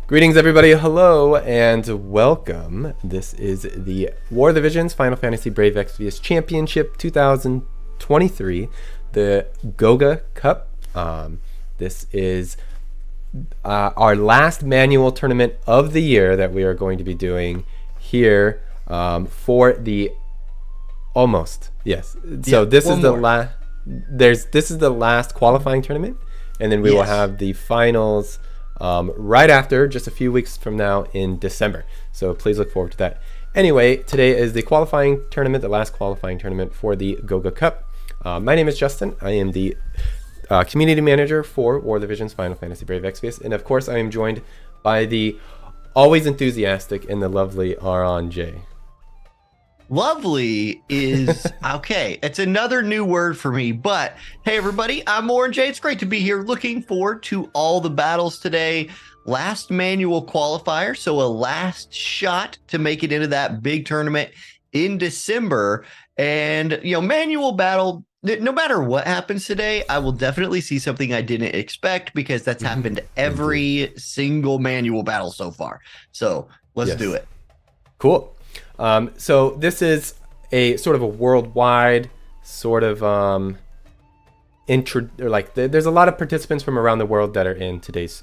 Greetings, everybody. Hello and welcome. This is the War of the Visions Final Fantasy Brave EXVIUS Championship 2023, the Gouga Cup. This is our last manual tournament of the year that we are going to be doing here for the almost. Yes. So this is the last. This is the last qualifying tournament, and then we will have the finals. Right after, just a few weeks from now in December. So please look forward to that. Anyway, today is the qualifying tournament, the last qualifying tournament for the Gouga Cup. My name is Justin. I am the community manager for War of the Visions Final Fantasy Brave EXVIUS. And of course, I am joined by the always enthusiastic and the lovely Auronnj. Lovely is okay. It's another new word for me, but hey, everybody, I'm Auronnj. It's great to be here. Looking forward to all the battles today. Last manual qualifier, so a last shot to make it into that big tournament in December. And, you know, manual battle, no matter what happens today, I will definitely see something I didn't expect because that's happened every single manual battle so far. So let's do it. Cool. So this is a sort of a worldwide sort of there's a lot of participants from around the world that are in today's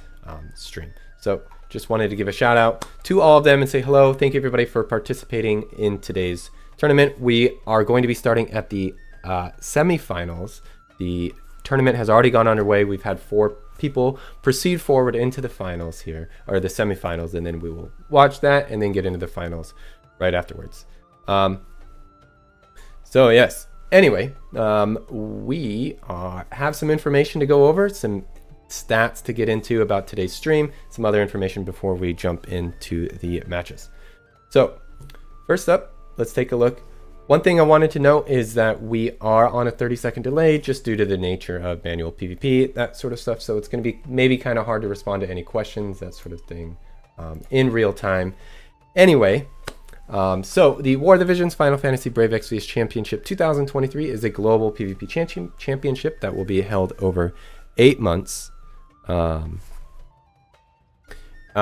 stream. So just wanted to give a shout out to all of them and say hello. Thank you everybody for participating in today's tournament. We are going to be starting at the semifinals. The tournament has already gone underway. We've had 4 people proceed forward into the finals here, or the semifinals, and then we will watch that and then get into the finals right afterwards. So yes, anyway, we have some information to go over, some stats to get into about today's stream, some other information before we jump into the matches. So first up, let's take a look. One thing I wanted to note is that we are on a 30-second delay just due to the nature of manual PvP, that sort of stuff. So it's going to be maybe kind of hard to respond to any questions, that sort of thing, in real time. Anyway, so the War of the Visions Final Fantasy Brave EXVIUS Championship 2023 is a global PvP championship that will be held over 8 months,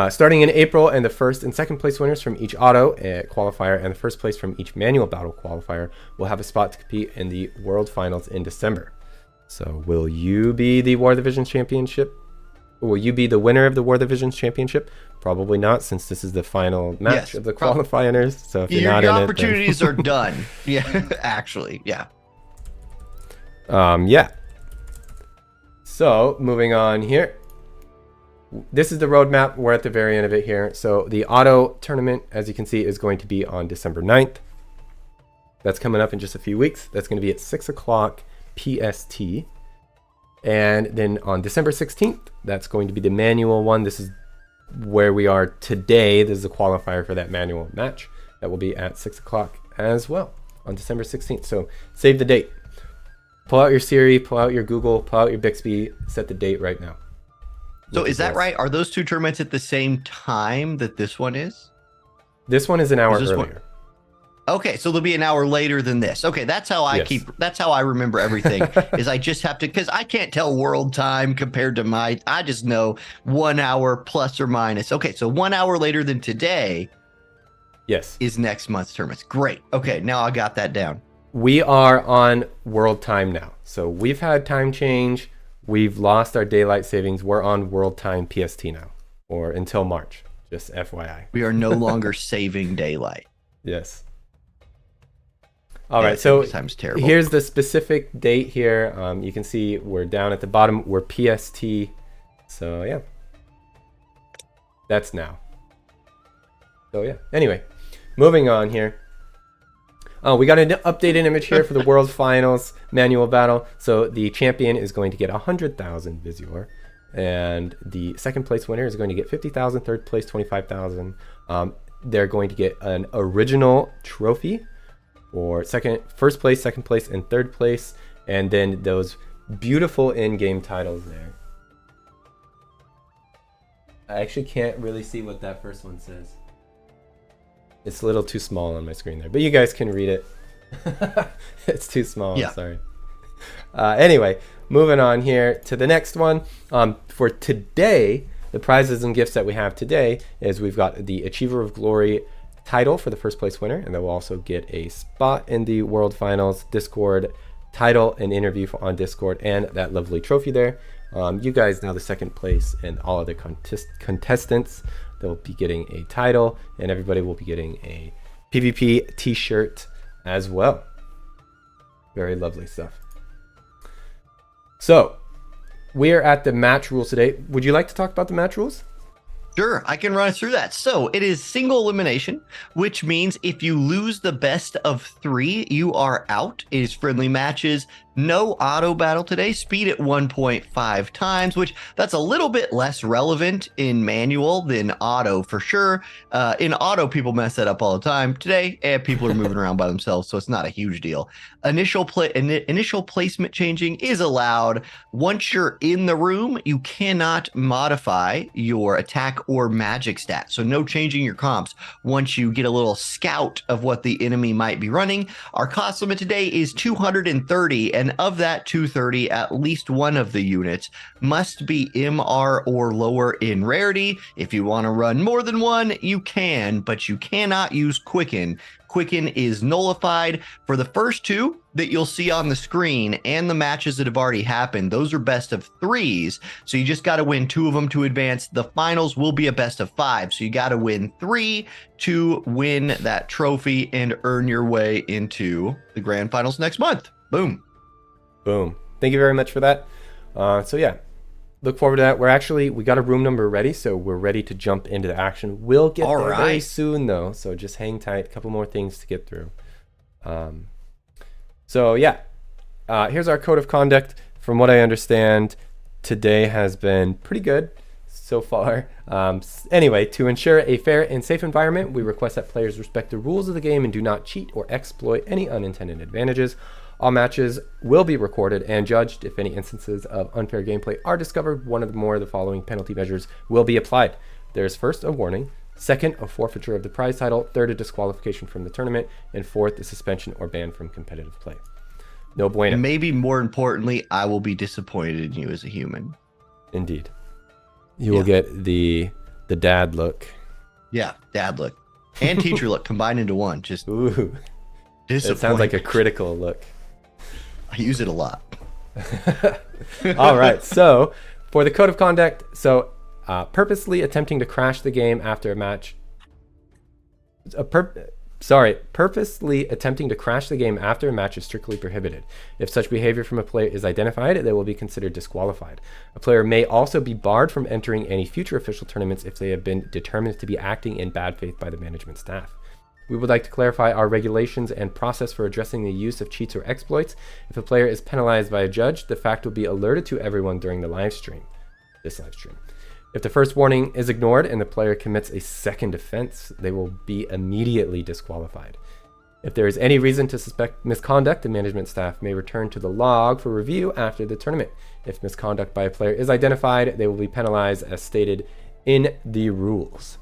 starting in April, and the first and second place winners from each auto qualifier and the first place from each manual battle qualifier will have a spot to compete in the World Finals in December. So will you be the War of the Visions Championship? Will you be the winner of the War of the Visions Championship? Probably not, since this is the final match of the qualifiers. So if you're not in it, your opportunities are done. Yeah, actually, yeah. Yeah. So moving on here. This is the roadmap. We're at the very end of it here. So the auto tournament, as you can see, is going to be on December 9th. That's coming up in just a few weeks. That's going to be at 6 o'clock PST. And then on December 16th, that's going to be the manual one. This is where we are today. This is a qualifier for that manual match. That will be at 6 o'clock as well on December 16th. So save the date. Pull out your Siri, pull out your Google, pull out your Bixby, set the date right now. So is that right? Are those 2 tournaments at the same time that this one is? This one is an hour earlier. Okay, so they'll be an hour later than this. Okay, that's how I that's how I remember everything. Is I just have to, because I can't tell world time compared to I just know 1 hour plus or minus. Okay, so 1 hour later than today. Yes. Is next month's tournaments. Great. Okay, now I got that down. We are on world time now. So we've had time change. We've lost our daylight savings. We're on world time PST now, or until March. Just FYI. We are no longer saving daylight. Yes. All right, so here's the specific date here. You can see we're down at the bottom. We're PST. So yeah, that's now. So yeah, anyway, moving on here. Oh, we got an updated image here for the World Finals manual battle. So the champion is going to get 100,000 Visior, and the second place winner is going to get 50,000, third place 25,000. They're going to get an original trophy for first place, second place, and third place, and then those beautiful in-game titles there. I actually can't really see what that first one says. It's a little too small on my screen there, but you guys can read it. It's too small, yeah. Sorry. Anyway, moving on here to the next one. For today, the prizes and gifts that we have today is we've got the Achiever of Glory title for the first place winner, and then we'll also get a spot in the World Finals Discord title and interview on Discord, and that lovely trophy there. You guys now the second place, and all other contestants, they'll be getting a title, and everybody will be getting a PvP t-shirt as well. Very lovely stuff. So we're at the match rules today. Would you like to talk about the match rules? Sure, I can run us through that. So it is single elimination, which means if you lose the best of 3, you are out. It is friendly matches. No auto battle today, speed at 1.5 times, which that's a little bit less relevant in manual than auto for sure. In auto, people mess that up all the time. Today, people are moving around by themselves, so it's not a huge deal. Initial placement changing is allowed. Once you're in the room, you cannot modify your attack or magic stats. So no changing your comps once you get a little scout of what the enemy might be running. Our cost limit today is 230, and of that 230, at least one of the units must be MR or lower in rarity. If you want to run more than one, you can, but you cannot use Quicken. Quicken is nullified. For the first 2 that you'll see on the screen and the matches that have already happened, those are best of 3s. So you just got to win 2 of them to advance. The finals will be a best of 5. So you got to win 3 to win that trophy and earn your way into the grand finals next month. Boom. Boom. Thank you very much for that. So yeah, look forward to that. We got a room number ready, so we're ready to jump into the action. We'll get there very soon though, so just hang tight. A couple more things to get through. So yeah, here's our code of conduct. From what I understand, today has been pretty good so far. Anyway, to ensure a fair and safe environment, we request that players respect the rules of the game and do not cheat or exploit any unintended advantages. All matches will be recorded and judged. If any instances of unfair gameplay are discovered, one or more of the following penalty measures will be applied. There's first a warning, second a forfeiture of the prize title, third a disqualification from the tournament, and fourth a suspension or ban from competitive play. No bueno. Maybe more importantly, I will be disappointed in you as a human. Indeed. You will get the dad look. Yeah, dad look. And teacher look combined into one. Just ooh. It sounds like a critical look. I use it a lot. All right. So for the code of conduct, purposely attempting to crash the game after a match. Purposely attempting to crash the game after a match is strictly prohibited. If such behavior from a player is identified, they will be considered disqualified. A player may also be barred from entering any future official tournaments if they have been determined to be acting in bad faith by the management staff. We would like to clarify our regulations and process for addressing the use of cheats or exploits. If a player is penalized by a judge, the fact will be alerted to everyone during the live stream. If the first warning is ignored and the player commits a second offense, they will be immediately disqualified. If there is any reason to suspect misconduct, the management staff may return to the log for review after the tournament. If misconduct by a player is identified, they will be penalized as stated in the rules.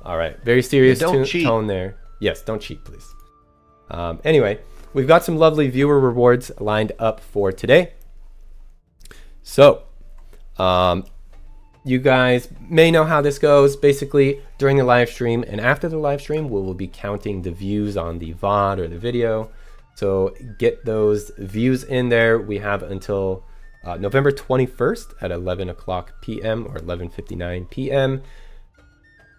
All right, very serious tone there. Yes, don't cheat, please. Anyway, we've got some lovely viewer rewards lined up for today. So, you guys may know how this goes. Basically, during the live stream and after the live stream, we will be counting the views on the VOD or the video. So get those views in there. We have until November 21st at 11 o'clock p.m. or 11:59 p.m.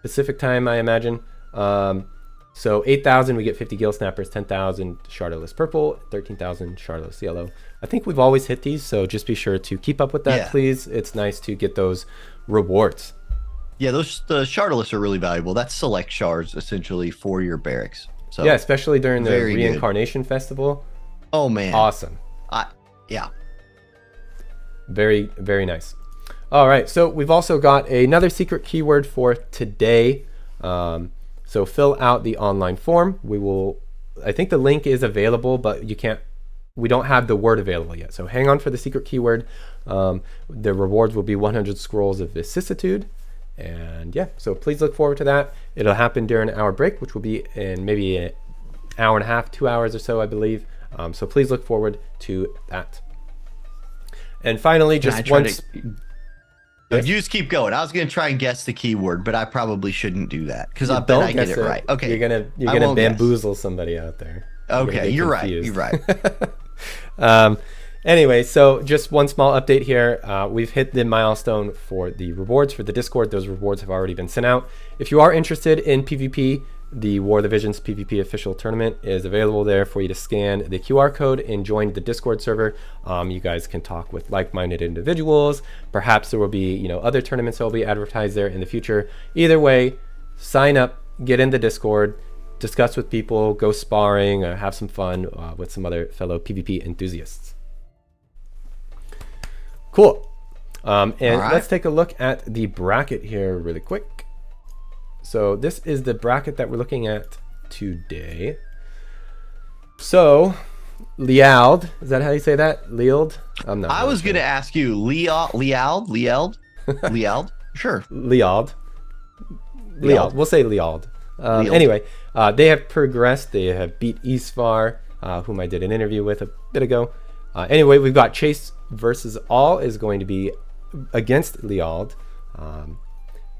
Pacific time, I imagine. So 8,000, we get 50 Gill Snappers, 10,000 Shardless Purple, 13,000 Shardless Yellow. I think we've always hit these, so just be sure to keep up with that, please. It's nice to get those rewards. Yeah, the Shardless are really valuable. That's select shards, essentially, for your barracks. So yeah, especially during the Reincarnation Festival. Oh, man. Awesome. Yeah. Very, very nice. All right, so we've also got another secret keyword for today. So fill out the online form. I think the link is available, but we don't have the word available yet. So hang on for the secret keyword. The rewards will be 100 scrolls of vicissitude. And yeah, so please look forward to that. It'll happen during our break, which will be in maybe an hour and a half, 2 hours or so, I believe. So please look forward to that. And finally, Yes. You just keep going. I was going to try and guess the keyword, but I probably shouldn't do that because I bet Don't I get guess it right. Okay. You're gonna bamboozle somebody out there. Okay, you're right. confused. You're right. Anyway, so just one small update here. We've hit the milestone for the rewards for the Discord. Those rewards have already been sent out. If you are interested in PvP, the War of the Visions PvP official tournament is available there for you to scan the QR code and join the Discord server. You guys can talk with like-minded individuals. Perhaps there will be, other tournaments that will be advertised there in the future. Either way, sign up, get in the Discord, discuss with people, go sparring, have some fun with some other fellow PvP enthusiasts. Cool. And right. Let's take a look at the bracket here really quick. So this is the bracket that we're looking at today. So, Liald, is that how you say that? Liald? I was going to ask you, Liald? Sure. Liald. We'll say Liald. Anyway, they have progressed. They have beat Isfar, whom I did an interview with a bit ago. Anyway, we've got Chase versus All is going to be against Liald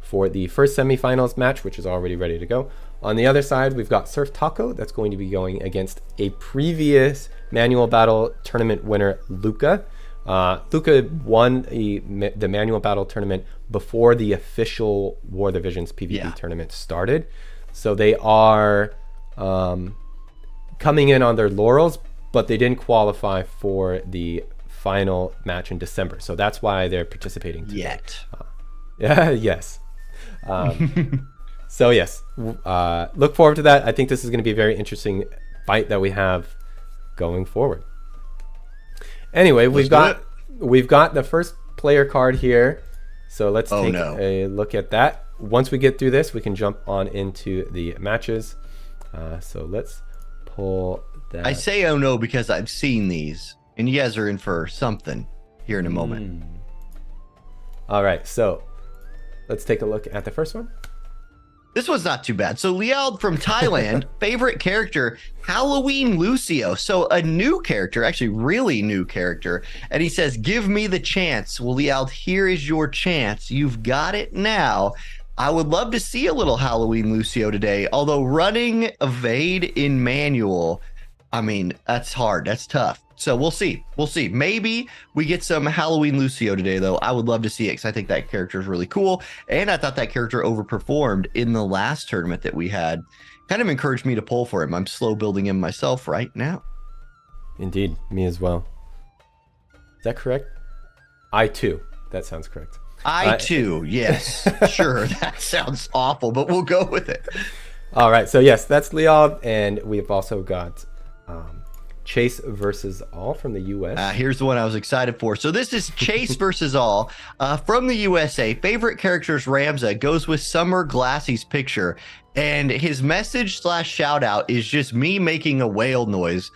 for the first semifinals match, which is already ready to go. On the other side, we've got Surf Taco that's going to be going against a previous manual battle tournament winner, Luca. Luca won the manual battle tournament before the official War of the Visions PvP tournament started. So they are coming in on their laurels, but they didn't qualify for the final match in December. So that's why they're participating today. Yes. So yes, look forward to that. I think this is going to be a very interesting fight that we have going forward. Anyway, we've got the first player card here. So let's take a look at that. Once we get through this, we can jump on into the matches. So let's pull that. I say oh no because I've seen these, and you guys are in for something here in a moment. All right, so let's take a look at the first one. This one's not too bad. So Liald from Thailand, favorite character, Halloween Lucio. So a new character, actually really new character. And he says, give me the chance. Well, Liald, here is your chance. You've got it now. I would love to see a little Halloween Lucio today. Although running evade in manual, I mean, that's hard. That's tough. So we'll see. We'll see. Maybe we get some Halloween Lucio today, though. I would love to see it because I think that character is really cool. And I thought that character overperformed in the last tournament that we had. Kind of encouraged me to pull for him. I'm slow building him myself right now. Indeed. Me as well. Is that correct? I too. That sounds correct. I too. Yes. Sure. That sounds awful, but we'll go with it. All right. So yes, that's Liald. And we've also got Chase versus All from the US. Here's the one I was excited for. So this is Chase versus All from the USA. Favorite characters Ramza goes with Summer Glassy's picture, and his message / shout out is just me making a whale noise.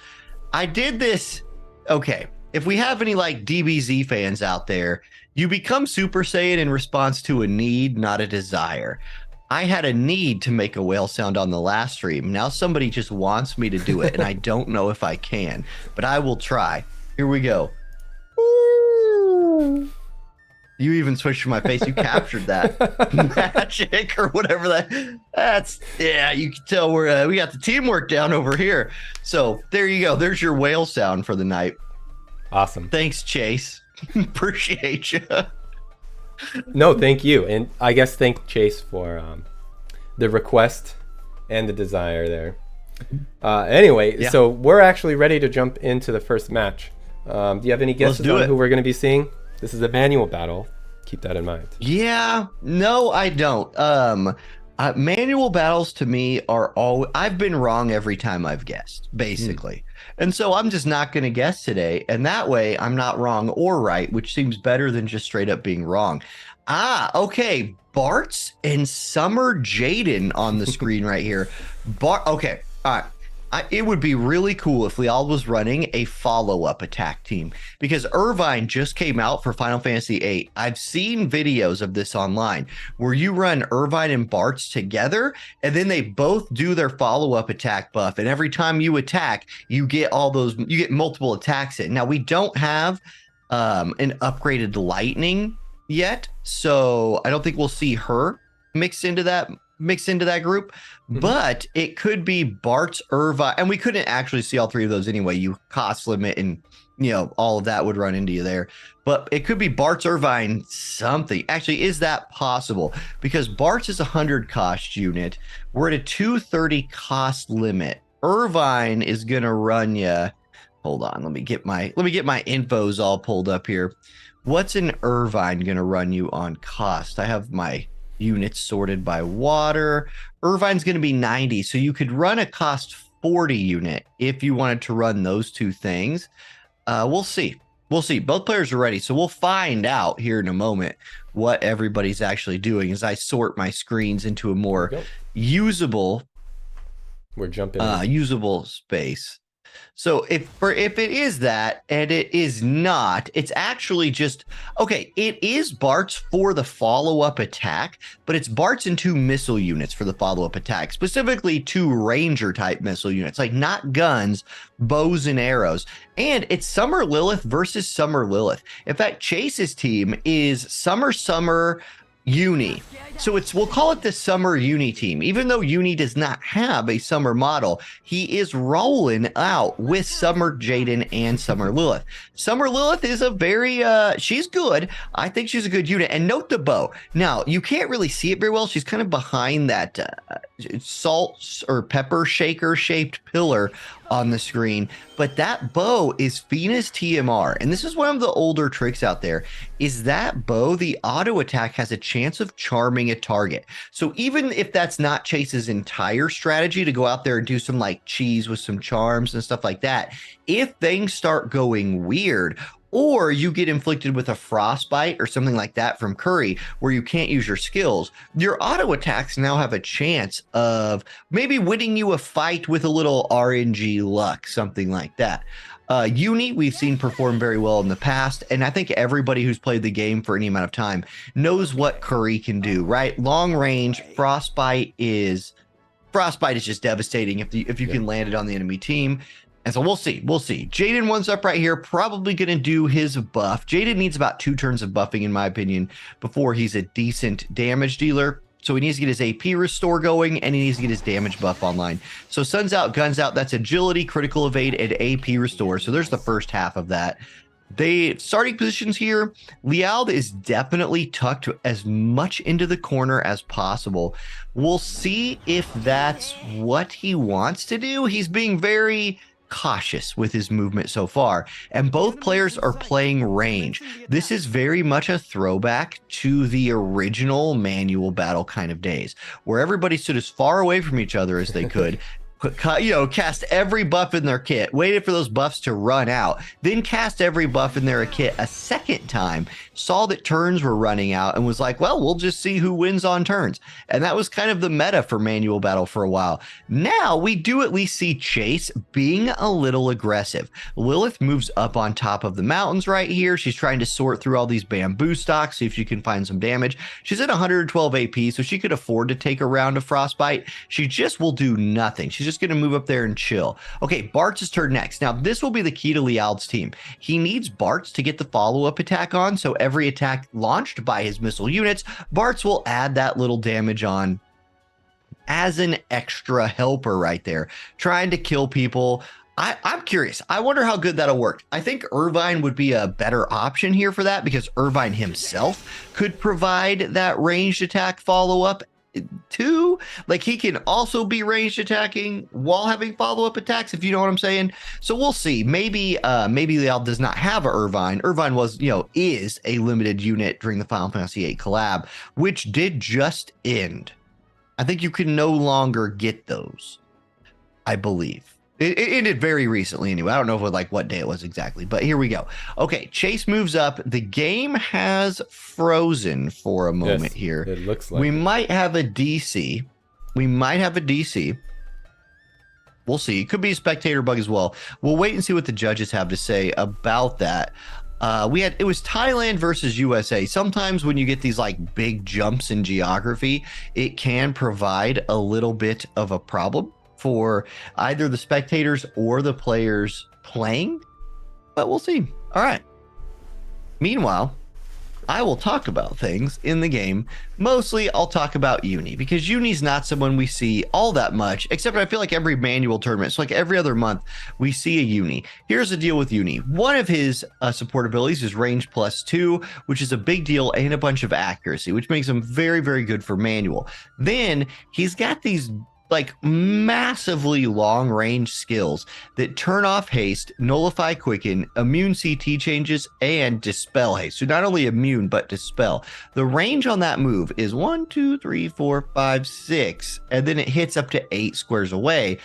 I did this. Okay, if we have any like DBZ fans out there, you become Super Saiyan in response to a need, not a desire. I had a need to make a whale sound on the last stream. Now somebody just wants me to do it, and I don't know if I can, but I will try. Here we go. You even switched to my face. You captured that magic or whatever that's. Yeah, you can tell we got the teamwork down over here. So there you go. There's your whale sound for the night. Awesome. Thanks, Chase. Appreciate you. No, thank you. And I guess thank Chase for the request and the desire there. Anyway, so we're actually ready to jump into the first match. Do you have any guesses on who we're going to be seeing? This is a manual battle. Keep that in mind. Yeah, no, I don't. Manual battles to me are all. I've been wrong every time I've guessed, basically. And so I'm just not going to guess today. And that way I'm not wrong or right, which seems better than just straight up being wrong. Okay. Bart's and Summer Jaden on the screen right here. Okay. All right. It would be really cool if Liald was running a follow-up attack team, because Irvine just came out for Final Fantasy VIII. I've seen videos of this online where you run Irvine and Bart's together, and then they both do their follow-up attack buff. And every time you attack, you get multiple attacks in. Now, we don't have an upgraded lightning yet, so I don't think we'll see her mixed into that group. But it could be Bart's, Irvine, and we couldn't actually see all three of those anyway. You cost limit and all of that would run into you there. But it could be Bart's, Irvine, something. Actually, is that possible? Because Bart's is 100 cost unit. We're at a 230 cost limit. Irvine is gonna run you. Hold on, let me get my infos all pulled up here. What's an Irvine gonna run you on cost? I have my units sorted by water. Irvine's gonna be 90, so you could run a cost 40 unit if you wanted to run those two things. We'll see. Both players are ready, so we'll find out here in a moment what everybody's actually doing as I sort my screens into a more usable. We're jumping usable space. So if it is that, and it is not, it's actually just, okay, it is Bart's for the follow-up attack, but it's Bart's and 2 missile units for the follow-up attack, specifically 2 ranger type missile units, like not guns, bows and arrows. And it's Summer Lilith versus Summer Lilith. In fact, Chase's team is Summer Uni. So we'll call it the Summer Uni team. Even though Uni does not have a Summer model, he is rolling out with Summer Jaden and Summer Lilith. Summer Lilith is a very, she's good. I think she's a good unit. And note the bow. Now, you can't really see it very well. She's kind of behind that salt or pepper shaker shaped pillar on the screen, but that bow is Fina's TMR, and this is one of the older tricks out there. Is that bow, the auto attack has a chance of charming a target. So even if that's not Chase's entire strategy to go out there and do some like cheese with some charms and stuff like that, if things start going weird, or you get inflicted with a frostbite or something like that from Curry where you can't use your skills, your auto attacks now have a chance of maybe winning you a fight with a little RNG luck, something like that. Uni, we've seen perform very well in the past, and I think everybody who's played the game for any amount of time knows what Curry can do, right? Long range, frostbite is just devastating if you can land it on the enemy team. And so we'll see. Jaden one's up right here, probably going to do his buff. Jaden needs about 2 turns of buffing, in my opinion, before he's a decent damage dealer. So he needs to get his AP restore going, and he needs to get his damage buff online. So Sun's out, Guns out. That's agility, critical evade, and AP restore. So there's the first half of that. The starting positions here, Liald is definitely tucked as much into the corner as possible. We'll see if that's what he wants to do. He's being very cautious with his movement so far, and both players are playing range. This is very much a throwback to the original manual battle kind of days, where everybody stood as far away from each other as they could. Cast every buff in their kit, waited for those buffs to run out, then cast every buff in their kit a second time, saw that turns were running out, and was like, well, we'll just see who wins on turns. And that was kind of the meta for manual battle for a while. Now we do at least see Chase being a little aggressive. Lilith moves up on top of the mountains right here. She's trying to sort through all these bamboo stalks, see if she can find some damage. She's at 112 AP, so she could afford to take a round of frostbite. She just will do nothing. She's just going to move up there and chill. Okay, Bart's turn next. Now, this will be the key to Liald's team. He needs Bart's to get the follow-up attack on, so every attack launched by his missile units, Bart's will add that little damage on as an extra helper right there, trying to kill people. I'm curious. I wonder how good that'll work. I think Irvine would be a better option here for that, because Irvine himself could provide that ranged attack follow-up too. Like, he can also be ranged attacking while having follow-up attacks, if you know what I'm saying. So we'll see. Maybe Liald does not have a Irvine. Irvine was, is a limited unit during the Final Fantasy VIII collab, which did just end. I think you can no longer get those, I believe. It ended very recently anyway. I don't know what day it was exactly, but here we go. Okay, Chase moves up. The game has frozen for a moment here. It looks like we might have a DC. We'll see. It could be a spectator bug as well. We'll wait and see what the judges have to say about that. It was Thailand versus USA. Sometimes when you get these like big jumps in geography, it can provide a little bit of a problem for either the spectators or the players playing, but we'll see. All right. Meanwhile, I will talk about things in the game. Mostly I'll talk about Uni, because Uni's not someone we see all that much, except I feel like every manual tournament, so like every other month we see a Uni. Here's the deal with Uni. One of his support abilities is range +2, which is a big deal, and a bunch of accuracy, which makes him very, very good for manual. Then he's got these like massively long range skills that turn off haste, nullify quicken, immune CT changes, and dispel haste. So not only immune, but dispel. The range on that move is 1, 2, 3, 4, 5, 6, and then it hits up to 8 squares away.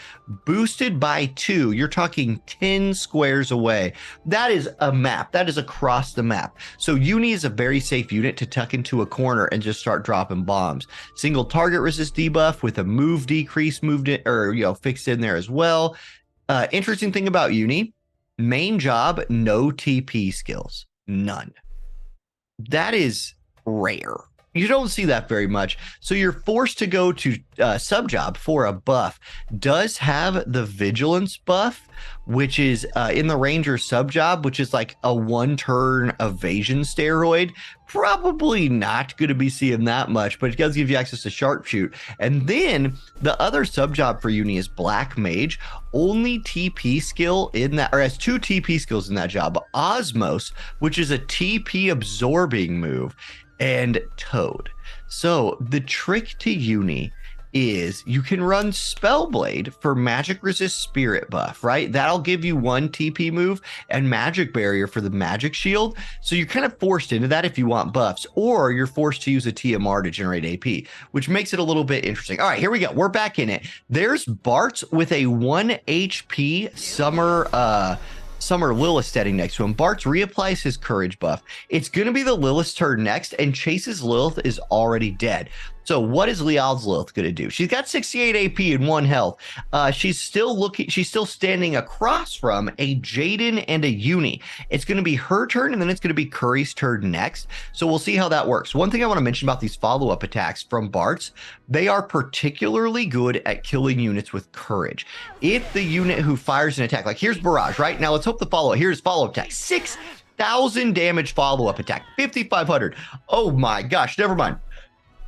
Boosted by 2, you're talking 10 squares away. That is a map. That is across the map. So Uni is a very safe unit to tuck into a corner and just start dropping bombs. Single target resist debuff with a move decrease moved in, or fixed in there as well. Interesting thing about Uni, main job, no TP skills, none. That is rare. You don't see that very much. So you're forced to go to sub job for a buff. Does have the vigilance buff, which is in the ranger sub job, which is like a 1-turn evasion steroid. Probably not going to be seeing that much, but it does give you access to sharpshoot. And then the other sub job for Uni is black mage. Only TP skill in that, or has 2 TP skills in that job. Osmos, which is a TP absorbing move, and Toad. So the trick to Uni is you can run Spellblade for magic resist spirit buff, right? That'll give you 1 TP move, and magic barrier for the magic shield. So you're kind of forced into that if you want buffs, or you're forced to use a TMR to generate AP, which makes it a little bit interesting. All right, here we go. We're back in it. There's Bartz with a 1 HP Summer Lilith standing next to him. Bartz reapplies his courage buff. It's going to be the Lilith's turn next, and Chase's Lilith is already dead. So what is Liald's Lilith going to do? She's got 68 AP and 1 health. She's still standing across from a Jaden and a Uni. It's going to be her turn, and then it's going to be Curry's turn next. So we'll see how that works. One thing I want to mention about these follow-up attacks from Bartz, they are particularly good at killing units with courage. If the unit who fires an attack, like here's Barrage, right? Now let's hope the follow-up. Here's follow-up attack. 6,000 damage follow-up attack. 5,500. Oh my gosh, never mind.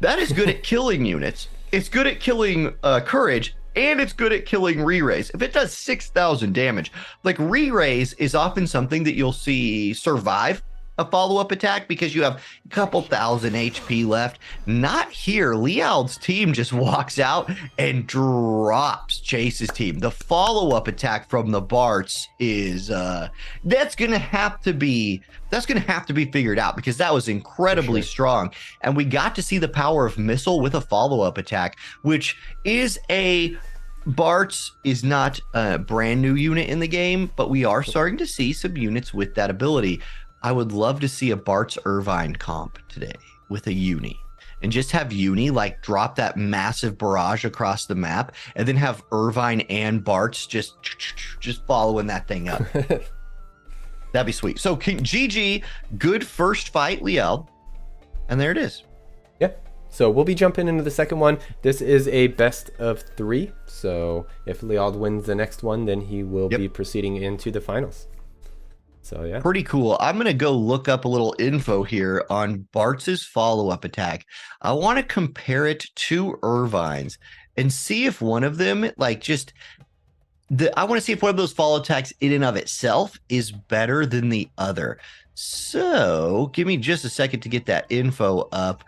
That is good at killing units. It's good at killing courage, and it's good at killing re-raise. If it does 6,000 damage, like re-raise is often something that you'll see survive a follow-up attack because you have a couple thousand HP left. Not here. Liald's team just walks out and drops Chase's team. The follow-up attack from the Bartz is that's gonna have to be figured out, because that was incredibly strong. And we got to see the power of missile with a follow-up attack, which is Bartz is not a brand new unit in the game, but we are starting to see some units with that ability. I would love to see a Bartz Irvine comp today with a Uni, and just have Uni like drop that massive barrage across the map, and then have Irvine and Bartz just following that thing up. That'd be sweet. So GG, good first fight, Liald. And there it is. Yeah. So we'll be jumping into the second one. This is a best of 3. So if Liald wins the next one, then he will be proceeding into the finals. So yeah. Pretty cool. I'm going to go look up a little info here on Bartz's follow-up attack. I want to compare it to Irvine's and see if one of them, like just... I want to see if one of those follow attacks in and of itself is better than the other. So give me just a second to get that info up.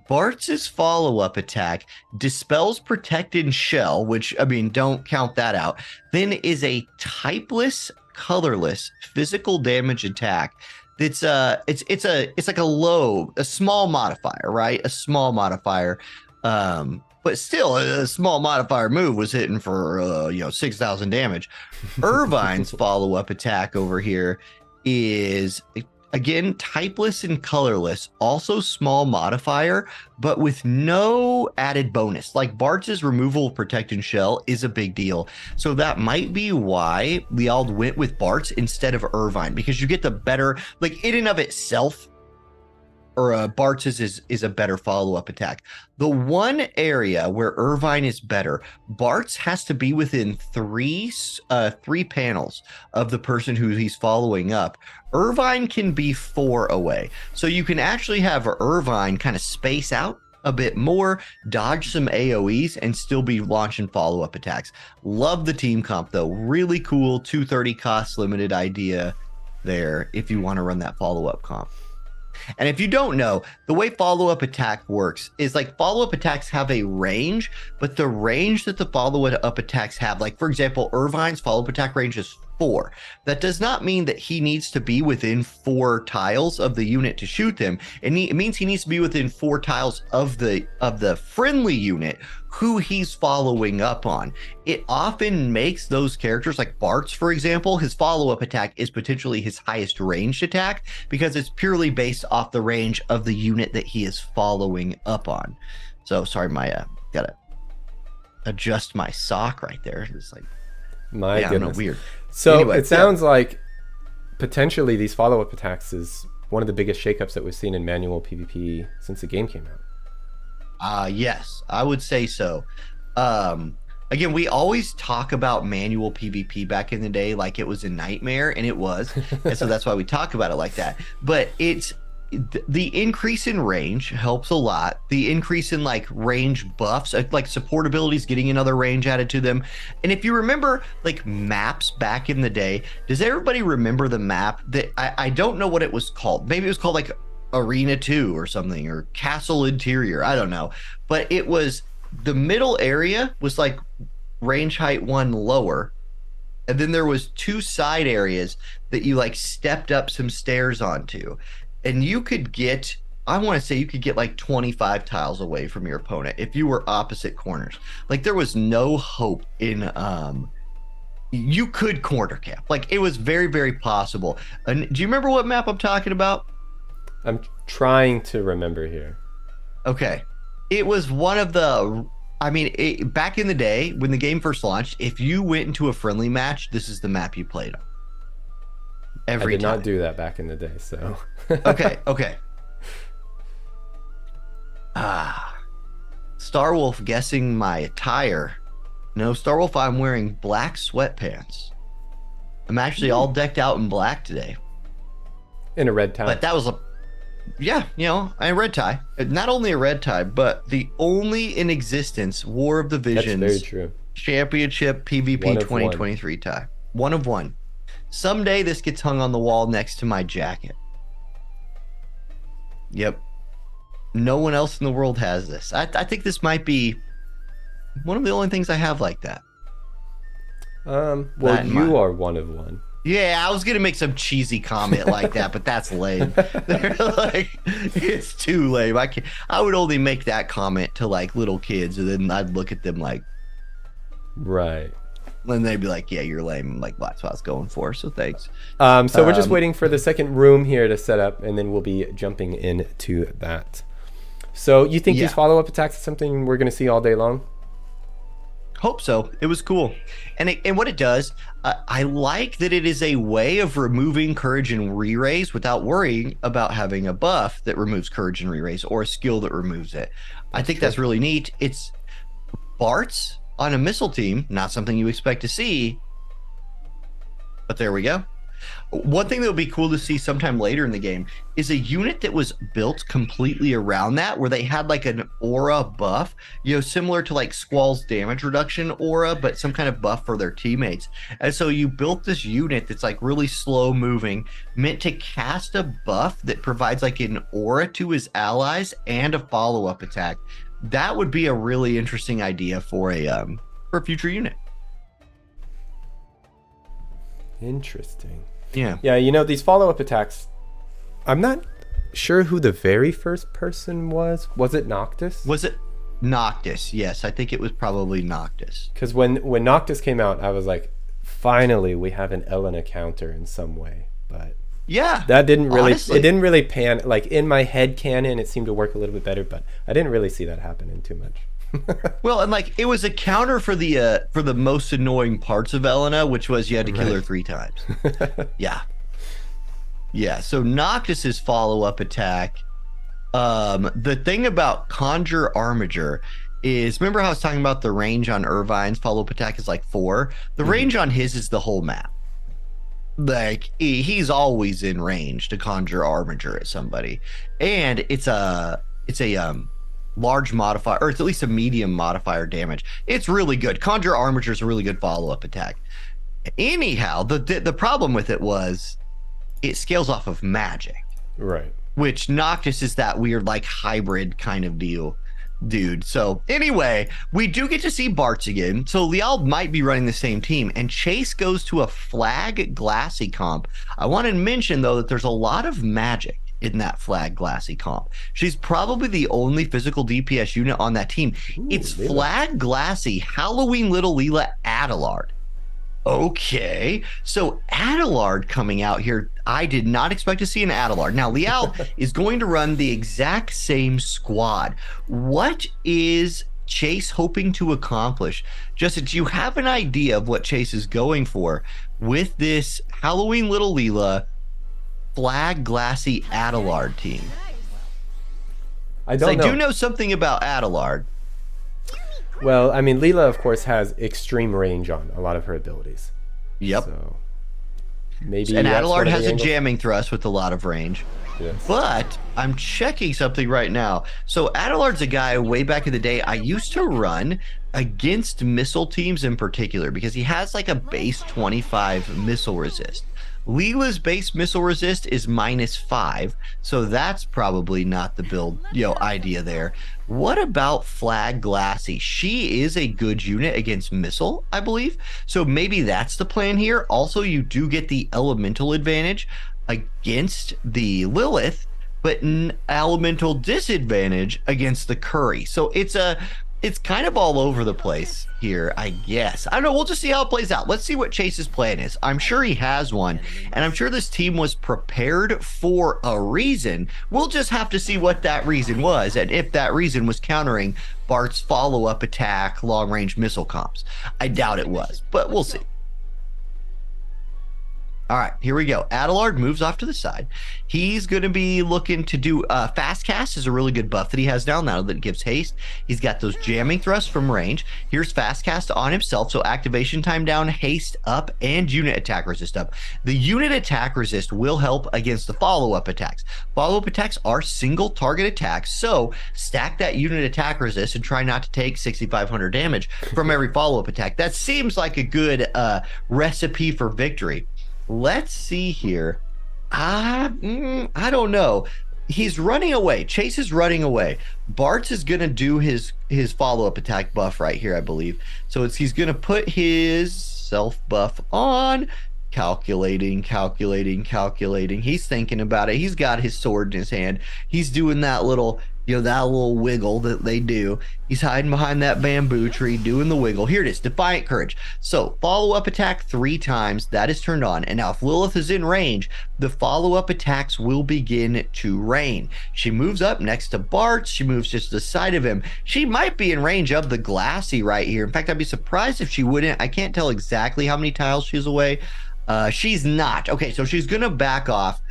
Bartz's follow-up attack dispels protected shell, which, I mean, don't count that out. Then is a typeless, colorless physical damage attack. It's like a small modifier, right? A small modifier. But still, a small modifier move was hitting for 6,000 damage. Irvine's follow-up attack over here is, again, typeless and colorless, also small modifier, but with no added bonus. Like Bartz's removal of protected shell is a big deal. So that might be why Liald went with Bartz instead of Irvine, because you get the better, like in and of itself, Bart's is a better follow-up attack. The one area where Irvine is better, Bart's has to be within three panels of the person who he's following up. Irvine can be 4 away. So you can actually have Irvine kind of space out a bit more, dodge some AoEs, and still be launching follow-up attacks. Love the team comp, though. Really cool 230 cost limited idea there if you want to run that follow-up comp. And if you don't know, the way follow-up attack works is like follow-up attacks have a range, but the range that the follow-up attacks have, like for example, Irvine's follow-up attack range is 4. That does not mean that he needs to be within 4 tiles of the unit to shoot them. It means he needs to be within 4 tiles of the friendly unit who he's following up on. It often makes those characters, like Bart's, for example, his follow-up attack is potentially his highest ranged attack because it's purely based off the range of the unit that he is following up on. So sorry, gotta adjust my sock right there. It's like, my goodness, weird. So anyway, it sounds like potentially these follow-up attacks is one of the biggest shakeups that we've seen in manual PvP since the game came out. Yes, I would say so. Again, we always talk about manual PvP back in the day like it was a nightmare, and it was. And so that's why we talk about it like that. But the increase in range helps a lot. The increase in like range buffs, like support abilities, getting another range added to them. And if you remember like maps back in the day, does everybody remember the map that I don't know what it was called? Maybe it was called like Arena 2 or something, or Castle Interior. I don't know. But it was the middle area was like range height 1 lower. And then there was 2 side areas that you like stepped up some stairs onto. And you could get, I want to say you could get like 25 tiles away from your opponent if you were opposite corners. Like there was no hope in, you could corner camp. Like it was very, very possible. And do you remember what map I'm talking about? I'm trying to remember here. Okay. It was one of the, back in the day when the game first launched, if you went into a friendly match, this is the map you played on. I did not do that back in the day, so. Okay. Starwolf guessing my attire. No, Starwolf, I'm wearing black sweatpants. I'm actually all decked out in black today. In a red tie. But that was a red tie. Not only a red tie, but the only in existence War of the Visions That's very true. Championship PvP 2023 tie. One of one. Someday this gets hung on the wall next to my jacket. Yep. No one else in the world has this. I think this might be one of the only things I have like that. Well, you are one of one. Yeah, I was gonna make some cheesy comment like that, but that's lame. They're like, it's too lame. I would only make that comment to like little kids, and then I'd look at them like, right. And they'd be like, yeah, you're lame. I'm like, well, that's what I was going for, so thanks. So we're just waiting for the second room here to set up, and then we'll be jumping into that. So you think these follow-up attacks is something we're going to see all day long? Hope so. It was cool. And what it does, I like that it is a way of removing courage and re-raise without worrying about having a buff that removes courage and re-raise or a skill that removes it. I think that's really neat. It's Bart's on a missile team, not something you expect to see, but there we go. One thing that would be cool to see sometime later in the game is a unit that was built completely around that, where they had like an aura buff, similar to like Squall's damage reduction aura, but some kind of buff for their teammates. And so you built this unit that's like really slow moving, meant to cast a buff that provides like an aura to his allies and a follow-up attack. That would be a really interesting idea for a future unit. Interesting. Yeah, these follow-up attacks, I'm not sure who the very first person was. Was it Noctis? Was it Noctis? Yes, I think it was probably Noctis. Because when Noctis came out, I was like, finally we have an Elena counter in some way. But yeah, that didn't really, honestly, it didn't really pan, like in my head canon, it seemed to work a little bit better, but I didn't really see that happening too much. Well, and like it was a counter for the most annoying parts of Elena, which was you had to kill her 3 times. Yeah. So Noctis's follow-up attack The thing about Conjure Armiger is, remember how I was talking about the range on Irvine's follow-up attack is like 4? The range on his is the whole map. Like he's always in range to conjure Armiger at somebody, and it's a large modifier, or it's at least a medium modifier damage. It's really good. Conjure Armiger is a really good follow-up attack. Anyhow, the problem with it was it scales off of magic, right? Which Noctis is that weird like hybrid kind of deal. Dude. So anyway, we do get to see Bartz again. So Lial might be running the same team, and Chase goes to a Flag Glassy comp. I want to mention though that there's a lot of magic in that Flag Glassy comp. She's probably the only physical DPS unit on that team. It's Leela. Flag Glassy, Halloween Little Leela, Adelard. Okay, so Adelard coming out here. I did not expect to see an Adelard. Now, Lial is going to run the exact same squad. What is Chase hoping to accomplish? Justin, do you have an idea of what Chase is going for with this Halloween Little Leela Flag Glassy Adelard team? I don't know. I do know something about Adelard. Well, I mean, Leela, of course, has extreme range on a lot of her abilities. Yep. So maybe. And Adelard has a jamming thrust with a lot of range. Yes. But I'm checking something right now. So Adelard's a guy way back in the day I used to run against missile teams in particular because he has like a base 25 missile resist. Leela's base missile resist is -5, so that's probably not the build, idea there. What about Flag Glassy? She is a good unit against missile, I believe. So maybe that's the plan here. Also, you do get the elemental advantage against the Lilith, but an elemental disadvantage against the Curry. So it's kind of all over the place here, I guess. I don't know. We'll just see how it plays out. Let's see what Chase's plan is. I'm sure he has one, and I'm sure this team was prepared for a reason. We'll just have to see what that reason was, and if that reason was countering Bart's follow-up attack long-range missile comps. I doubt it was, but we'll see. All right, here we go. Adelard moves off to the side. He's going to be looking to do fast cast is a really good buff that he has down now that gives haste. He's got those jamming thrusts from range. Here's fast cast on himself, so activation time down, haste up, and unit attack resist up. The unit attack resist will help against the follow-up attacks. Follow-up attacks are single target attacks, so stack that unit attack resist and try not to take 6,500 damage from every follow-up attack. That seems like a good recipe for victory. Let's see here. I don't know. He's running away. Chase is running away. Bartz is going to do his follow-up attack buff right here, I believe. So he's going to put his self buff on. Calculating. He's thinking about it. He's got his sword in his hand. He's doing that little wiggle that they do. He's hiding behind that bamboo tree doing the wiggle. Here it is, Defiant Courage. So follow-up attack 3 times. That is turned on. And now if Lilith is in range, the follow-up attacks will begin to rain. She moves up next to Bart. She moves just to the side of him. She might be in range of the Glassy right here. In fact, I'd be surprised if she wouldn't. I can't tell exactly how many tiles she's away. She's not. Okay, so she's going to back off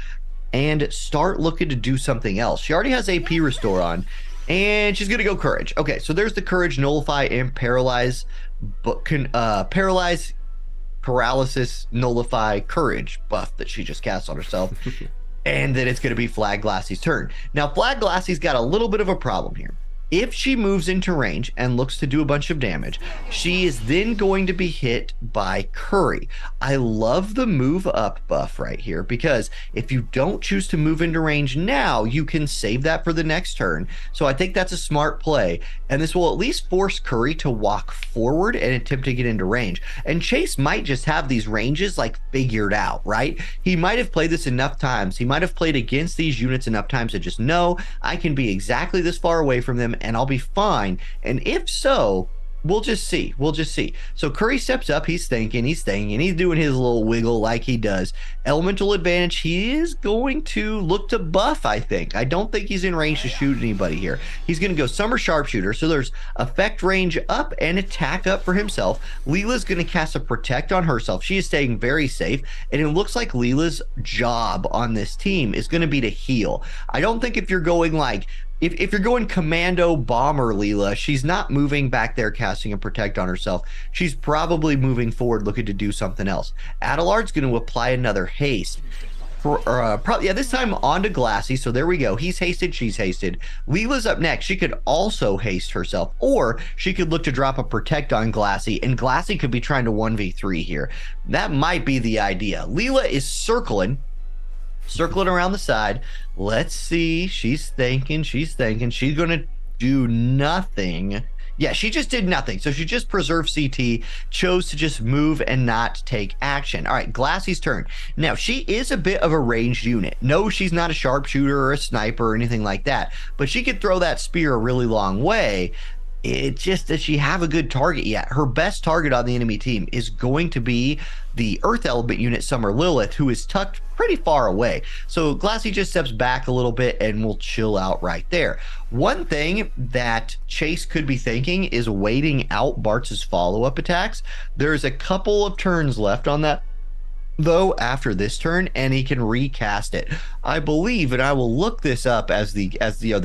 and start looking to do something else. She already has AP Restore on, and she's going to go Courage. Okay, so there's the Courage, Nullify, and Paralyze, but Paralyze, Paralysis, Nullify, Courage buff that she just cast on herself. And then it's going to be Flag Glassy's turn. Now, Flag Glassy's got a little bit of a problem here. If she moves into range and looks to do a bunch of damage, she is then going to be hit by Curry. I love the move up buff right here because if you don't choose to move into range now, you can save that for the next turn. So I think that's a smart play. And this will at least force Curry to walk forward and attempt to get into range. And Chase might just have these ranges like figured out, right? He might have played this enough times. He might have played against these units enough times to just know I can be exactly this far away from them and I'll be fine. And if so, We'll just see. We'll just see. So Curry steps up. He's thinking. He's doing his little wiggle like he does. Elemental advantage. He is going to look to buff, I think. I don't think he's in range to shoot anybody here. He's going to go Summer Sharpshooter. So there's effect range up and attack up for himself. Leela's going to cast a Protect on herself. She is staying very safe. And it looks like Leela's job on this team is going to be to heal. I don't think if you're going like, if you're going commando bomber Leela, she's not moving back there casting a Protect on herself. She's probably moving forward looking to do something else. Adelard's going to apply another haste. This time onto Glassy. So there we go. He's hasted, she's hasted. Leela's up next. She could also haste herself, or she could look to drop a Protect on Glassy, and Glassy could be trying to 1v3 here. That might be the idea. Leela is circling around the side. Let's see. She's thinking. She's gonna do nothing. Yeah, she just did nothing. So she just preserved CT, chose to just move and not take action. All right, Glassy's turn. Now, she is a bit of a ranged unit. No, she's not a sharpshooter or a sniper or anything like that, but she could throw that spear a really long way. It's just that she have a good target yet. Her best target on the enemy team is going to be the Earth Element unit, Summer Lilith, who is tucked pretty far away. So Glassy just steps back a little bit and will chill out right there. One thing that Chase could be thinking is waiting out Bartz's follow-up attacks. There's a couple of turns left on that, though, after this turn, and he can recast it, I believe, and I will look this up as the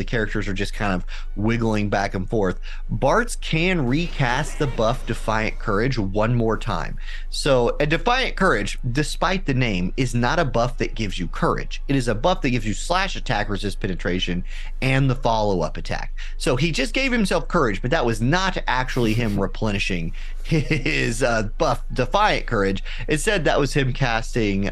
characters are just kind of wiggling back and forth. Bartz can recast the buff Defiant Courage one more time. So a Defiant Courage, despite the name, is not a buff that gives you courage. It is a buff that gives you slash attack, resist penetration, and the follow-up attack. So he just gave himself courage, but that was not actually him replenishing his buff Defiant Courage. Instead, that was him casting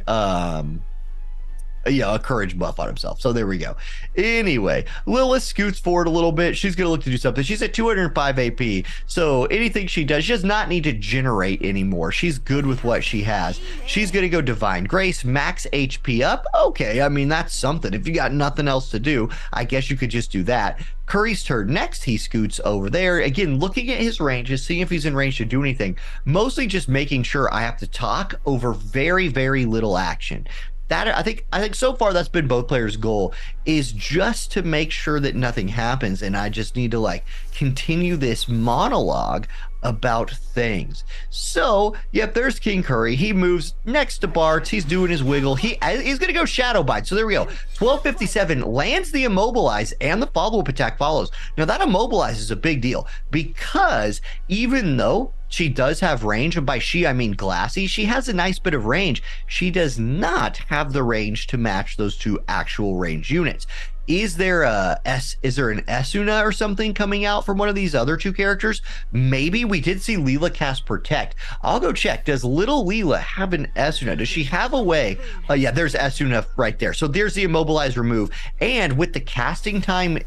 a courage buff on himself. So there we go. Anyway, Lilith scoots forward a little bit. She's going to look to do something. She's at 205 AP. So anything she does, she does not need to generate anymore. She's good with what she has. She's going to go Divine Grace, max HP up. Okay, I mean, that's something. If you got nothing else to do, I guess you could just do that. Curry's turn next. He scoots over there. Again, looking at his ranges, seeing if he's in range to do anything. Mostly just making sure I have to talk over very, very little action. That I think so far that's been both players' goal, is just to make sure that nothing happens, and I just need to like continue this monologue about things. So yep, there's King Curry. He moves next to Bartz. He's doing his wiggle. He's gonna go Shadow Bite. So there we go. 1257 lands the Immobilize, and the follow-up attack follows. Now that Immobilize is a big deal, because even though she does have range, and by she I mean Glassy, she has a nice bit of range. She does not have the range to match those two actual range units. Is there an Esuna or something coming out from one of these other two characters? Maybe. We did see Leela cast Protect. I'll go check. Does little Leela have an Esuna? Does she have a way? Yeah, there's Esuna right there. So there's the Immobilize remove. And with the casting time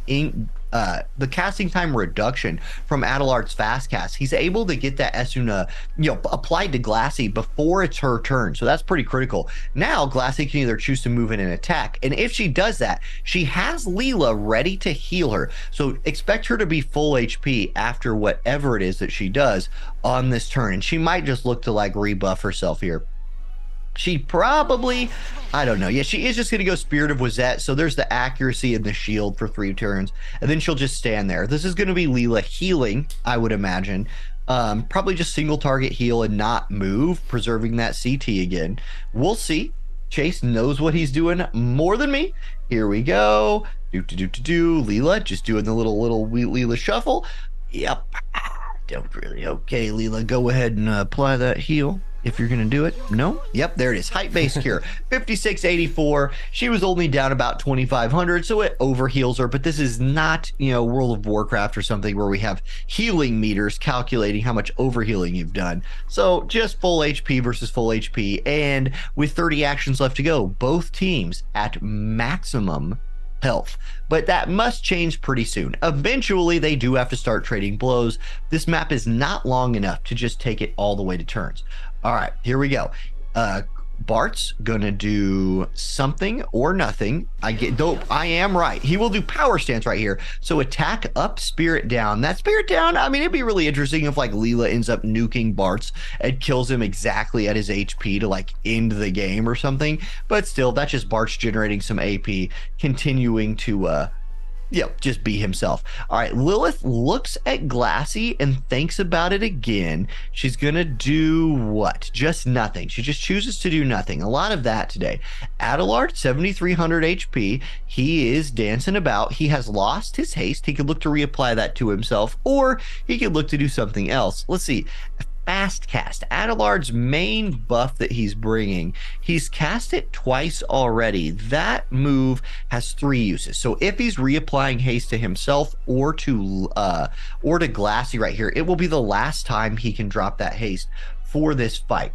reduction from Adelard's fast cast, he's able to get that Esuna, applied to Glassy before it's her turn. So that's pretty critical. Now Glassy can either choose to move in and attack, and if she does that, she has Leela ready to heal her. So expect her to be full HP after whatever it is that she does on this turn, and she might just look to like rebuff herself here. She probably, I don't know. Yeah, she is just going to go Spirit of Wazette. So there's the accuracy and the shield for 3 turns. And then she'll just stand there. This is going to be Leela healing, I would imagine. Probably just single target heal and not move, preserving that CT again. We'll see. Chase knows what he's doing more than me. Here we go. Leela just doing the little Leela shuffle. Yep. Don't really. Okay, Leela, go ahead and apply that heal. If you're going to do it. No? Yep, there it is. Height base cure. 5684. She was only down about 2500, so it overheals her. But this is not, World of Warcraft or something where we have healing meters calculating how much overhealing you've done. So just full HP versus full HP. And with 30 actions left to go, both teams at maximum health. But that must change pretty soon. Eventually, they do have to start trading blows. This map is not long enough to just take it all the way to turns. All right, here we go. Bart's gonna do something or nothing. I am right. He will do power stance right here. So attack up, spirit down. That spirit down, I mean, it'd be really interesting if like Leela ends up nuking Bart's and kills him exactly at his HP to like end the game or something. But still, that's just Bart's generating some AP, continuing to just be himself. All right, Lilith looks at Glassy and thinks about it again. She's gonna do what? Just nothing. She just chooses to do nothing. A lot of that today. Adelard, 7,300 HP. He is dancing about. He has lost his haste. He could look to reapply that to himself, or he could look to do something else. Let's see. Fast cast. Adelard's main buff that he's bringing, he's cast it twice already. That move has 3 uses. So if he's reapplying haste to himself or to Glassy right here, it will be the last time he can drop that haste for this fight.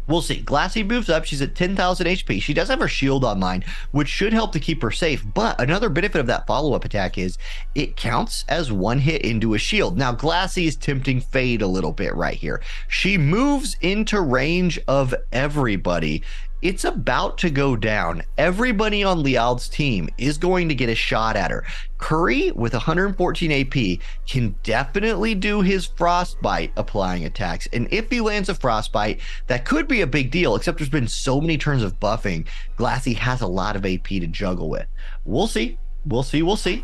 We'll see. Glassy moves up. She's at 10,000 HP. She does have her shield online, which should help to keep her safe. But another benefit of that follow-up attack is it counts as 1 hit into a shield. Now, Glassy is tempting fate a little bit right here. She moves into range of everybody. It's about to go down. Everybody on Liald's team is going to get a shot at her. Curry, with 114 AP, can definitely do his frostbite applying attacks. And if he lands a frostbite, that could be a big deal, except there's been so many turns of buffing. Glassy has a lot of AP to juggle with. We'll see. We'll see.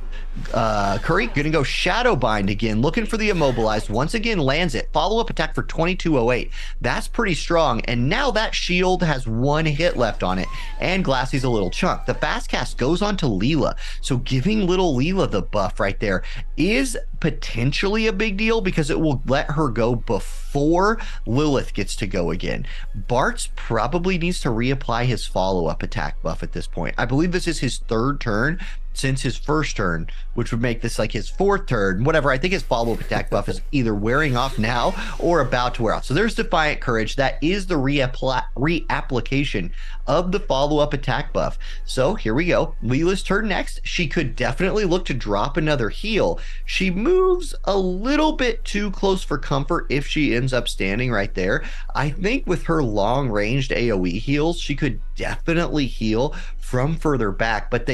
Curry gonna go Shadow Bind again, looking for the immobilized. Once again, lands it. Follow-up attack for 2208. That's pretty strong. And now that shield has 1 hit left on it, and Glassy's a little chunk. The fast cast goes on to Leela. So giving little Leela the buff right there is potentially a big deal because it will let her go before Lilith gets to go again. Bart's probably needs to reapply his follow-up attack buff at this point. I believe this is his 3rd turn since his 1st turn, which would make this like his 4th turn, whatever. I think his follow-up attack buff is either wearing off now or about to wear off. So there's Defiant Courage. That is the reapplication of the follow-up attack buff. So here we go. Leela's turn next. She could definitely look to drop another heal. She moves a little bit too close for comfort if she ends up standing right there. I think with her long-ranged AoE heals, she could definitely heal from further back, but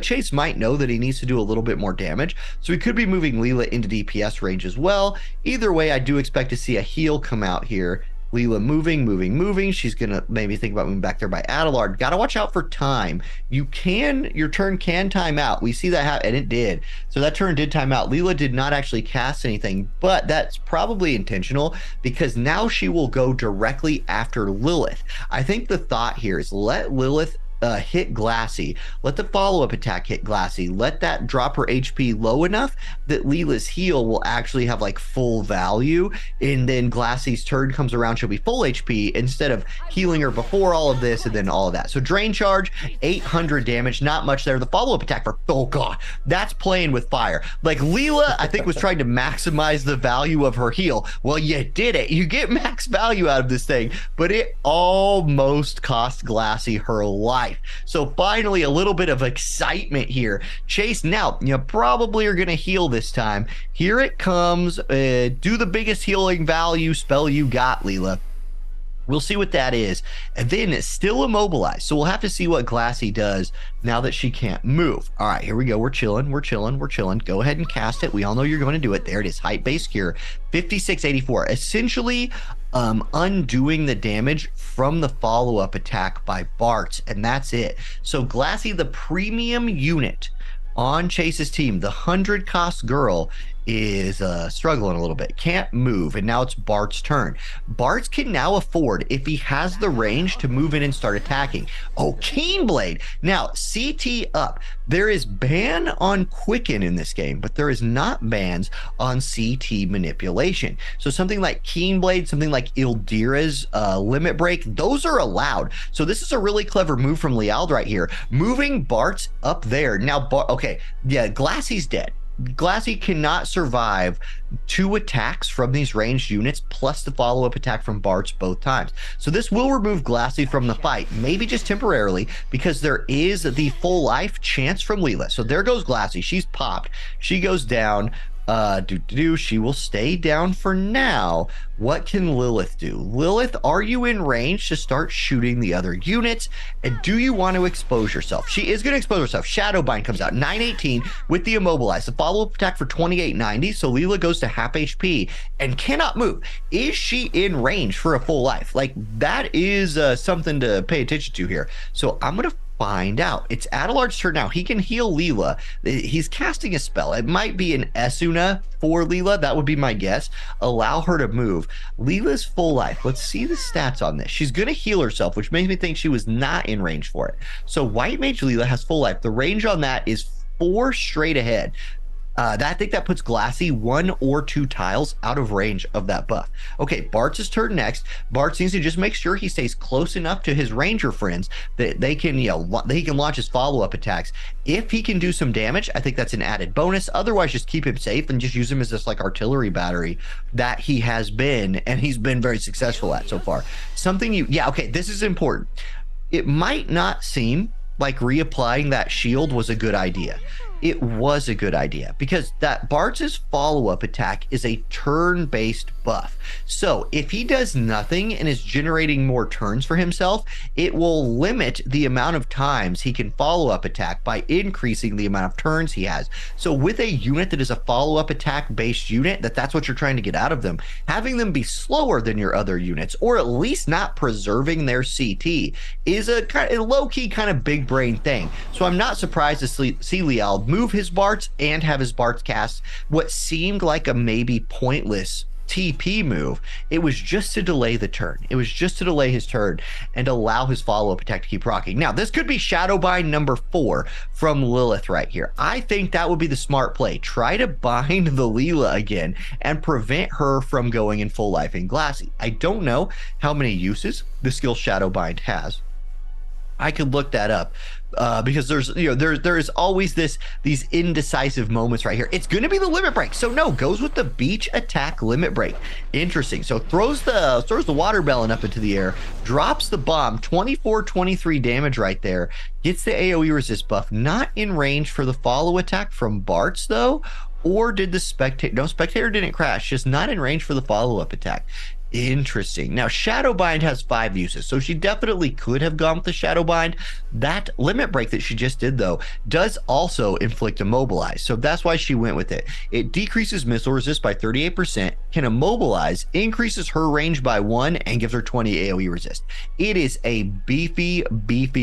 Chase might know that he needs to do a little bit more damage, so he could be moving Leela into DPS range as well. Either way, I do expect to see a heal come out here. Leela moving. She's gonna maybe think about moving back there by Adelard. Gotta watch out for time. Your turn can time out. We see that happen, and it did. So that turn did time out. Leela did not actually cast anything, but that's probably intentional because now she will go directly after Lilith. I think the thought here is let Lilith hit Glassy, let the follow-up attack hit Glassy, let that drop her HP low enough that Leela's heal will actually have like full value, and then Glassy's turn comes around, she'll be full HP instead of healing her before all of this and then all of that. So drain charge, 800 damage, not much there. The follow-up attack for, oh god, that's playing with fire. Like Leela, I think was trying to maximize the value of her heal. Well, you did it. You get max value out of this thing, but it almost cost Glassy her life. So finally, a little bit of excitement here. Chase, now you probably are going to heal this time. Here it comes. Do the biggest healing value spell you got, Leela. We'll see what that is. And then it's still immobilized. So we'll have to see what Glassy does now that she can't move. All right, here we go. We're chilling. Go ahead and cast it. We all know you're going to do it. There it is. Height base cure. 5684. Essentially undoing the damage from the follow-up attack by Bart. And that's it. So Glassy, the premium unit on Chase's team, the 100 cost girl, is struggling a little bit, can't move, and now it's Bart's turn. Bart can now afford, if he has the range, to move in and start attacking. Oh, Keenblade. Now CT up. There is ban on Quicken in this game, but there is not bans on CT manipulation. So something like Keenblade, something like Ildira's Limit Break, those are allowed. So this is a really clever move from Liald right here, moving Bart's up there. Now okay, yeah, Glassy's dead. Glassy cannot survive 2 attacks from these ranged units plus the follow-up attack from Bart's both times. So this will remove Glassy from the fight, maybe just temporarily, because there is the full life chance from Leela. So there goes Glassy. She's popped. She goes down. She will stay down for now. What can Lilith do? Lilith, are you in range to start shooting the other units? And do you want to expose yourself? She is going to expose herself. Shadowbind comes out 918 with the immobilize. The follow-up attack for 2890. So Leela goes to half HP and cannot move. Is she in range for a full life? Like, that is something to pay attention to here. So I'm going to find out. It's Adelard's turn now. He can heal Leela. He's casting a spell. It might be an Esuna for Leela. That would be my guess. Allow her to move. Leela's full life. Let's see the stats on this. She's going to heal herself, which makes me think she was not in range for it. So White Mage Leela has full life. The range on that is 4 straight ahead. I think that puts Glassy 1 or 2 tiles out of range of that buff. Okay, Bart's turn next. Bart needs to just make sure he stays close enough to his ranger friends that they can, he can launch his follow-up attacks. If he can do some damage, I think that's an added bonus. Otherwise, just keep him safe and just use him as this like artillery battery that he has been, and he's been very successful at so far. Okay, this is important. It might not seem like reapplying that shield was a good idea. It was a good idea because that Bart's follow-up attack is a turn-based buff. So if he does nothing and is generating more turns for himself, it will limit the amount of times he can follow-up attack by increasing the amount of turns he has. So with a unit that is a follow-up attack-based unit, that's what you're trying to get out of them, having them be slower than your other units, or at least not preserving their CT, is a kind of low-key kind of big brain thing. So I'm not surprised to see Liald move his Barts and have his Barts cast what seemed like a maybe pointless TP move. It was just to delay the turn. It was just to delay his turn and allow his follow-up attack to keep rocking. Now, this could be Shadowbind number 4 from Lilith right here. I think that would be the smart play. Try to bind the Leela again and prevent her from going in full life in Glassy. I don't know how many uses the skill Shadowbind has. I could look that up because there is always these indecisive moments right here. It's going to be the limit break. So no, goes with the beach attack limit break. Interesting. So throws the water melon up into the air, drops the bomb, 24-23 damage right there. Gets the AoE resist buff. Not in range for the follow attack from Bart's though. Or did the spectator? No, spectator didn't crash. Just not in range for the follow-up attack. Interesting. Now, Shadowbind has 5 uses, so she definitely could have gone with the Shadowbind. That limit break that she just did, though, does also inflict immobilize, so that's why she went with it. It decreases missile resist by 38%, can immobilize, increases her range by 1, and gives her 20 AoE resist. It is a beefy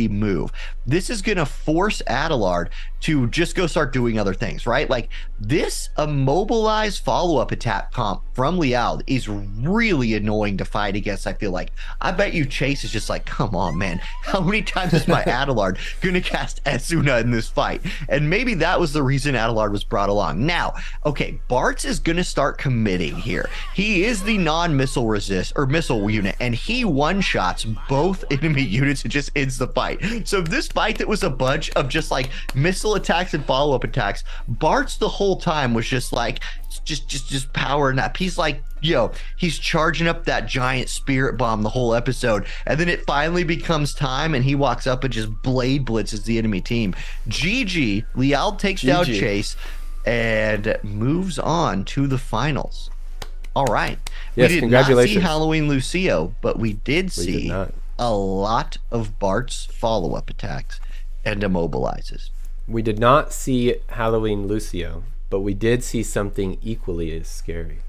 move. This is going to force Adelard to just go start doing other things, right? Like, this immobilized follow-up attack comp from Liald is really annoying to fight against, I feel like. I bet you Chase is just like, come on, man. How many times is my Adelard going to cast Esuna in this fight? And maybe that was the reason Adelard was brought along. Now, okay, Bart's is going to start committing here. He is the non-missile resist, or missile unit, and he one-shots both enemy units and just ends the fight. So this fight that was a bunch of just like missile attacks and follow-up attacks, Bart's the whole time was just like, just powering up. He's like, he's charging up that giant spirit bomb the whole episode, and then it finally becomes time and he walks up and just blade blitzes the enemy team. GG. Liald takes down Chase and moves on to the finals. All right. Yes, we did congratulations. not see Halloween Lucio, but we did see a lot of Bart's follow-up attacks and immobilizes. We did not see Halloween Lucio, but we did see something equally as scary.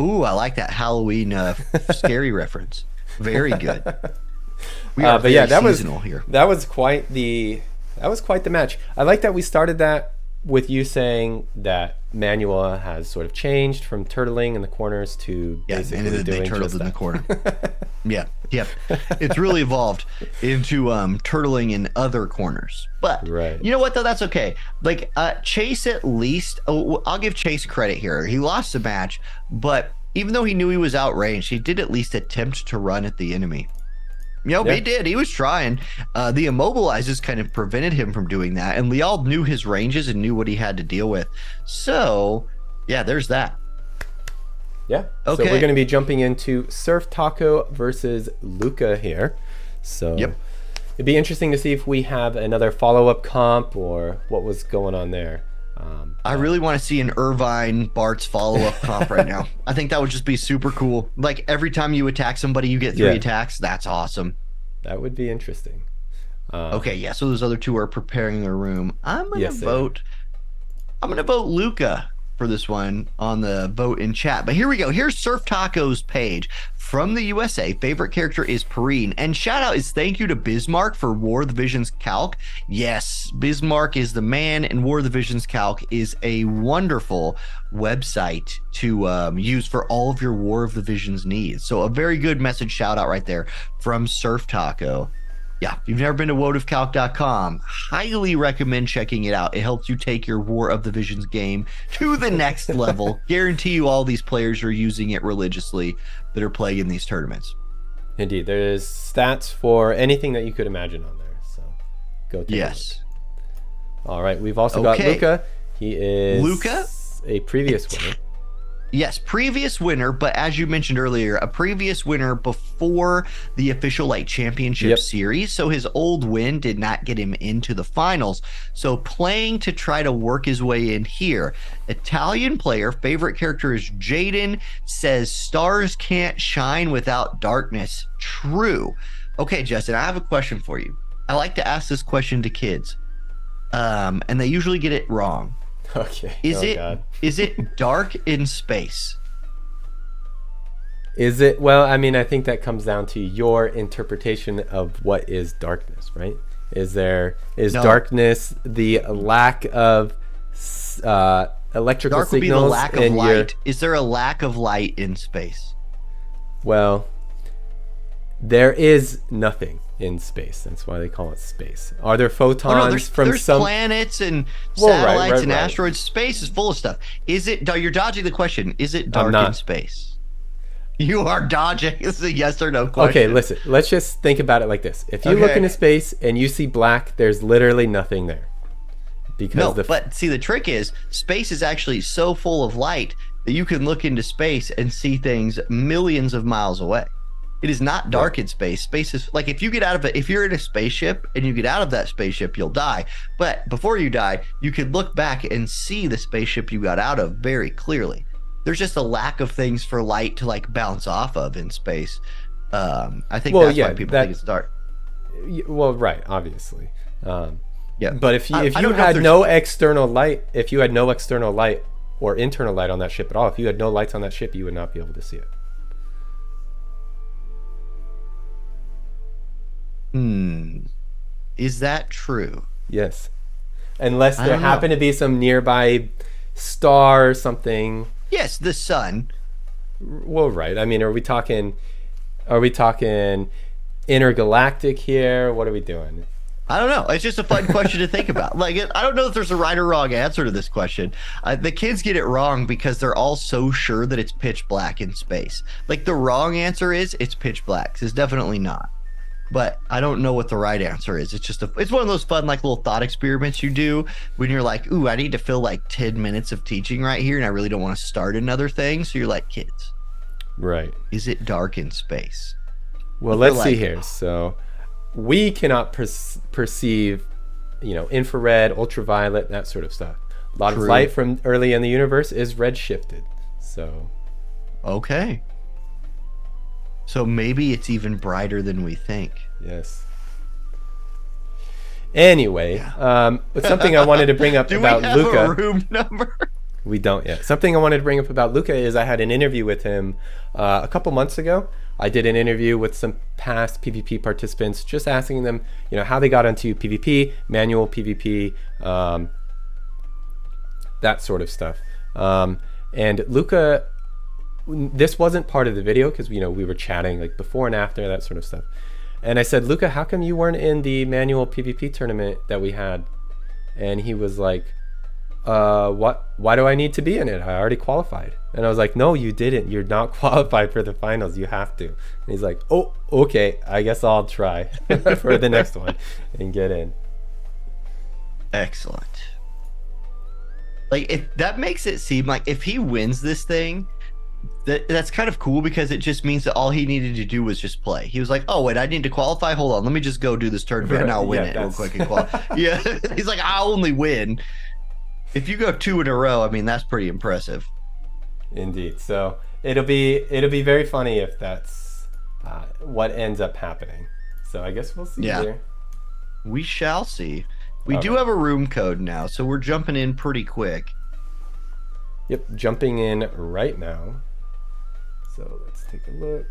Ooh, I like that Halloween scary reference. Very good. We are very seasonal here. That was quite the match. I like that we started that with you saying that Manuel has sort of changed from turtling in the corners to basically and then doing they turtled just in that. the corner. Yep. It's really evolved into turtling in other corners. But you know what though? That's okay. Like Chase, at least I'll give Chase credit here. He lost the match, but even though he knew he was outranged, he did at least attempt to run at the enemy. He did. He was trying. The immobilizes kind of prevented him from doing that, and Liald knew his ranges and knew what he had to deal with. So, yeah, there's that. Yeah. Okay. So we're going to be jumping into Surf Taco versus Luca here. So it'd be interesting to see if we have another follow-up comp or what was going on there. I really want to see an Irvine Bart's follow-up comp right now. I think that would just be super cool. Like every time you attack somebody, you get 3 attacks. That's awesome. That would be interesting. Okay, yeah. So those other two are preparing their room. I'm gonna vote. I'm gonna vote Luca for this one on the vote in chat. But here we go. Here's Surf Taco's page from the USA. Favorite character is Perrine. And shout out is thank you to Bismarck for War of the Visions calc. Yes, Bismarck is the man, and War of the Visions calc is a wonderful website to use for all of your War of the Visions needs. So a very good message shout out right there from Surf Taco. Yeah, if you've never been to WOTVcalc.com, highly recommend checking it out. It helps you take your War of the Visions game to the next level. Guarantee you all these players are using it religiously that are playing in these tournaments. Indeed. There's stats for anything that you could imagine on there. So go take a look. All right. We've also got Luca. He is a previous winner. Yes, previous winner, but as you mentioned earlier, a previous winner before the official like championship series. So his old win did not get him into the finals. So playing to try to work his way in here. Italian player, favorite character is Jaden, says stars can't shine without darkness. True. Okay, Justin, I have a question for you. I like to ask this question to kids, and they usually get it wrong. Okay. Is it dark in space? Is it? Well, I mean, I think that comes down to your interpretation of what is darkness, right? Is darkness the lack of electrical dark signals? Would be the lack of light. Is there a lack of light in space? Well, there is nothing in space. That's why they call it space. Are there photons there's some planets and satellites and asteroids? Space is full of stuff. Is it? You're dodging the question. Is it dark in space? You are dodging. This is a yes or no question. Okay, listen. Let's just think about it like this. If you look into space and you see black, there's literally nothing there. But see, the trick is space is actually so full of light that you can look into space and see things millions of miles away. It is not dark in space. Space is like if you get out of it, if you're in a spaceship and you get out of that spaceship, you'll die. But before you die, you can look back and see the spaceship you got out of very clearly. There's just a lack of things for light to like bounce off of in space. I think that's why people think it's dark. Well, right, obviously. Yeah. But if you had no external light, if you had no external light or internal light on that ship at all, if you had no lights on that ship, you would not be able to see it. Is that true? Yes. Unless there happened to be some nearby star or something. Yes, the sun. Well, right. I mean, are we talking intergalactic here? What are we doing? I don't know. It's just a fun question to think about. Like, I don't know if there's a right or wrong answer to this question. The kids get it wrong because they're all so sure that it's pitch black in space. Like, the wrong answer is it's pitch black. It's definitely not. But I don't know what the right answer is. It's just it's one of those fun like little thought experiments you do when you're like, ooh, I need to fill like 10 minutes of teaching right here and I really don't want to start another thing. So you're like, kids, right? Is it dark in space? Well, let's see here. So we cannot perceive, infrared, ultraviolet, that sort of stuff. A lot of light from early in the universe is redshifted. So okay. So maybe it's even brighter than we think. Yes. Anyway, but something I wanted to bring up about Luca. Do we have a room number? We don't yet. Something I wanted to bring up about Luca is I had an interview with him a couple months ago. I did an interview with some past PvP participants, just asking them, how they got into PvP, manual PvP, that sort of stuff. And Luca, this wasn't part of the video because we were chatting like before and after, that sort of stuff. And I said, Luca, how come you weren't in the manual PvP tournament that we had? And he was like, why do I need to be in it? I already qualified. And I was like, no, you didn't. You're not qualified for the finals. You have to. And he's like, oh, okay. I guess I'll try for the next one and get in. Excellent. Like, if that makes it seem like if he wins this thing, that's kind of cool because it just means that all he needed to do was just play. He was like, oh, wait, I need to qualify. Hold on. Let me just go do this tournament and I'll win it real quick and qualify. Yeah. He's like, I'll only win. If you go 2 in a row, I mean, that's pretty impressive. Indeed. So it'll be very funny if that's what ends up happening. So I guess we'll see here. We shall see. We do have a room code now, so we're jumping in pretty quick. Yep, jumping in right now. So let's take a look.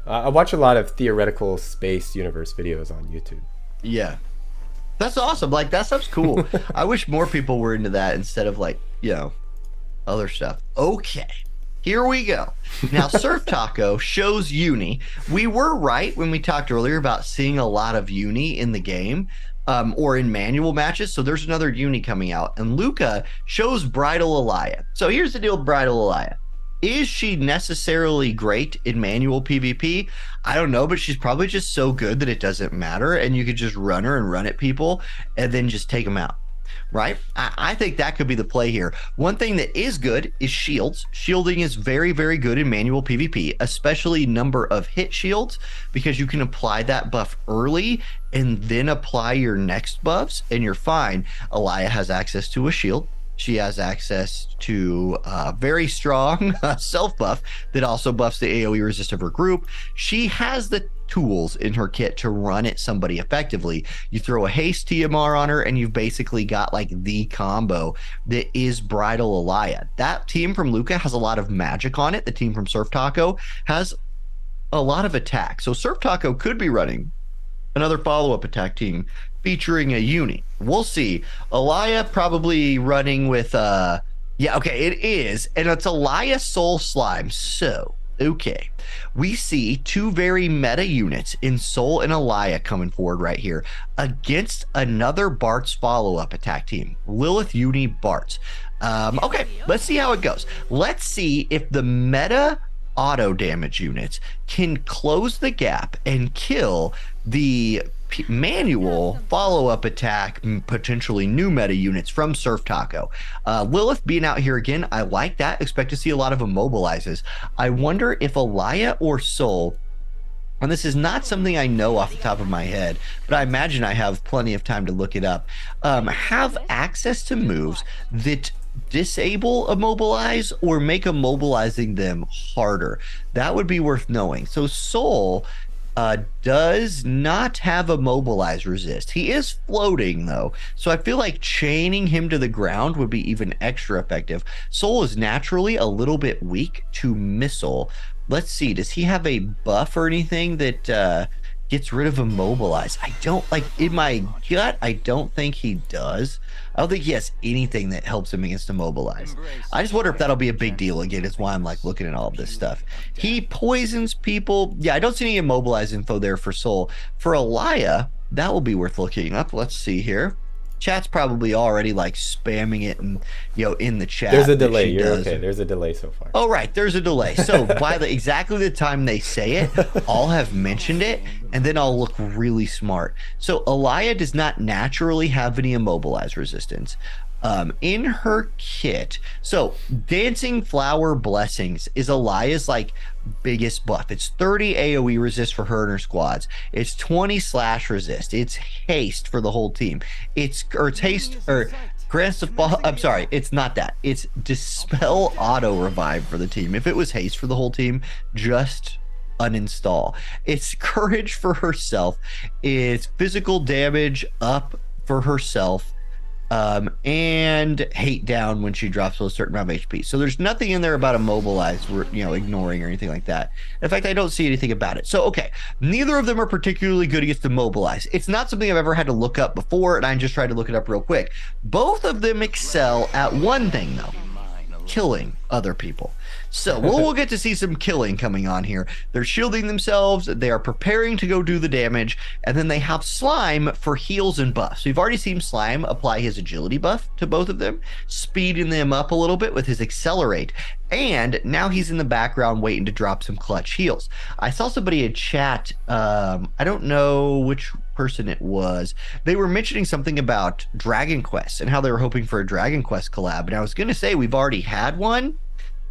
I watch a lot of theoretical space universe videos on YouTube. Yeah. That's awesome. Like, that stuff's cool. I wish more people were into that instead of, like, other stuff. Okay. Here we go. Now, Surf Taco shows Uni. We were right when we talked earlier about seeing a lot of Uni in the game, or in manual matches. So there's another Uni coming out. And Luca shows Bridal Alaya. So here's the deal with Bridal Alaya. Is she necessarily great in manual PvP? I don't know, but she's probably just so good that it doesn't matter. And you could just run her and run at people and then just take them out. Right? I think that could be the play here. One thing that is good is shields. Shielding is very, very good in manual PvP, especially number of hit shields, because you can apply that buff early and then apply your next buffs and you're fine. Alaya has access to a shield. She has access to very strong self buff that also buffs the AoE resist of her group. She has the tools in her kit to run at somebody effectively. You throw a haste TMR on her and you've basically got like the combo that is Bridal Alaya. That team from Luca has a lot of magic on it. The team from Surf Taco has a lot of attack. So Surf Taco could be running another follow-up attack team featuring a Uni. We'll see. Alaya probably running with it is, and it's Alaya Soul Slime. So okay, we see 2 very meta units in Soul and Alaya coming forward right here against another Bart's follow-up attack team, Lilith Uni Bart's. Okay, let's see how it goes. Let's see if the meta auto damage units can close the gap and kill the manual follow-up attack, potentially new meta units from Surf Taco. Lilith being out here again, I like that. Expect to see a lot of immobilizes. I wonder if Alaya or Soul, and this is not something I know off the top of my head, but I imagine I have plenty of time to look it up, have access to moves that disable immobilize or make immobilizing them harder. That would be worth knowing. So Soul does not have immobilize resist. He is floating though, so I feel like chaining him to the ground would be even extra effective. Soul is naturally a little bit weak to missile. Let's see, does he have a buff or anything that gets rid of immobilize? I don't, like, in my gut, I don't think he does. I don't think he has anything that helps him against immobilize. I just wonder if that'll be a big deal. Again, it's why I'm like looking at all of this stuff. He poisons people. Yeah, I don't see any immobilize info there for Soul. For Alaya, that will be worth looking up. Let's see here. Chat's probably already like spamming it and in the chat. There's a delay. You're okay. There's a delay so far. Oh, right. There's a delay. So by exactly the time they say it, I'll have mentioned it and then I'll look really smart. So Alaya does not naturally have any immobilize resistance. In her kit, so Dancing Flower Blessings is Alaya's like biggest buff. It's 30 AoE resist for her and her squads. It's 20 slash resist. It's haste for the whole team. It's haste or grants the fall. I'm sorry, it's not that. It's Dispel Auto Revive for the team. If it was haste for the whole team, just uninstall. It's courage for herself. It's physical damage up for herself. And hate down when she drops a certain amount of HP. So there's nothing in there about immobilize, ignoring or anything like that. In fact, I don't see anything about it. So, okay, neither of them are particularly good against immobilize. It's not something I've ever had to look up before, and I just tried to look it up real quick. Both of them excel at one thing, though: killing other people. So we'll get to see some killing coming on here. They're shielding themselves, they are preparing to go do the damage, and then they have Slime for heals and buffs. So you've already seen Slime apply his agility buff to both of them, speeding them up a little bit with his accelerate, and now he's in the background waiting to drop some clutch heals. I saw somebody in chat, I don't know which person it was, they were mentioning something about Dragon Quest and how they were hoping for a Dragon Quest collab, and I was going to say we've already had one.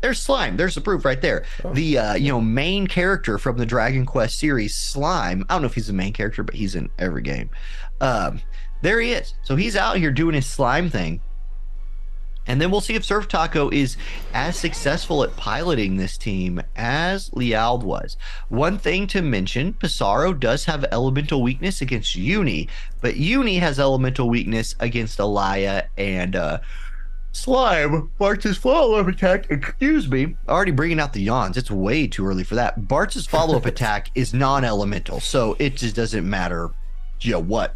there's Slime. There's the proof right there. The main character from the Dragon Quest series, Slime. I don't know if he's the main character, but he's in every game. There he is. So he's out here doing his slime thing. And then we'll see if Surf Taco is as successful at piloting this team as Liald was. One thing to mention, Pissarro does have elemental weakness against Uni, but Uni has elemental weakness against Alaya and Slime. Bartz's follow-up attack, excuse me, already bringing out the yawns. It's way too early for that. Bartz's follow-up attack is non-elemental, so it just doesn't matter, what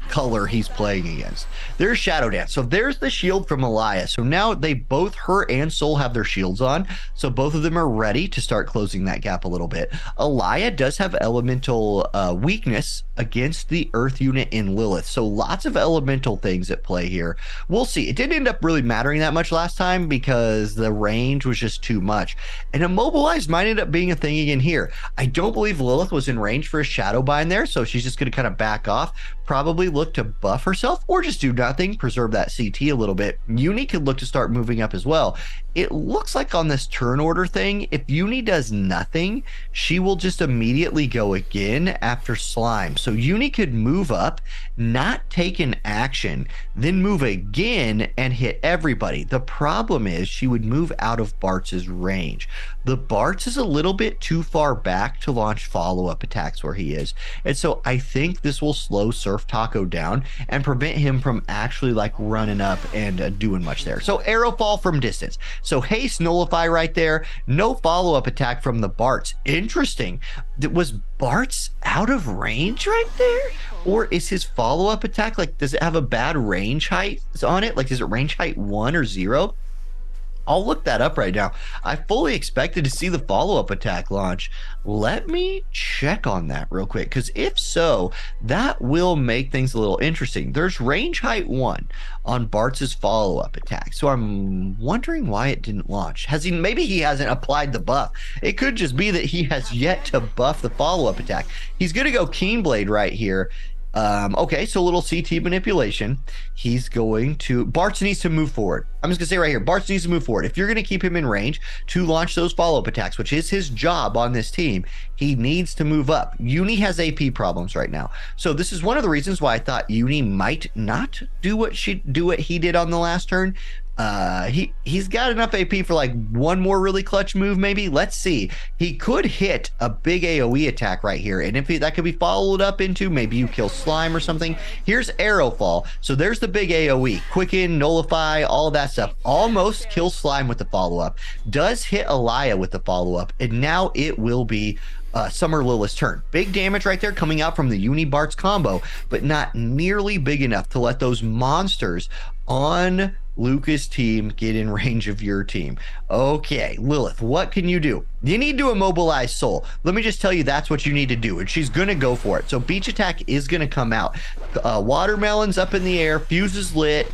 color he's playing against. There's Shadow Dance. So there's the shield from Alaya. So now they both, her and Soul, have their shields on. So both of them are ready to start closing that gap a little bit. Alaya does have elemental weakness against the Earth unit in Lilith. So lots of elemental things at play here. We'll see. It didn't end up really mattering that much last time because the range was just too much. And Immobilized might end up being a thing again here. I don't believe Lilith was in range for a Shadow Bind there, so she's just going to kind of back off. Probably look to buff herself or just do nothing, preserve that CT a little bit. Uni could look to start moving up as well. It looks like on this turn order thing, if Uni does nothing, she will just immediately go again after Slime. So Uni could move up, not take an action, then move again and hit everybody. The problem is she would move out of Bartz's range. The Bartz is a little bit too far back to launch follow-up attacks where he is. And so I think this will slow Surf Taco down and prevent him from actually like running up and doing much there. So arrow fall from distance. So haste nullify right there. No follow-up attack from the Bartz. Interesting. Was Bartz out of range right there? Or is his follow-up attack, like, does it have a bad range height on it? Like, is it range height 1 or 0? I'll look that up right now. I fully expected to see the follow-up attack launch. Let me check on that real quick, because if so, that will make things a little interesting. There's range height 1 on Bartz's follow-up attack, so I'm wondering why it didn't launch. Maybe he hasn't applied the buff. It could just be that he has yet to buff the follow-up attack. He's going to go Keenblade right here. Okay, so a little CT manipulation. He's going to... Bartz needs to move forward. I'm just going to say right here, Bartz needs to move forward. If you're going to keep him in range to launch those follow-up attacks, which is his job on this team, he needs to move up. Uni has AP problems right now. So this is one of the reasons why I thought Uni might not do what he did on the last turn. He's got enough AP for like one more really clutch move, maybe. Let's see. He could hit a big AoE attack right here, and if that could be followed up into, maybe you kill Slime or something. Here's arrow fall. So there's the big AoE, quicken, nullify, all of that stuff. Almost kills Slime with the follow-up. Does hit Alaya with the follow-up, and now it will be Summer Lilith's turn. Big damage right there coming out from the Uni Bartz combo, but not nearly big enough to let those monsters on Lucas' team get in range of your team. Okay, Lilith, what can you do? You need to immobilize Soul. Let me just tell you, that's what you need to do, and she's going to go for it. So Beach Attack is going to come out. Watermelon's up in the air, fuse is lit,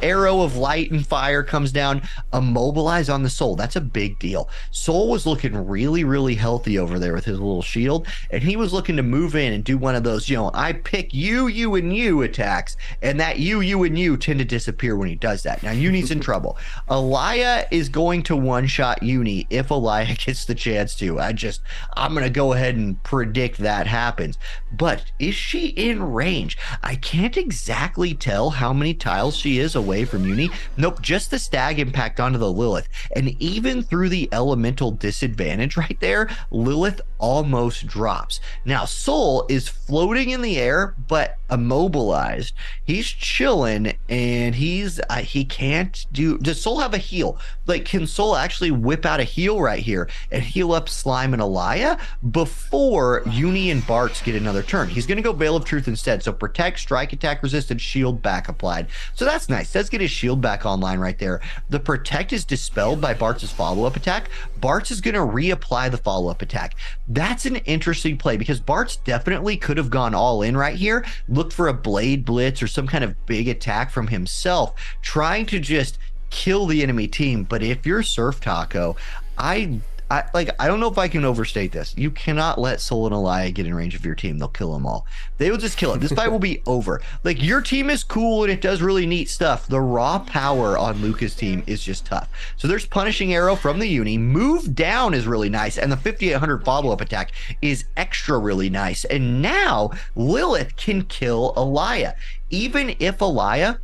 arrow of light and fire comes down. Immobilize on the Soul. That's a big deal. Soul was looking really, really healthy over there with his little shield, and he was looking to move in and do one of those, I pick you, you, and you attacks, and that you, and you tend to disappear when he does that. Now, Uni's in trouble. Alaya is going to one-shot Uni if Alaya gets the chance to. I'm going to go ahead and predict that happens. But is she in range? I can't exactly tell how many tiles she is away from Uni. Nope, just the stag impact onto the Lilith. And even through the elemental disadvantage right there, Lilith almost drops. Now, Soul is floating in the air, but immobilized. He's chilling, and he can't do... Does Soul have a heal? Like, can Soul actually whip out a heal right here and heal up Slime and Alaya before Uni and Bartz get another turn? He's going to go Veil of Truth instead. So protect, strike, attack, resisted, shield back applied. So that's nice. Does get his shield back online right there. The protect is dispelled by Bartz's follow-up attack. Bartz is going to reapply the follow-up attack. That's an interesting play because Bartz definitely could have gone all in right here, looked for a blade blitz or some kind of big attack from himself, trying to just kill the enemy team. But if you're Surf Taco, I I don't know if I can overstate this. You cannot let Soul and Elia get in range of your team. They'll kill them all. They will just kill it. This fight will be over. Like, your team is cool and it does really neat stuff. The raw power on Luca's team is just tough. So there's Punishing Arrow from the Uni. Move Down is really nice, and the 5800 follow-up attack is extra really nice. And now Lilith can kill Elia. Even if Elia,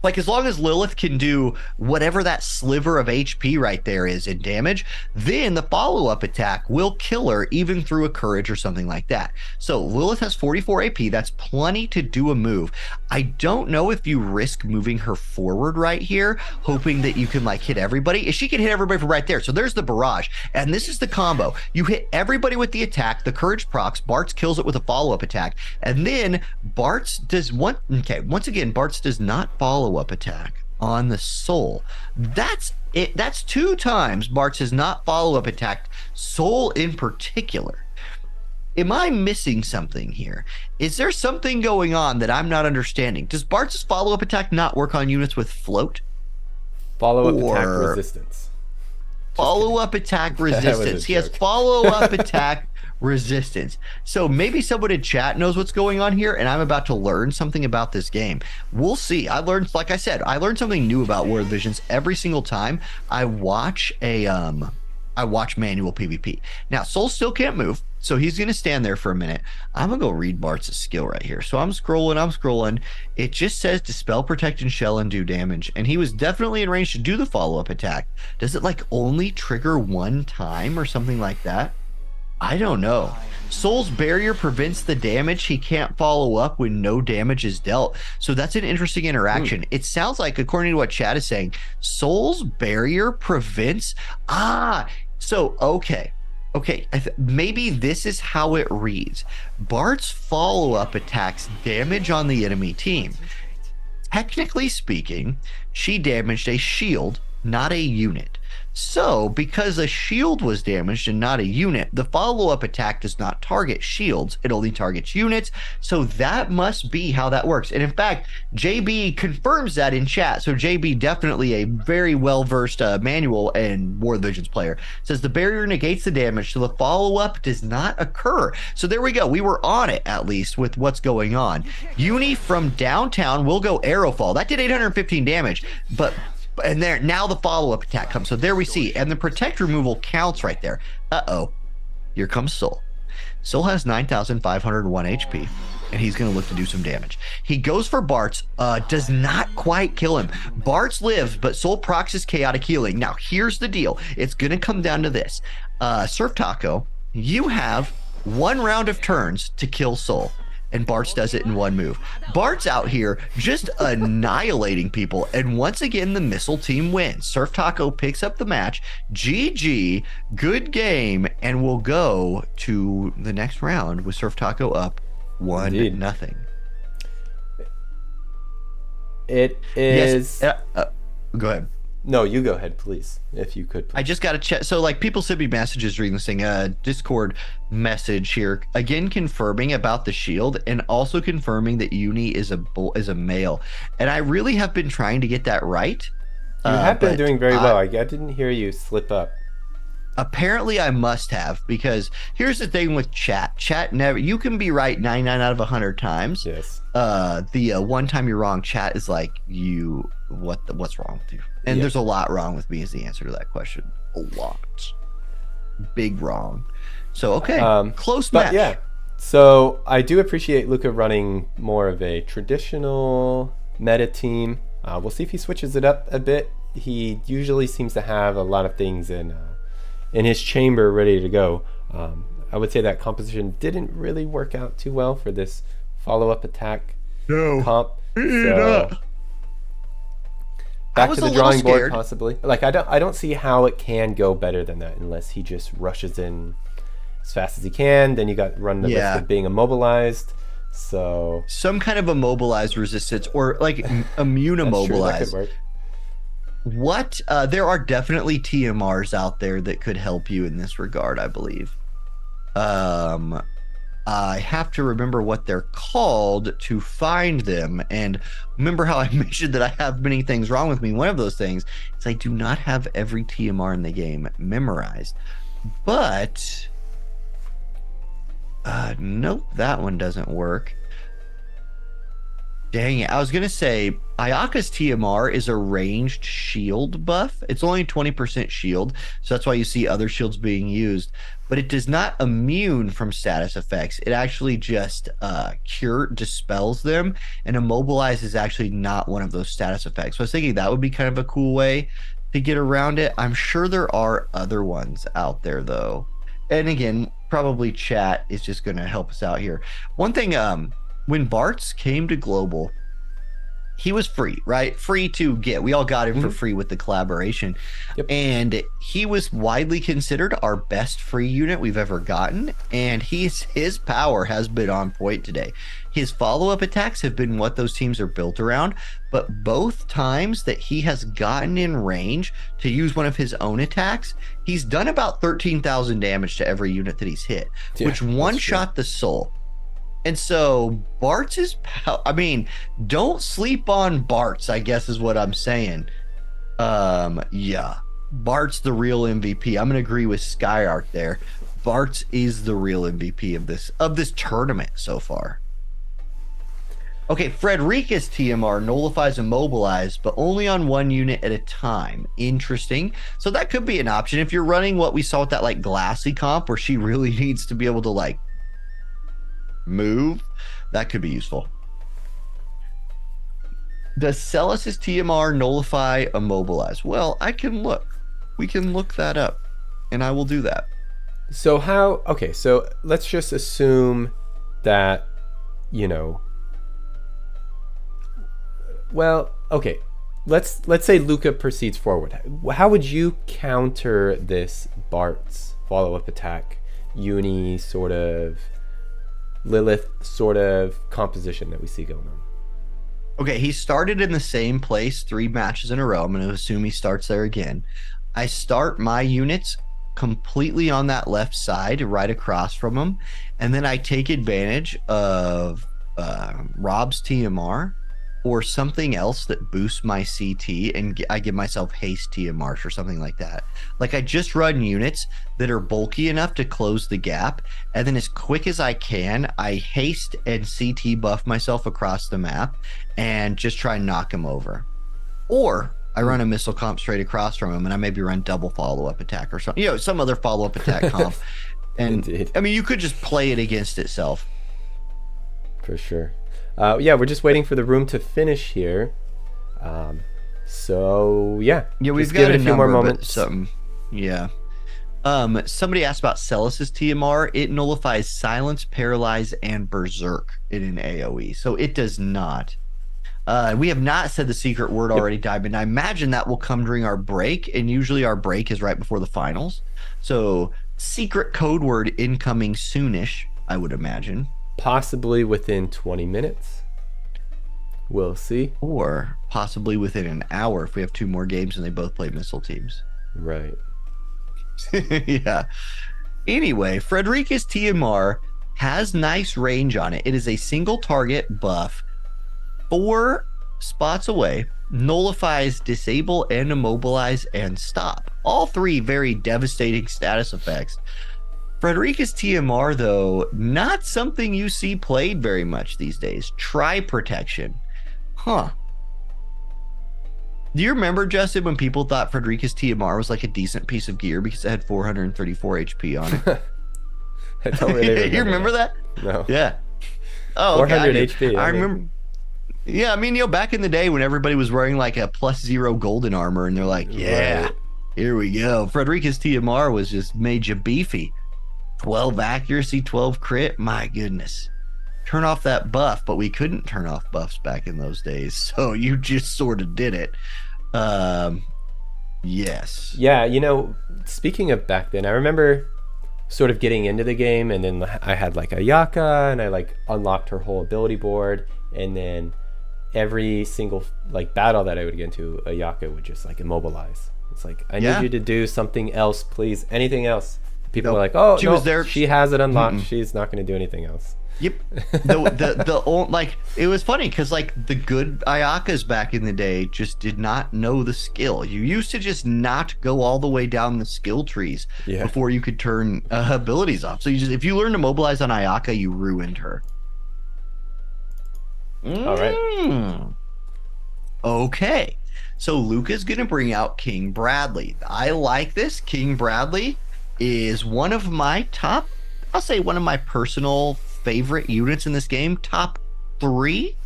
like, as long as Lilith can do whatever that sliver of HP right there is in damage, then the follow-up attack will kill her even through a courage or something like that. So Lilith has 44 AP. That's plenty to do a move. I don't know if you risk moving her forward right here, hoping that you can, like, hit everybody. She can hit everybody from right there. So there's the barrage. And this is the combo. You hit everybody with the attack. The courage procs. Bartz kills it with a follow-up attack. And then Bartz does one. Okay, once again, Bartz does not follow up attack on the Soul. That's it. That's 2 times Bartz has not follow-up attacked Soul in particular. Am I missing something here? Is there something going on that I'm not understanding? Does Bartz's follow-up attack not work on units with float? Follow-up attack resistance. Follow-up attack resistance. He has follow-up attack resistance. So maybe someone in chat knows what's going on here, and I'm about to learn something about this game. We'll see. I learned, like I said, I learned something new about War of the Visions every single time I watch manual PvP. Now, Soul still can't move, so he's going to stand there for a minute. I'm going to go read Bartz's skill right here. So I'm scrolling. It just says Dispel, Protect, and Shell and do damage. And he was definitely in range to do the follow-up attack. Does it, like, only trigger 1 time or something like that? I don't know. Soul's barrier prevents the damage. He can't follow up when no damage is dealt. So that's an interesting interaction. It sounds like, according to what chat is saying, Soul's barrier prevents... So, okay. Maybe this is how it reads. Bart's follow-up attacks damage on the enemy team. Technically speaking, she damaged a shield, not a unit. So, because a shield was damaged and not a unit, the follow-up attack does not target shields. It only targets units. So that must be how that works. And in fact, JB confirms that in chat. So JB, definitely a very well-versed manual and War of the Visions player, says the barrier negates the damage, so the follow-up does not occur. So there we go. We were on it, at least, with what's going on. Uni from downtown will go Arrowfall. That did 815 damage, and there now the follow-up attack comes. So there we see, and the protect removal counts right there. Here comes Soul. Soul has 9,501 HP, and he's going to look to do some damage. He goes for Bartz, does not quite kill him. Bartz lives, but Soul procs his chaotic healing. Now here's the deal. It's going to come down to this. Surf Taco, you have 1 round of turns to kill Soul, and Bartz does it in 1 move. Bartz out here just annihilating people, and once again the missile team wins. Surf Taco picks up the match. GG, good game, and we'll go to the next round with Surf Taco up 1-0. It is... Yes. Go ahead. No, you go ahead, please, if you could. Please. I just got to check. So, like, people send me messages reading this thing. Discord message here again, confirming about the shield and also confirming that Uni is a male. And I really have been trying to get that right. You have been doing very well. I didn't hear you slip up. Apparently, I must have, because here's the thing with chat. Chat never. You can be right 99 out of 100 times. Yes. The one time you're wrong, chat is like, what's wrong with you? And there's a lot wrong with me is the answer to that question. A lot. Big wrong. So, okay. Close match. Yeah. So I do appreciate Luca running more of a traditional meta team. We'll see if he switches it up a bit. He usually seems to have a lot of things in his chamber ready to go. I would say that composition didn't really work out too well for this follow-up attack comp. So back to the drawing board, possibly. Like, I don't see how it can go better than that unless he just rushes in as fast as he can. Then you got run the risk of being immobilized. So some kind of immobilized resistance, or like immune immobilized. That could work. There are definitely TMRs out there that could help you in this regard, I believe. I have to remember what they're called to find them. And remember how I mentioned that I have many things wrong with me. One of those things is I do not have every TMR in the game memorized. But nope, that one doesn't work. Dang it. I was going to say Ayaka's TMR is a ranged shield buff. It's only 20% shield, so that's why you see other shields being used. But it does not immune from status effects. It actually just dispels them, and immobilize is actually not one of those status effects. So I was thinking that would be kind of a cool way to get around it. I'm sure there are other ones out there, though. And again, probably chat is just going to help us out here. One thing, when Bartz came to Global, he was free, right? Free to get. We all got him for free with the collaboration. Yep. And he was widely considered our best free unit we've ever gotten. And his power has been on point today. His follow-up attacks have been what those teams are built around. But both times that he has gotten in range to use one of his own attacks, he's done about 13,000 damage to every unit that he's hit, which one-shot the soul. And so Bartz is, I mean, don't sleep on Bartz, I guess is what I'm saying. Yeah, Bart's the real MVP. I'm going to agree with Skyark there. Bartz is the real MVP of this tournament so far. Okay, Frederica's TMR nullifies immobilize, but only on one unit at a time. Interesting. So that could be an option if you're running what we saw with that like Glassy comp where she really needs to be able to like move. That could be useful. Does Celis's TMR nullify immobilize? Well, I can look. We can look that up, and I will do that. So how? Okay, so let's just assume that, you know. Well, okay. Let's say Luca proceeds forward. How would you counter this Bart's follow-up attack, Uni sort of, Lilith sort of composition that we see going on? Okay, he started in the same place 3 matches in a row. I'm going to assume he starts there again. I start my units completely on that left side, right across from him, and then I take advantage of Rob's TMR or something else that boosts my CT, and I give myself haste TMR or something like that. Like I just run units that are bulky enough to close the gap, and then as quick as I can, I haste and CT buff myself across the map and just try and knock him over. Or I run a missile comp straight across from him, and I maybe run double follow-up attack or something, you know, some other follow-up attack comp. And Indeed. I mean, you could just play it against itself. For sure. Yeah, we're just waiting for the room to finish here. So yeah, we've got a few more moments. Yeah. Somebody asked about Celis's TMR. It nullifies Silence, Paralyze, and Berserk in an AoE. So it does not. We have not said the secret word already, Diamond. I imagine that will come during our break, and usually our break is right before the finals. So secret code word incoming soonish, I would imagine. Possibly within 20 minutes. We'll see. Or possibly within an hour if we have 2 more games and they both play missile teams. Right. Yeah. Anyway, Frederica's TMR has nice range on it. It is a single target buff, 4 spots away, nullifies, disable, and immobilize, and stop. All 3 very devastating status effects. Frederica's TMR, though, not something you see played very much these days. Try protection. Huh. Do you remember, Justin, when people thought Frederica's TMR was like a decent piece of gear because it had 434 HP on it? I don't really remember. You remember that? No. Yeah. Oh, 400 okay, HP. I remember. Yeah, I mean, you know, back in the day when everybody was wearing like a +0 golden armor and they're like, yeah, right. Here we go. Frederica's TMR was just made you beefy. 12 accuracy, 12 crit. My goodness. Turn off that buff, but we couldn't turn off buffs back in those days. So you just sort of did it. Yes. Yeah, you know, speaking of back then, I remember sort of getting into the game, and then I had like Ayaka, and I like unlocked her whole ability board, and then every single like battle that I would get into, Ayaka would just like immobilize. It's like, I need you to do something else, please. Anything else. People were like, "Oh, she no, was there. she has it unlocked. She's not going to do anything else." Yep. Like it was funny because like the good Ayakas back in the day just did not know the skill. You used to just not go all the way down the skill trees before you could turn abilities off. So if you learn to mobilize on Ayaka, you ruined her. All right. Okay. So Luca's gonna bring out King Bradley. I like this. King Bradley is one of my top, I'll say one of my personal favorite units in this game. Top 3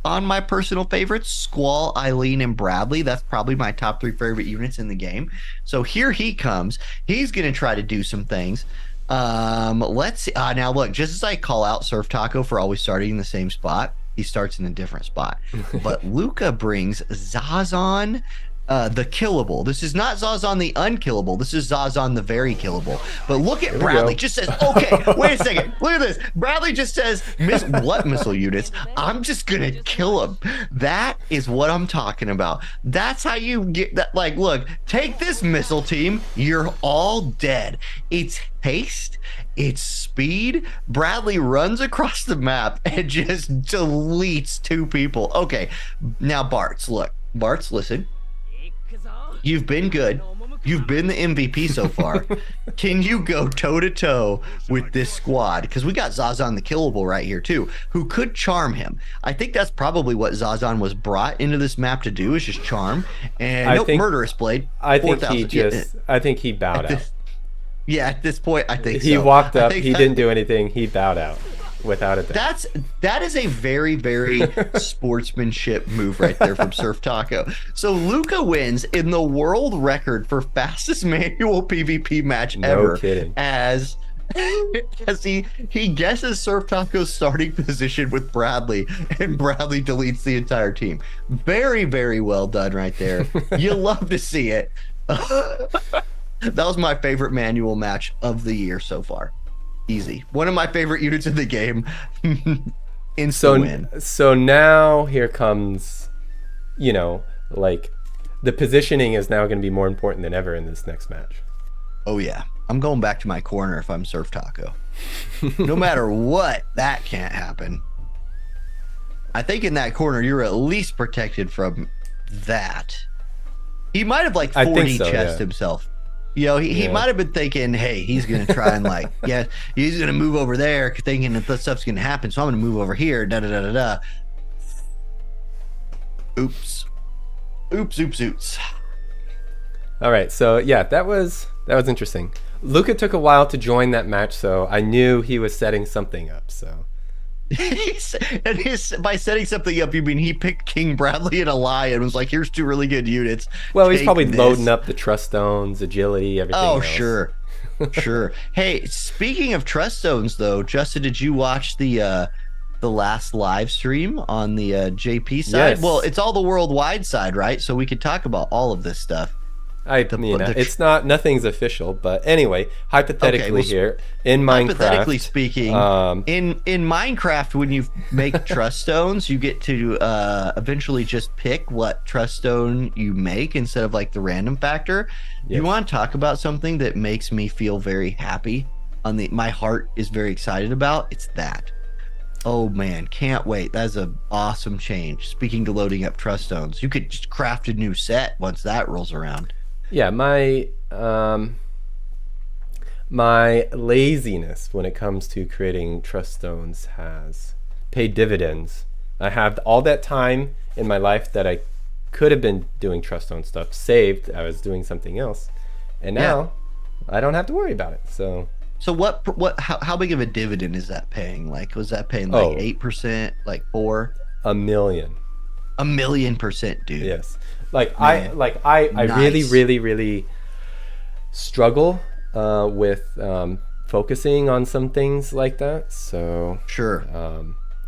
on my personal favorites: Squall, Eileen, and Bradley. That's probably my top 3 favorite units in the game. So here he comes. He's gonna try to do some things. Let's see. Now look, just as I call out Surf Taco for always starting in the same spot, he starts in a different spot. But Luca brings Zazan, the killable. This is not Zazan the unkillable. This is Zazan the very killable. But look at Bradley. Just says, okay, wait a second. Look at this. Bradley just says, what missile units? I'm just going to kill them. That is what I'm talking about. That's how you get that. Like, look, take this missile team. You're all dead. It's haste. It's speed. Bradley runs across the map and just deletes 2 people. Okay, now Bartz, look. Bartz, listen. You've been good. You've been the MVP so far. Can you go toe-to-toe with this squad? Because we got Zazan the killable right here, too, who could charm him. I think that's probably what Zazan was brought into this map to do, is just charm. And Murderous Blade. I think he bowed out. Yeah, at this point, I think he walked up. He didn't do anything. He bowed out. Without a doubt. That is a very, very sportsmanship move right there from Surf Taco. So Luca wins in the world record for fastest manual PvP match ever. No kidding. As he guesses Surf Taco's starting position with Bradley, and Bradley deletes the entire team. Very, very well done right there. You love to see it. That was my favorite manual match of the year so far. Easy. One of my favorite units in the game. Win. So now here comes, like the positioning is now going to be more important than ever in this next match. Oh yeah. I'm going back to my corner if I'm Surf Taco. No matter what, that can't happen. I think in that corner you're at least protected from that. He might have like 40 chest himself. He might have been thinking, hey, he's going to try and he's going to move over there thinking that stuff's going to happen. So I'm going to move over here. Oops. All right. So yeah, that was interesting. Luca took a while to join that match, so I knew he was setting something up. So. By setting something up, you mean he picked King Bradley and a lion and was like, here's 2 really good units. Well, he's probably loading up the trust stones, agility, everything else. Sure. Hey, speaking of trust stones, though, Justin, did you watch the last live stream on the JP side? Yes. Well, it's all the worldwide side, right? So we could talk about all of this stuff. It's nothing's official, but anyway, hypothetically here in Minecraft. Hypothetically speaking, in Minecraft, when you make trust stones, you get to eventually just pick what trust stone you make instead of like the random factor. Yes. You want to talk about something that makes me feel very happy? My heart is very excited about. It's that. Oh man, can't wait. That's an awesome change. Speaking to loading up trust stones, you could just craft a new set once that rolls around. Yeah, my laziness when it comes to creating trust stones has paid dividends. I have all that time in my life that I could have been doing trust stone stuff saved. I was doing something else, and now I don't have to worry about it. So how big of a dividend is that paying? Like, was that paying like 8%, like 4? $1 million. $1 million%, dude. Yes. I nice. really struggle with focusing on some things like that. So sure.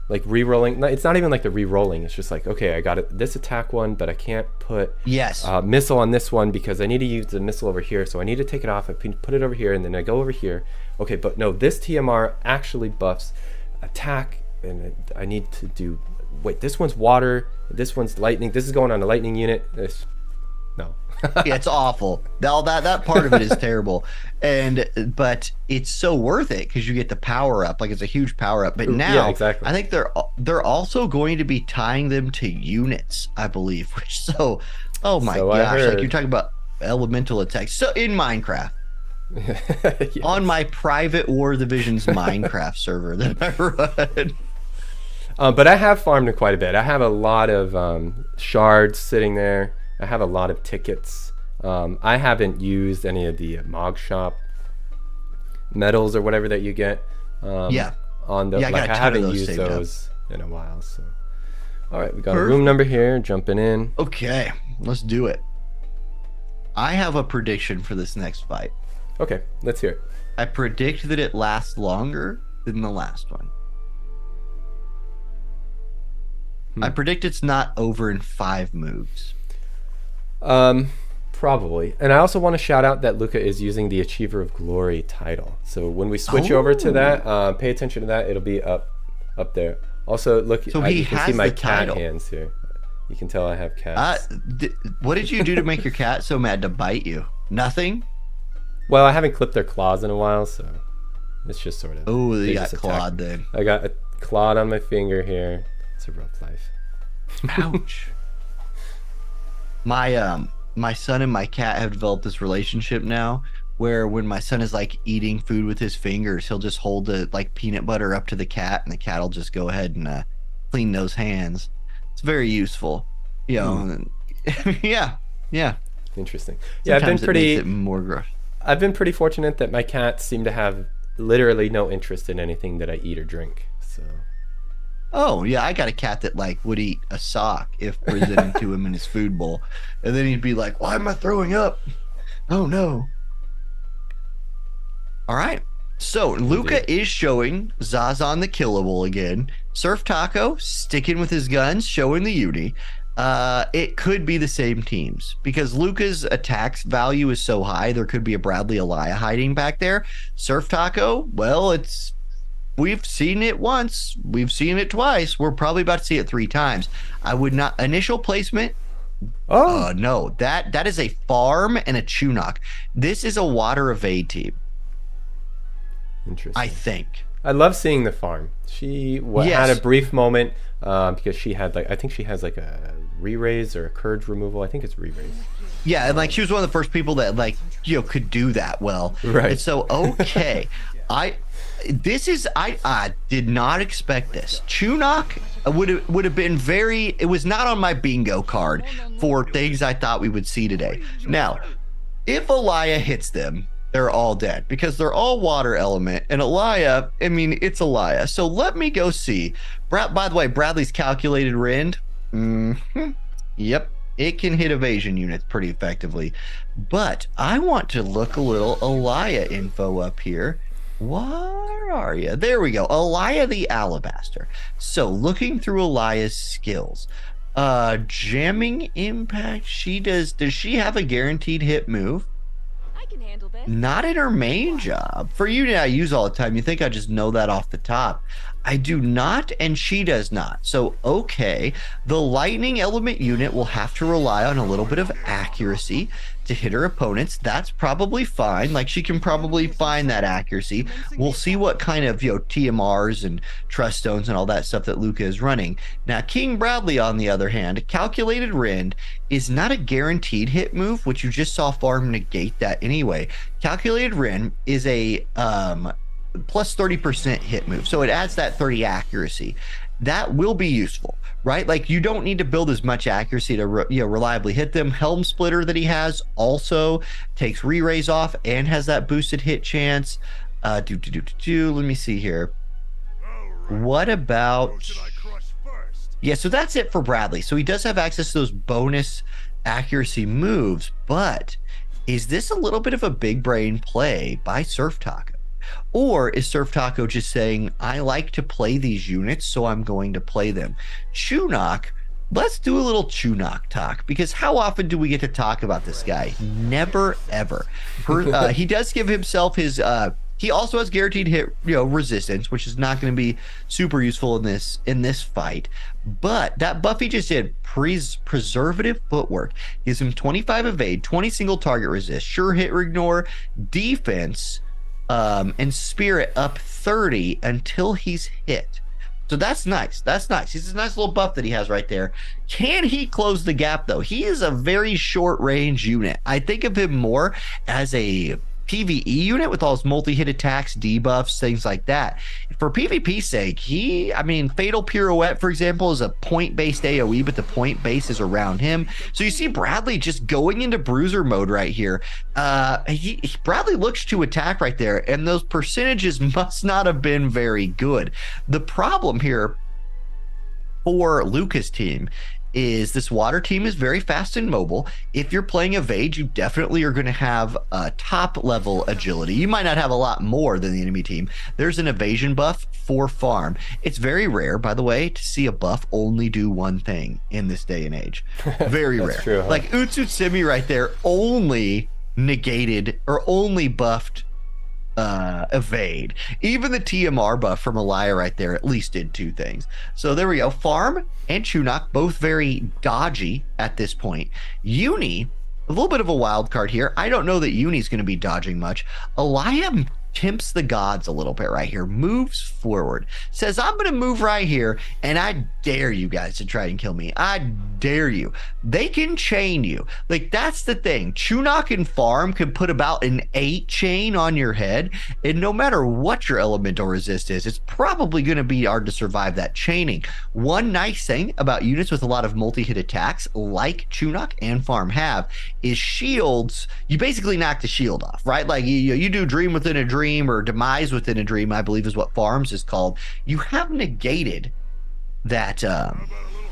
Like re-rolling. It's not even like the re-rolling. It's just like, okay, I got this attack one, but I can't put missile on this one because I need to use the missile over here. So I need to take it off. I put it over here, and then I go over here. Okay, but no, this TMR actually buffs attack, and I need to do. Wait, this one's water. This one's lightning. This is going on a lightning unit. No. Yeah, it's awful. All that part of it is terrible, but it's so worth it because you get the power up. Like it's a huge power up. But now, Yeah, exactly. I think they're also going to be tying them to units, I believe. Oh my gosh! Like you're talking about elemental attacks. So in Minecraft. Yes. On my private War of the Visions Minecraft server that I run. But I have farmed quite a bit. I have a lot of shards sitting there. I have a lot of tickets. I haven't used any of the Mog Shop medals or whatever that you get. Yeah. On the I haven't used those in a while. So, all right, we got a room number here. Jumping in. Okay, let's do it. I have a prediction for this next fight. Okay, let's hear it. I predict that it lasts longer than the last one. I predict it's not over in 5 moves. Probably. And I also want to shout out that Luca is using the Achiever of Glory title. So when we switch over to that, pay attention to that. It'll be up there. Also, look, so you can see my cat title. hands here. You can tell I have cats. What did you do to make your cat so mad to bite you? Nothing? Well, I haven't clipped their claws in a while, so it's just sort of... Oh, they got clawed then. I got a clawed on my finger here. It's a rough life. Ouch. My son and my cat have developed this relationship now where when my son is like eating food with his fingers, he'll just hold the like peanut butter up to the cat and the cat will just go ahead and clean those hands. It's very useful. You know, yeah. Interesting. Yeah, Sometimes it makes it more gross. I've been pretty fortunate that my cats seem to have literally no interest in anything that I eat or drink. So. Oh yeah, I got a cat that like would eat a sock if presented to him in his food bowl, and then he'd be like, "Why am I throwing up? Oh no!" All right, so Luca is showing Zazan the killable again. Surf Taco sticking with his guns, showing the uni. It could be the same teams because Luca's attack value is so high. There could be a Bradley Elia hiding back there. Surf Taco, well, we've seen it once. We've seen it twice. We're probably about to see it 3 times. I would not initial placement. Oh no, that is a farm and a Chunok. This is a water evade team. Interesting. I think. I love seeing the farm. She had a brief moment because she had I think she has like a re-raise or a courage removal. I think it's re-raise. Yeah, and like she was one of the first people that could do that well. Right. And so okay, I did not expect this. Chunok would have been it was not on my bingo card for things I thought we would see today. Now, if Elia hits them, they're all dead because they're all water element. And Elia, I mean, it's Elia. So let me go see. By the way, Bradley's calculated rend. Yep. It can hit evasion units pretty effectively. But I want to look a little Elia info up here. Where are you? There we go. Elia the Alabaster. So looking through Elia's skills. Jamming impact. Does she have a guaranteed hit move? Handle this. Not in her main job. For you to use all the time, you think I just know that off the top. I do not, and she does not. So, okay, the lightning element unit will have to rely on a little bit of accuracy to hit her opponents. That's probably fine. Like, she can probably find that accuracy. We'll see what kind of, TMRs and trust stones and all that stuff that Luca is running. Now, King Bradley, on the other hand, calculated rend is not a guaranteed hit move, which you just saw Farm negate that anyway. Calculated rend is a plus 30% hit move. So it adds that 30 accuracy. That will be useful, right? Like you don't need to build as much accuracy to reliably hit them. Helm Splitter that he has also takes re-raise off and has that boosted hit chance. Let me see here. What about... Yeah, so that's it for Bradley. So he does have access to those bonus accuracy moves, but is this a little bit of a big brain play by Surf Taco? Or is Surf Taco just saying, I like to play these units, so I'm going to play them? Chunok, let's do a little Chunok talk, because how often do we get to talk about this guy? Never, ever. He does give himself his He also has guaranteed hit, resistance, which is not going to be super useful in this fight. But that buff he just did, preservative footwork, gives him 25 evade, 20 single target resist, sure hit ignore, defense, and spirit up 30 until he's hit. So that's nice. That's nice. It's a nice little buff that he has right there. Can he close the gap, though? He is a very short range unit. I think of him more as a PvE unit with all his multi-hit attacks, debuffs, things like that. For PvP's sake, Fatal Pirouette, for example, is a point-based AoE, but the point base is around him. So you see Bradley just going into bruiser mode right here. Bradley looks to attack right there, and those percentages must not have been very good. The problem here for Luca's team is this water team is very fast and mobile. If you're playing evade, you definitely are going to have a top level agility. You might not have a lot more than the enemy team. There's an evasion buff for farm. It's very rare, by the way, to see a buff only do one thing in this day and age. Very rare. True, huh? Like Utsutsumi right there only negated or only buffed evade. Even the TMR buff from Elia right there at least did two things. So there we go. Farm and Chunok both very dodgy at this point. Uni, a little bit of a wild card here. I don't know that Uni's going to be dodging much. Elia tempts the gods a little bit right here, moves forward, says, I'm going to move right here, and I dare you guys to try and kill me. I dare you. They can chain you. Like, that's the thing. Chunok and Farm can put about an 8 chain on your head, and no matter what your elemental resist is, it's probably going to be hard to survive that chaining. One nice thing about units with a lot of multi-hit attacks, like Chunok and Farm have, is shields. You basically knock the shield off, right? Like, you do Dream Within a Dream, or Demise Within a Dream, I believe is what Farms is called. You have negated that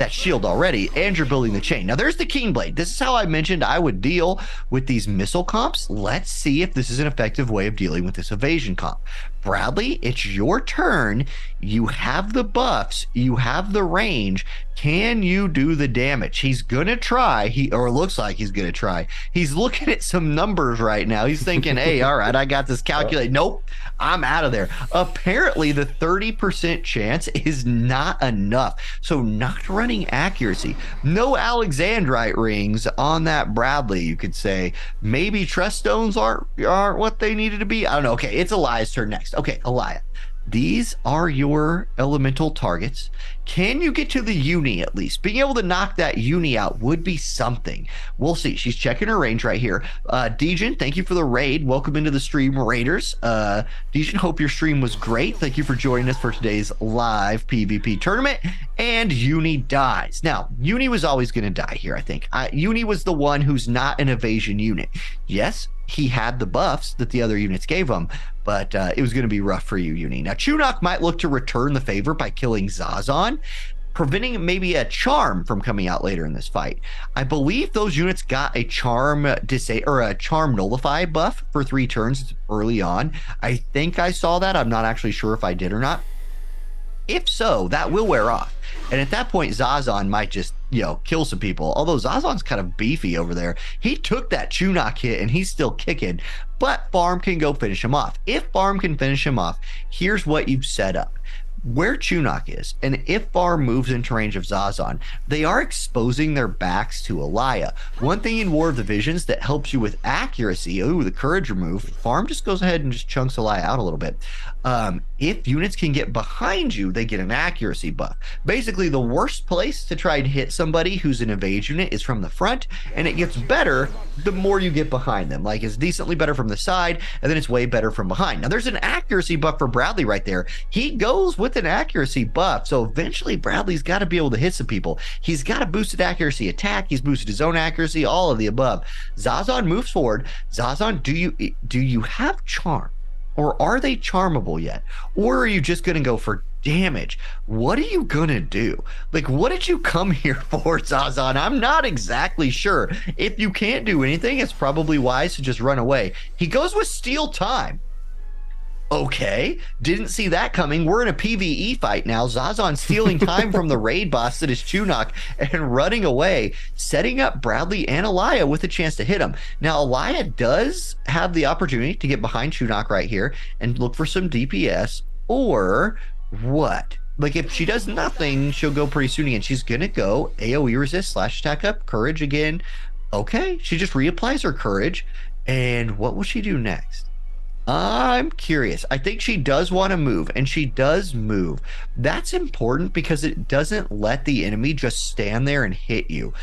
shield already, and you're building the chain. Now there's the King Blade. This is how I mentioned I would deal with these missile comps. Let's see if this is an effective way of dealing with this evasion comp. Bradley, it's your turn. You have the buffs, you have the range. Can you do the damage? He's gonna try. Or looks like he's gonna try. He's looking at some numbers right now. He's thinking, hey, all right, I got this calculated. Nope, I'm out of there. Apparently the 30% chance is not enough. So not running accuracy. No Alexandrite rings on that Bradley, you could say. Maybe Trust Stones aren't what they needed to be. I don't know. Okay, it's Elia's turn next. Okay, Elia. These are your elemental targets. Can you get to the Uni at least? Being able to knock that Uni out would be something. We'll see. She's checking her range right here. Dejan, thank you for the raid. Welcome into the stream, Raiders. Dejan, hope your stream was great. Thank you for joining us for today's live PvP tournament. And Uni dies. Now, Uni was always going to die here, I think. Uni was the one who's not an evasion unit. Yes, he had the buffs that the other units gave him, but it was going to be rough for you, Uni. Now, Chunok might look to return the favor by killing Zazan, preventing maybe a charm from coming out later in this fight. I believe those units got a charm a charm nullify buff for 3 turns early on. I think I saw that. I'm not actually sure if I did or not. If so, that will wear off. And at that point, Zazan might just, kill some people. Although Zazan's kind of beefy over there. He took that Chunok hit and he's still kicking. But Farm can go finish him off. If Farm can finish him off, here's what you've set up. Where Chunok is, and if Farm moves into range of Zazan, they are exposing their backs to Elia. One thing in War of the Visions that helps you with accuracy, the courage remove, Farm just goes ahead and just chunks Elia out a little bit. If units can get behind you, they get an accuracy buff. Basically, the worst place to try and hit somebody who's an evade unit is from the front, and it gets better the more you get behind them. Like, it's decently better from the side, and then it's way better from behind. Now, there's an accuracy buff for Bradley right there. He goes with an accuracy buff, so eventually Bradley's got to be able to hit some people. He's got a boosted accuracy attack. He's boosted his own accuracy, all of the above. Zazan moves forward. Zazan, do you have charm? Or are they charmable yet? Or are you just going to go for damage? What are you going to do? Like, what did you come here for, Zazan? I'm not exactly sure. If you can't do anything, it's probably wise to just run away. He goes with Steal Time. Okay, didn't see that coming. We're in a PvE fight now. Zazan stealing time from the raid boss that is Chunok and running away, setting up Bradley and Alaya with a chance to hit him. Now, Alaya does have the opportunity to get behind Chunok right here and look for some DPS, or what? Like, if she does nothing, she'll go pretty soon again. She's going to go AoE resist, slash attack up, courage again. Okay, she just reapplies her courage. And what will she do next? I'm curious. I think she does want to move, and she does move. That's important because it doesn't let the enemy just stand there and hit you.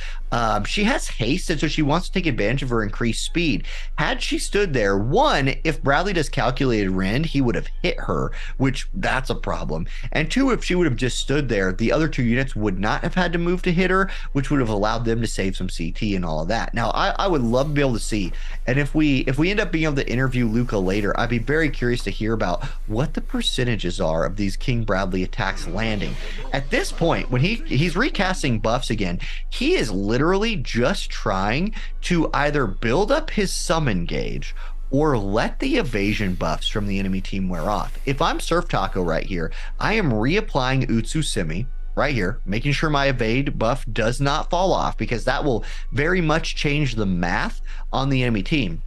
She has haste, and so she wants to take advantage of her increased speed. Had she stood there, one, if Bradley does calculated rend, he would have hit her, which that's a problem. And two, if she would have just stood there, the other two units would not have had to move to hit her, which would have allowed them to save some CT and all of that. Now, I would love to be able to see, and if we end up being able to interview Luca later, I'd be very curious to hear about what the percentages are of these King Bradley attacks landing. At this point, when he's recasting buffs again, he is literally just trying to either build up his summon gauge or let the evasion buffs from the enemy team wear off. If I'm Surf Taco right here, I am reapplying Utsusimi right here, making sure my evade buff does not fall off, because that will very much change the math on the enemy team.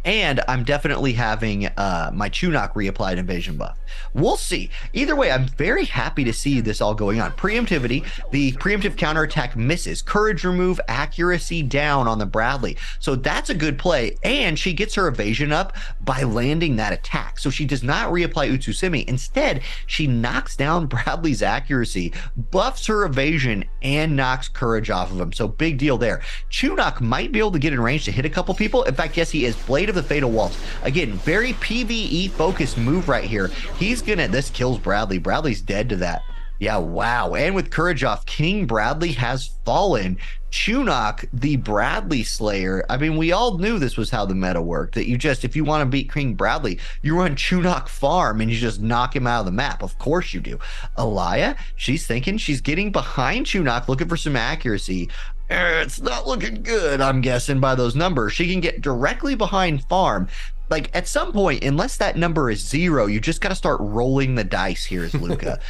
And I'm definitely having my Chunok reapplied invasion buff. We'll see. Either way, I'm very happy to see this all going on. Preemptivity, the preemptive counterattack misses. Courage remove, accuracy down on the Bradley. So that's a good play. And she gets her evasion up by landing that attack. So she does not reapply Utsusimi. Instead, she knocks down Bradley's accuracy, buffs her evasion, and knocks courage off of him. So big deal there. Chunok might be able to get in range to hit a couple people. In fact, yes, he is. Blade of the Fatal Waltz. Again, very PvE focused move right here. This kills Bradley. Bradley's dead to that. Yeah, wow. And with courage off, King Bradley has fallen. Chunok, the Bradley Slayer. I mean, we all knew this was how the meta worked, that if you want to beat King Bradley, you run Chunok farm and you just knock him out of the map. Of course you do. Alaya, she's thinking she's getting behind Chunok, looking for some accuracy. It's not looking good, I'm guessing, by those numbers. She can get directly behind farm. Like, at some point, unless that number is 0, you just got to start rolling the dice here as Luca.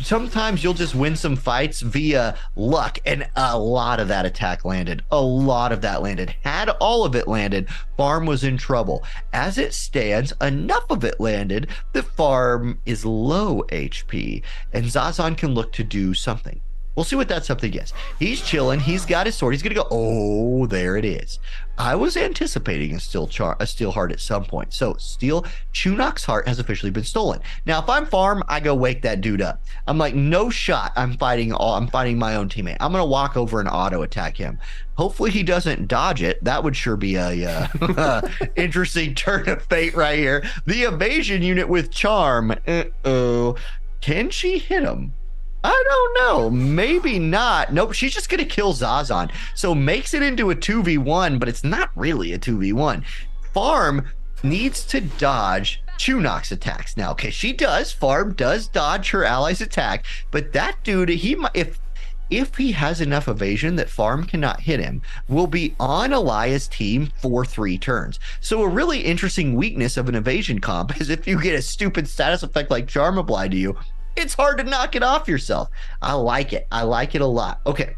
Sometimes you'll just win some fights via luck, and a lot of that attack landed. A lot of that landed. Had all of it landed, farm was in trouble. As it stands, enough of it landed, the farm is low HP, and Zazan can look to do something. We'll see what that something is. He's chilling. He's got his sword. He's going to go. Oh, there it is. I was anticipating a steel heart at some point. So Chunok's heart has officially been stolen. Now, if I'm farm, I go wake that dude up. I'm like, no shot. I'm fighting my own teammate. I'm going to walk over and auto attack him. Hopefully he doesn't dodge it. That would sure be a interesting turn of fate right here. The evasion unit with charm. Uh-oh. Can she hit him? I don't know. Maybe not. Nope. She's just going to kill Zazan. So makes it into a 2v1, but it's not really a 2v1. Farm needs to dodge Chunok's attacks. Now, okay, she does. Farm does dodge her ally's attack, but that dude, if he has enough evasion that Farm cannot hit him, will be on Alaya's team for 3 turns. So a really interesting weakness of an evasion comp is if you get a stupid status effect like Charm applied to you, it's hard to knock it off yourself. I like it. I like it a lot. Okay.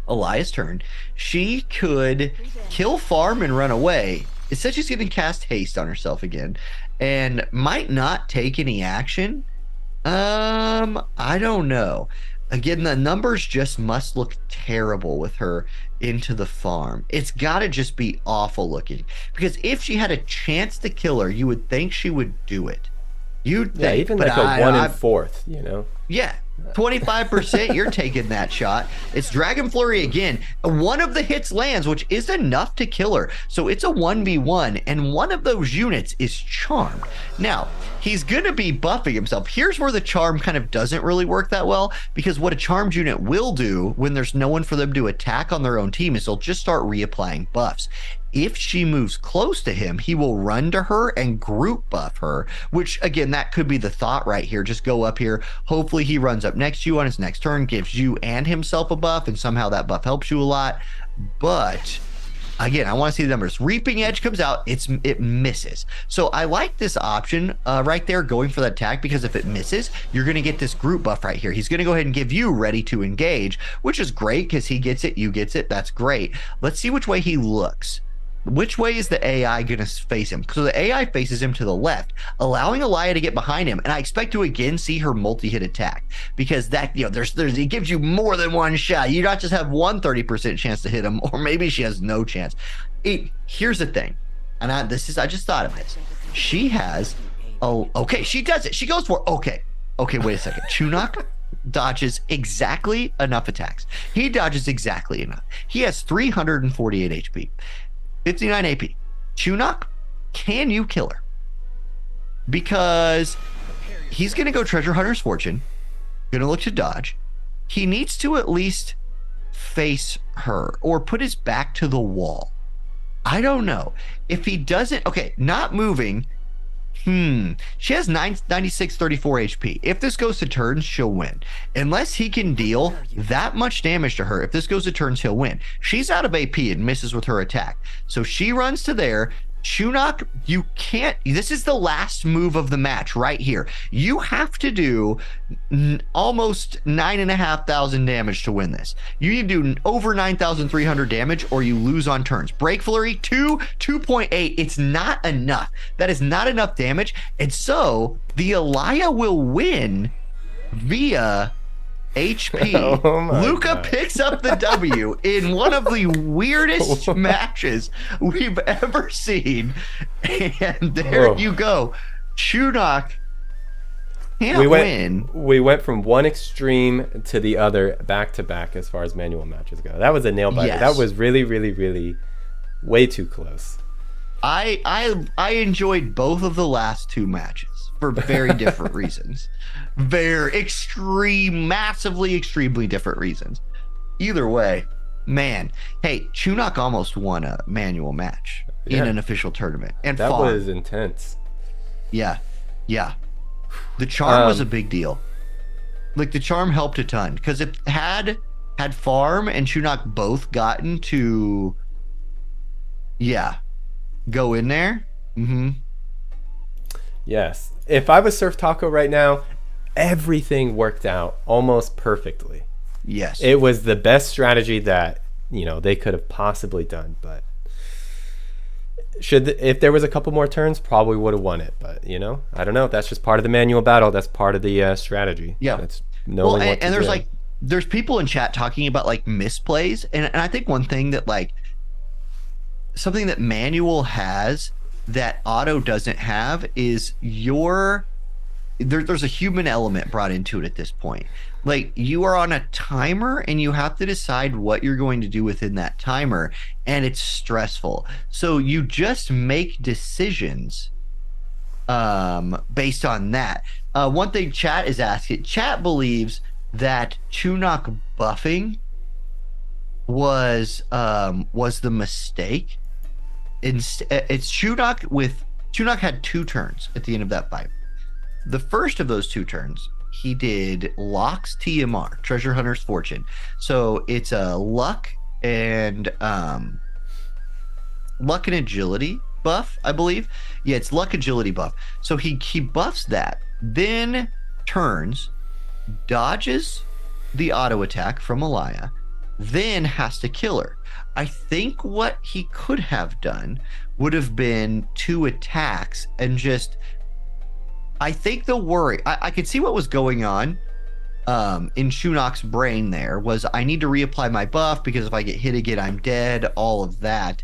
Alaya's turn. She could kill Farm and run away. It says she's going to cast haste on herself again and might not take any action. I don't know. Again, the numbers just must look terrible with her into the farm. It's got to just be awful looking, because if she had a chance to kill her, you would think she would do it. You'd think, even like a 1 in 4th, you know? Yeah. 25%, you're taking that shot. It's Dragon Flurry again. One of the hits lands, which is enough to kill her. So it's a 1v1, and one of those units is Charm. Now, he's going to be buffing himself. Here's where the Charm kind of doesn't really work that well, because what a Charmed unit will do when there's no one for them to attack on their own team is they'll just start reapplying buffs. If she moves close to him, he will run to her and group buff her, which, again, that could be the thought right here. Just go up here. Hopefully he runs up next to you on his next turn, gives you and himself a buff, and somehow that buff helps you a lot. But Again, I want to see the numbers. Reaping Edge comes out, it misses. So I like this option right there, going for that attack, because if it misses, you're going to get this group buff right here. He's going to go ahead and give you ready to engage, which is great because he gets it, you gets it. That's great. Let's see which way he looks. Which way is the AI going to face him? So the AI faces him to the left, allowing Elia to get behind him. And I expect to again see her multi-hit attack, because that, you know, there's it gives you more than one shot. You not just have one 30% chance to hit him, or maybe she has no chance. Here's the thing, and I just thought of this. She has, okay, she does it. She goes for, okay, wait a second. Chunok dodges exactly enough attacks. He dodges exactly enough. He has 348 HP. 59 AP. Chunok, can you kill her? Because he's going to go Treasure Hunter's Fortune, going to look to dodge. He needs to at least face her or put his back to the wall. I don't know. If he doesn't, okay, not moving. She has 96, 34 HP. If this goes to turns, she'll win. Unless he can deal that much damage to her, if this goes to turns, he'll win. She's out of AP and misses with her attack. So she runs to there. Chunok, you can't, this is the last move of the match right here. You have to do almost 9,500 damage to win this. You need to do over 9,300 damage or you lose on turns. Break Flurry, 2.8. It's not enough. That is not enough damage. And so the Elia will win via HP. Luca God. Picks up the W in one of the weirdest matches we've ever seen. And there you go. Chunok can't win. We went from one extreme to the other back to back as far as manual matches go. That was a nail biter. Yes. That was really, really, really way too close. I enjoyed both of the last two matches for very different reasons. Very massively, extremely different reasons. Either way, man. Hey, Chunok almost won a manual match in an official tournament. And that was intense. Yeah. The charm was a big deal. Like, the charm helped a ton. Because if had Farm and Chunok both gotten to go in there. Yes. If I was Surf Taco right now, everything worked out almost perfectly. Yes. It was the best strategy that, you know, they could have possibly done, but if there was a couple more turns, probably would have won it, but, you know, I don't know. That's just part of the manual battle. That's part of the strategy. Yeah. That's knowing what to and there's do. like, there's people in chat talking about like misplays, and I think one thing that like something that manual has that auto doesn't have is there's a human element brought into it at this point. Like, you are on a timer and you have to decide what you're going to do within that timer, and it's stressful. So you just make decisions based on that. One thing chat is asking, chat believes that Chunok buffing was the mistake. It's Chunok had 2 turns at the end of that fight. The first of those 2 turns, he did Locke's TMR, Treasure Hunter's Fortune. So it's a luck and agility buff, I believe. Yeah, it's luck agility buff. So he buffs that, then turns, dodges the auto attack from Elia, then has to kill her. I think what he could have done would have been 2 attacks and just, I think the worry, I could see what was going on in Chunok's brain there was, I need to reapply my buff because if I get hit again, I'm dead, all of that.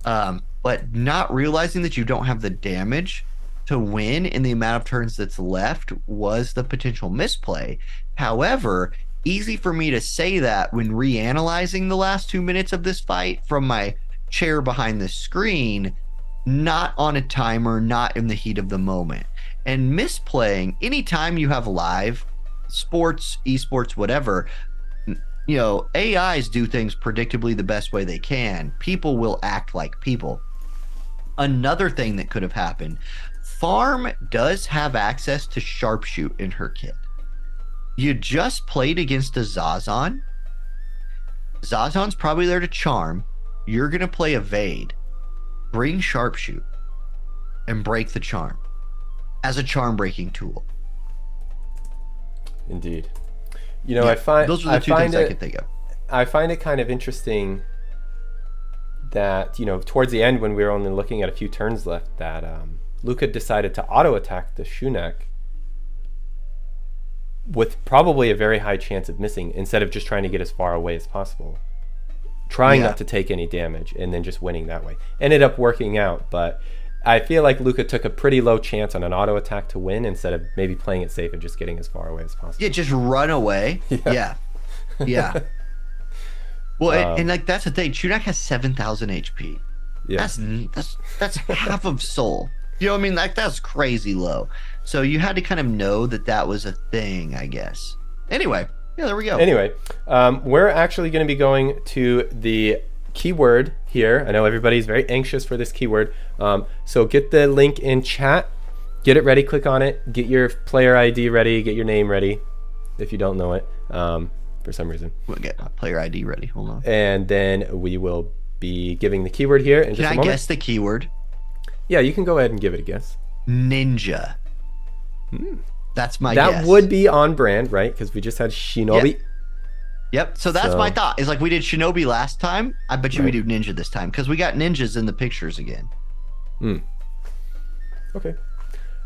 But not realizing that you don't have the damage to win in the amount of turns that's left was the potential misplay. However, easy for me to say that when reanalyzing the last 2 minutes of this fight from my chair behind the screen, not on a timer, not in the heat of the moment. And misplaying, anytime you have live sports, esports, whatever, you know, AIs do things predictably the best way they can. People will act like people. Another thing that could have happened, Farm does have access to sharpshoot in her kit. You just played against a Zazan. Zazan's probably there to charm. you're going to play Evade, bring Sharpshoot, and break the charm as a charm breaking tool. Indeed. You know, I find those are the two things I could think of. I find it kind of interesting that, you know, towards the end when we were only looking at a few turns left, that Luca decided to auto attack the Shunak with probably a very high chance of missing, instead of just trying to get as far away as possible, trying not to take any damage and then just winning that way. Ended up working out, but I feel like Luca took a pretty low chance on an auto attack to win, instead of maybe playing it safe and just getting as far away as possible. Yeah, just run away. Yeah. Well, and like that's the thing. Shunak has 7,000 HP. Yeah, that's half of Soul. You know what I mean? Like that's crazy low. So you had to kind of know that was a thing, I guess. Anyway, yeah, there we go. Anyway, we're actually going to be going to the keyword here. I know everybody's very anxious for this keyword. So get the link in chat. Get it ready. Click on it. Get your player ID ready. Get your name ready if you don't know it. For some reason. We'll get my player ID ready. Hold on. And then we will be giving the keyword here in just a moment. Can I guess the keyword? Yeah, you can go ahead and give it a guess. Ninja. That's my guess. That would be on brand, right? Because we just had Shinobi. Yep. So that's my thought. Is like we did Shinobi last time. I bet you we do Ninja this time, because we got ninjas in the pictures again. Okay.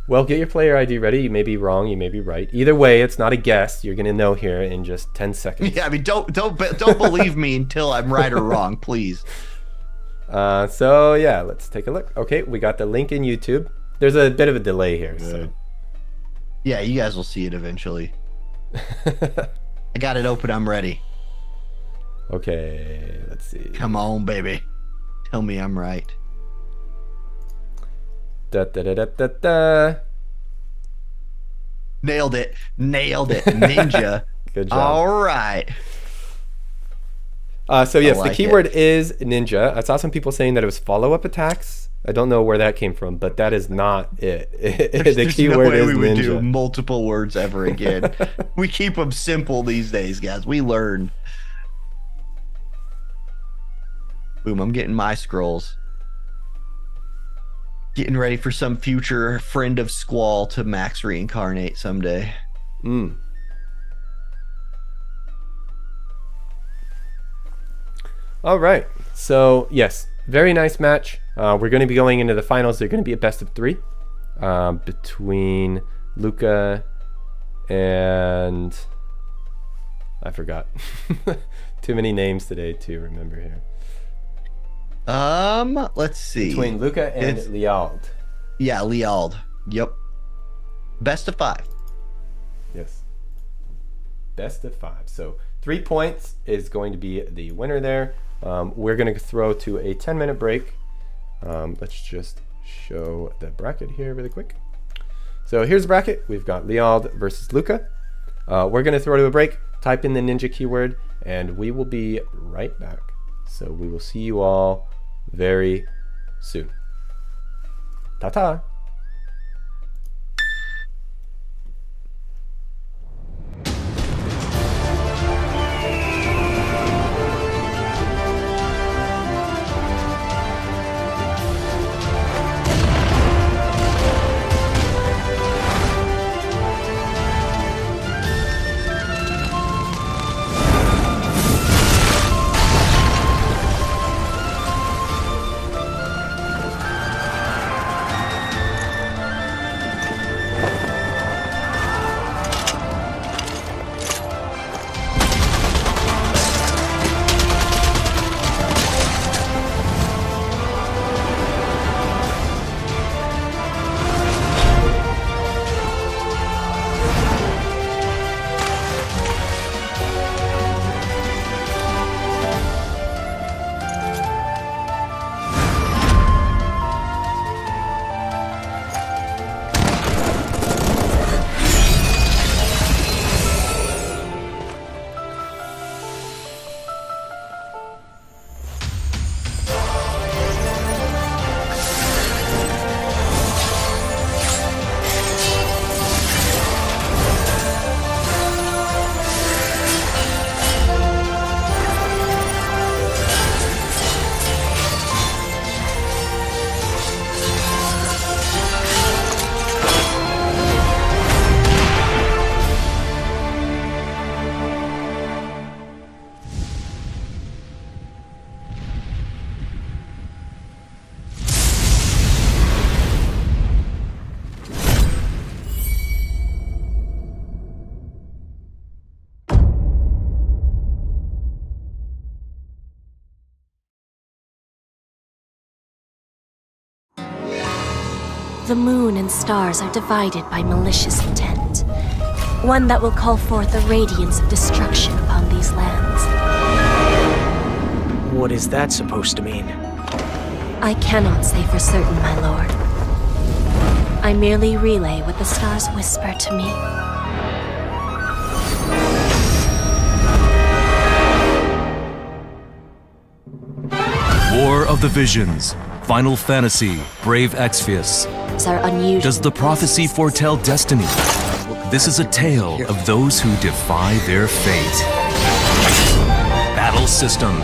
Well, get your player ID ready. You may be wrong. You may be right. Either way, it's not a guess. You're going to know here in just 10 seconds. Yeah, I mean, don't believe me until I'm right or wrong, please. So, yeah, let's take a look. Okay, we got the link in YouTube. There's a bit of a delay here. So. Yeah, you guys will see it eventually. I got it open. I'm ready. Okay, let's see. Come on, baby. Tell me I'm right. Da, da, da, da, da, da. Nailed it. Ninja. Good job. All right. So yes, the keyword is ninja. I saw some people saying that it was follow-up attacks. I don't know where that came from, but that is not it. The keyword no way is we would ninja. do multiple words ever again. We keep them simple these days, guys. We learn. Boom, I'm getting my scrolls. Getting ready for some future friend of Squall to max reincarnate someday. All right. So, yes, very nice match. We're going to be going into the finals. They're going to be a best of 3 between Luca and... I forgot. Too many names today to remember here. Let's see. Between Luca and Liald. Yeah, Liald. Yep. Best of 5. Yes. Best of 5. So 3 points is going to be the winner there. We're going to throw to a 10-minute break. Let's just show the bracket here really quick. So here's the bracket. We've got Liald versus Luca. We're going to throw to a break, type in the ninja keyword, and we will be right back. So we will see you all very soon. Ta-ta. the moon and stars are divided by malicious intent. One that will call forth a radiance of destruction upon these lands. What is that supposed to mean? I cannot say for certain, my lord. I merely relay what the stars whisper to me. War of the Visions, Final Fantasy, Brave Exvius. Are unusual. Does the prophecy foretell destiny? This is a tale of those who defy their fate. Battle system.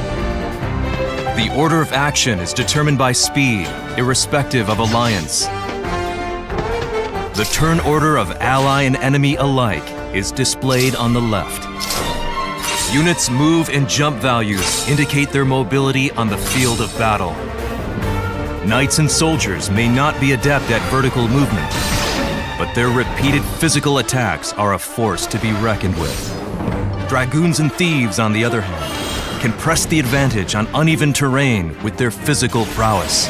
The order of action is determined by speed, irrespective of alliance. The turn order of ally and enemy alike is displayed on the left. Units' move and jump values indicate their mobility on the field of battle. Knights and soldiers may not be adept at vertical movement, but their repeated physical attacks are a force to be reckoned with. Dragoons and thieves, on the other hand, can press the advantage on uneven terrain with their physical prowess.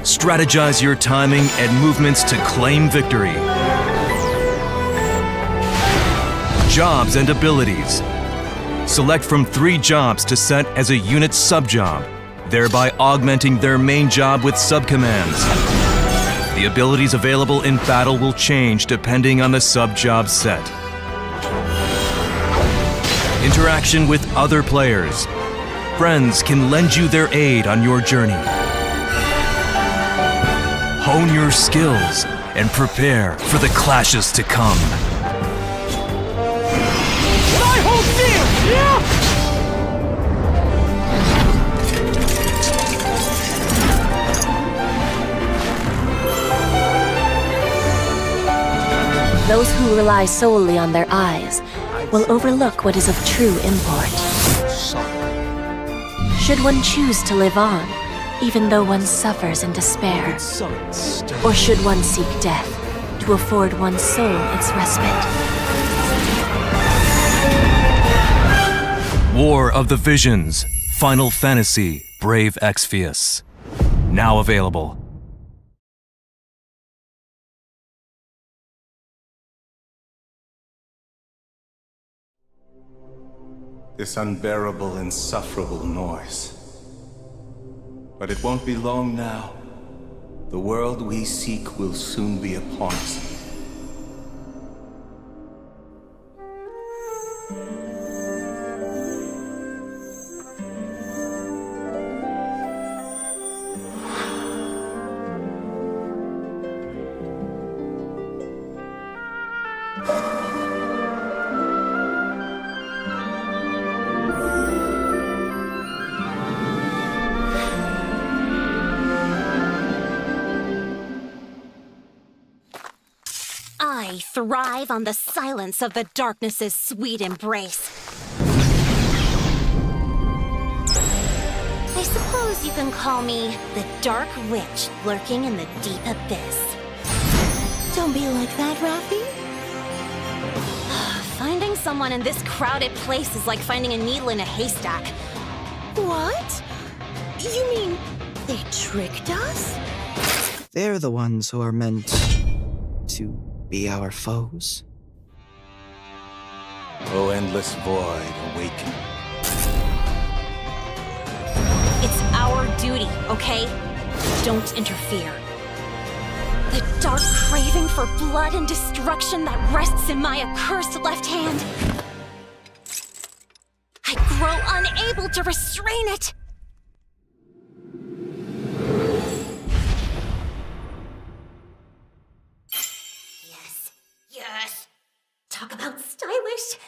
Strategize your timing and movements to claim victory. Jobs and abilities. Select from 3 jobs to set as a unit sub-job, thereby augmenting their main job with subcommands. The abilities available in battle will change depending on the sub-job set. Interaction with other players. Friends can lend you their aid on your journey. Hone your skills and prepare for the clashes to come. Those who rely solely on their eyes will overlook what is of true import. Should one choose to live on, even though one suffers in despair? Or should one seek death to afford one's soul its respite? War of the Visions, Final Fantasy, Brave Exvius. Now available. This unbearable, insufferable noise. But it won't be long now. The world we seek will soon be upon us. I thrive on the silence of the darkness's sweet embrace. I suppose you can call me the Dark Witch lurking in the deep abyss. Don't be like that, Rafi. Finding someone in this crowded place is like finding a needle in a haystack. What? You mean they tricked us? They're the ones who are meant to be our foes. O endless void, awaken. It's our duty, okay? Don't interfere. The dark craving for blood and destruction that rests in my accursed left hand. I grow unable to restrain it. Yes. Talk about stylish.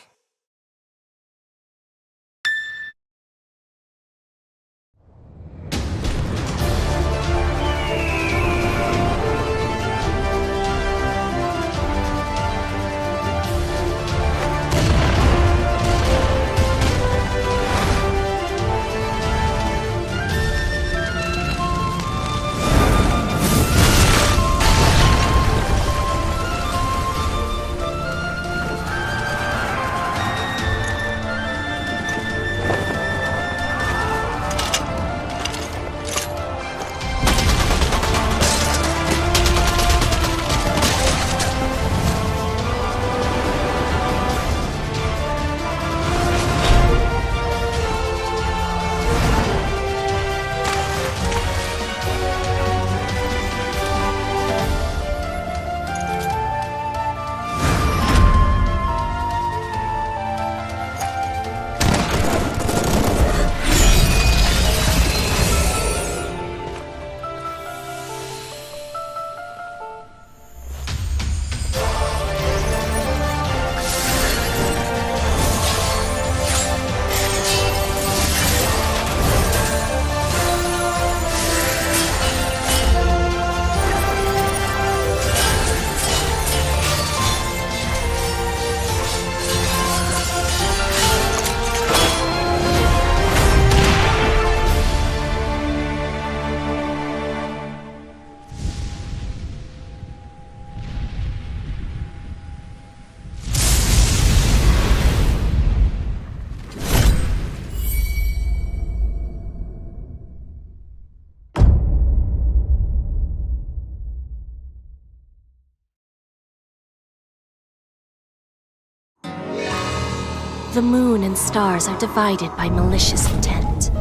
The moon and stars are divided by malicious intent.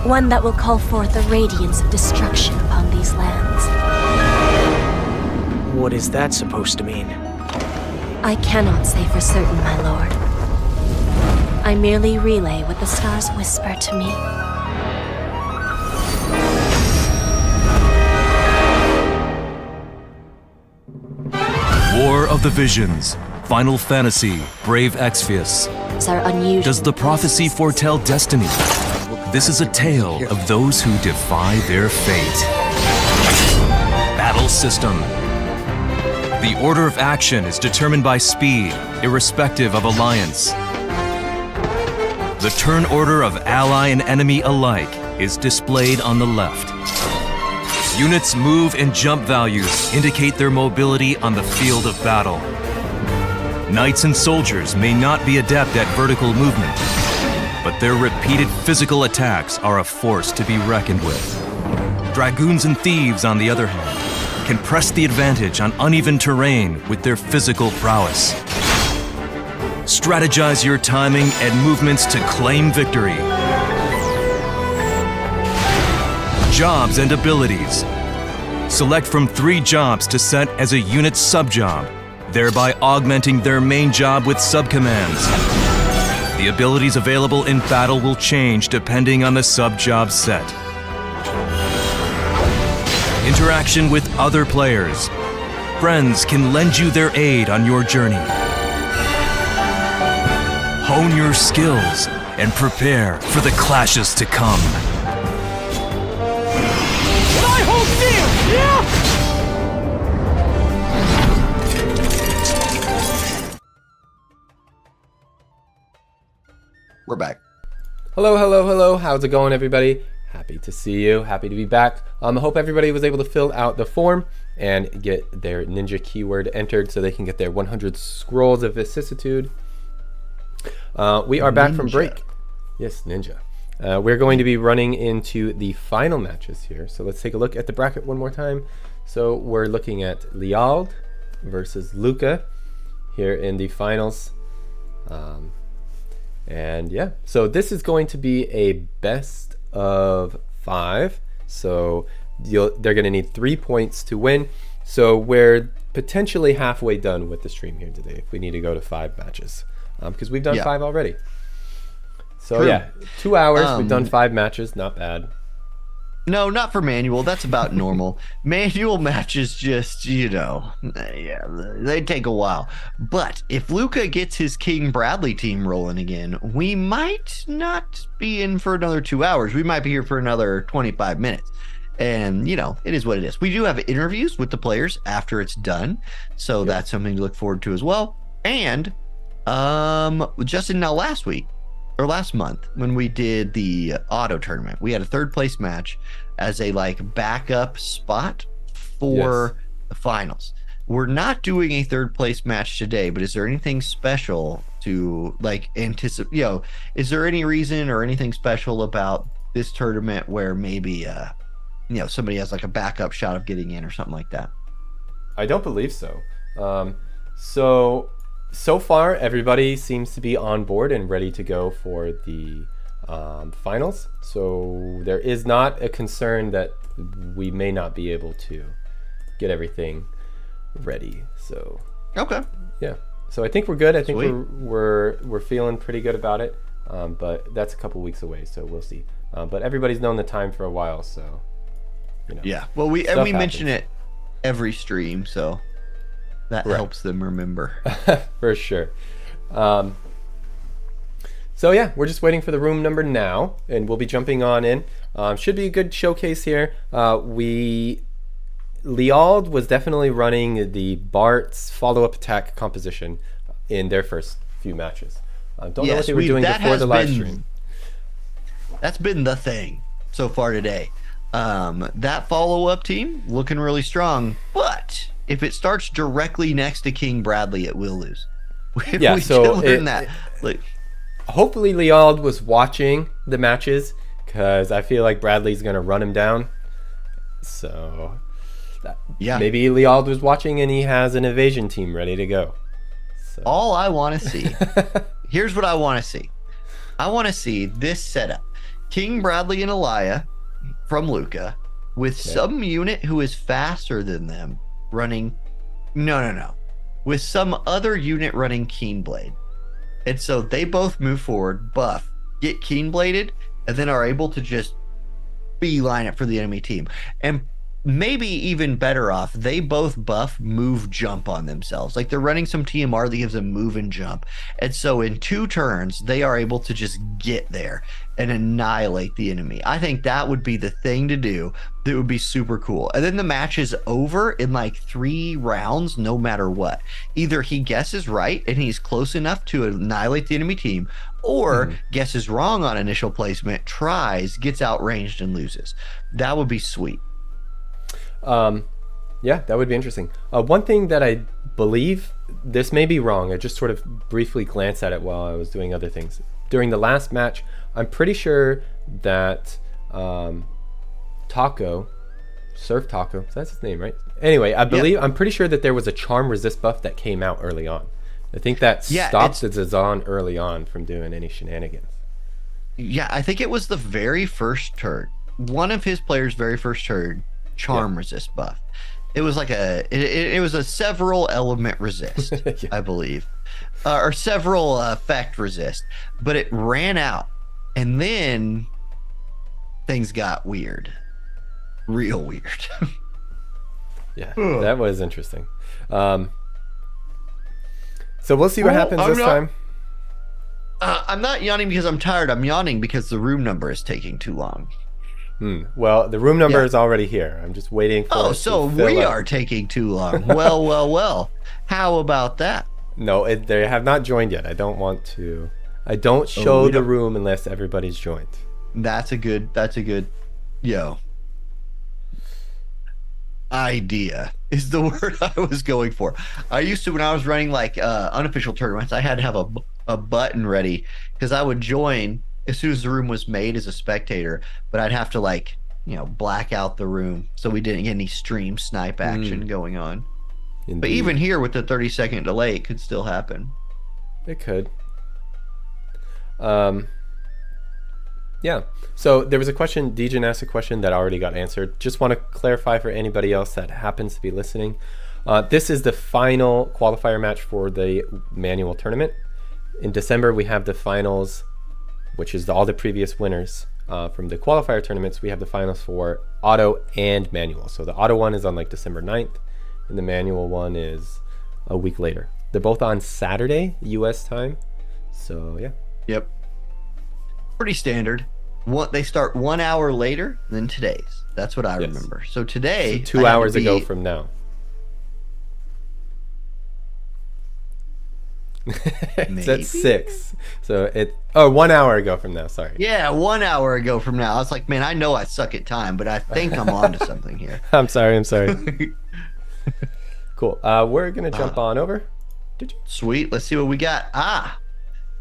One that will call forth a radiance of destruction upon these lands. What is that supposed to mean? I cannot say for certain, my lord. I merely relay what the stars whisper to me. War of the Visions. Final Fantasy. Brave Exvius. Are unusual. Does the prophecy foretell destiny? This is a tale of those who defy their fate. Battle system. The order of action is determined by speed, irrespective of alliance. The turn order of ally and enemy alike is displayed on the left. Units' move and jump values indicate their mobility on the field of battle. Knights and soldiers may not be adept at vertical movement, but their repeated physical attacks are a force to be reckoned with. Dragoons and thieves, on the other hand, can press the advantage on uneven terrain with their physical prowess. Strategize your timing and movements to claim victory. Jobs and abilities. Select from 3 jobs to set as a unit sub-job, thereby augmenting their main job with subcommands. The abilities available in battle will change depending on the sub-job set. Interaction with other players. Friends can lend you their aid on your journey. Hone your skills and prepare for the clashes to come. We're back. Hello, hello, hello. How's it going, everybody? Happy to see you. Happy to be back. I hope everybody was able to fill out the form and get their ninja keyword entered so they can get their 100 scrolls of vicissitude. We are back from break. Yes, ninja. We're going to be running into the final matches here. So let's take a look at the bracket one more time. So we're looking at Liald versus Luca here in the finals. And yeah, so this is going to be a best of 5. So they're going to need 3 points to win. So we're potentially halfway done with the stream here today if we need to go to 5 matches. Because we've done 5 already. So True. yeah, 2 hours, we've done 5 matches, not bad. No, not for manual. That's about normal. Manual matches just, yeah, they take a while. But if Luca gets his King Bradley team rolling again, we might not be in for another 2 hours. We might be here for another 25 minutes. And, it is what it is. We do have interviews with the players after it's done. So that's something to look forward to as well. And just in last month when we did the auto tournament, we had a 3rd place match as a backup spot for the finals. We're not doing a 3rd place match today, but is there anything special to anticipate? Is there any reason or anything special about this tournament where maybe somebody has a backup shot of getting in or something like that? I don't believe so. So far, everybody seems to be on board and ready to go for the finals. So there is not a concern that we may not be able to get everything ready. So okay, yeah. So I think we're good. I think Sweet. we're feeling pretty good about it. But that's a couple weeks away, so we'll see. But everybody's known the time for a while, so Yeah. Well, we mention it every stream, so that helps them remember. For sure. So yeah, we're just waiting for the room number now, and we'll be jumping on in. Should be a good showcase here. Liald was definitely running the Bart's follow-up attack composition in their first few matches. Don't know what they were doing before the live stream. That's been the thing so far today. That follow-up team looking really strong, but if it starts directly next to King Bradley, it will lose. Hopefully Liald was watching the matches, because I feel like Bradley's going to run him down. So maybe Liald was watching and he has an evasion team ready to go. So. All I want to see Here's what I want to see. I want to see this setup. King Bradley and Elia from Luca with some unit who is faster than them running. No. With some other unit running Keenblade. And so they both move forward, buff, get Keenbladed, and then are able to just beeline it for the enemy team. And maybe even better off, they both buff, move, jump on themselves. Like they're running some TMR that gives them move and jump. And so in 2 turns, they are able to just get there and annihilate the enemy. I think that would be the thing to do. That would be super cool. And then the match is over in like 3 rounds, no matter what. Either he guesses right and he's close enough to annihilate the enemy team, or guesses wrong on initial placement, tries, gets outranged, and loses. That would be sweet. Yeah, that would be interesting. One thing that I believe, this may be wrong, I just sort of briefly glanced at it while I was doing other things. During the last match, I'm pretty sure that Taco, Surf Taco, that's his name, right? Anyway, I'm pretty sure that there was a charm resist buff that came out early on. I think that stopped the Zazan early on from doing any shenanigans. Yeah, I think it was the very first turn. One of his players' very first turn, charm resist buff. It was like it was a several element resist, I believe, or several effect resist, but it ran out, and then things got weird, real weird. Yeah, that was interesting. So we'll see what happens this time. I'm not yawning because I'm tired. I'm yawning because the room number is taking too long. Well, the room number is already here. I'm just waiting for it so to fill we up. are taking too long. Well. How about that? No, they have not joined yet. I don't want to. I don't show the room unless everybody's joined. That's a good idea is the word I was going for. I used to, when I was running like unofficial tournaments, I had to have a button ready because I would join as soon as the room was made as a spectator, but I'd have to black out the room so we didn't get any stream snipe action going on. Indeed. But even here with the 30-second delay, it could still happen. It could. Yeah. So there was a question, Dejan asked a question that already got answered. Just want to clarify for anybody else that happens to be listening. This is the final qualifier match for the manual tournament. In December, we have the finals, which is all the previous winners from the qualifier tournaments. We have the finals for auto and manual. So the auto one is on like December 9th, and the manual one is a week later. They're both on Saturday, US time. So yeah. Yep. Pretty standard. They start 1 hour later than today's. That's what I remember. So today, 2 hours ago from now. It's at 6. So 1 hour ago from now, sorry. Yeah, 1 hour ago from now. I was like, man, I know I suck at time, but I think I'm onto something here. I'm sorry. Cool. We're gonna jump on over. Sweet. Let's see what we got.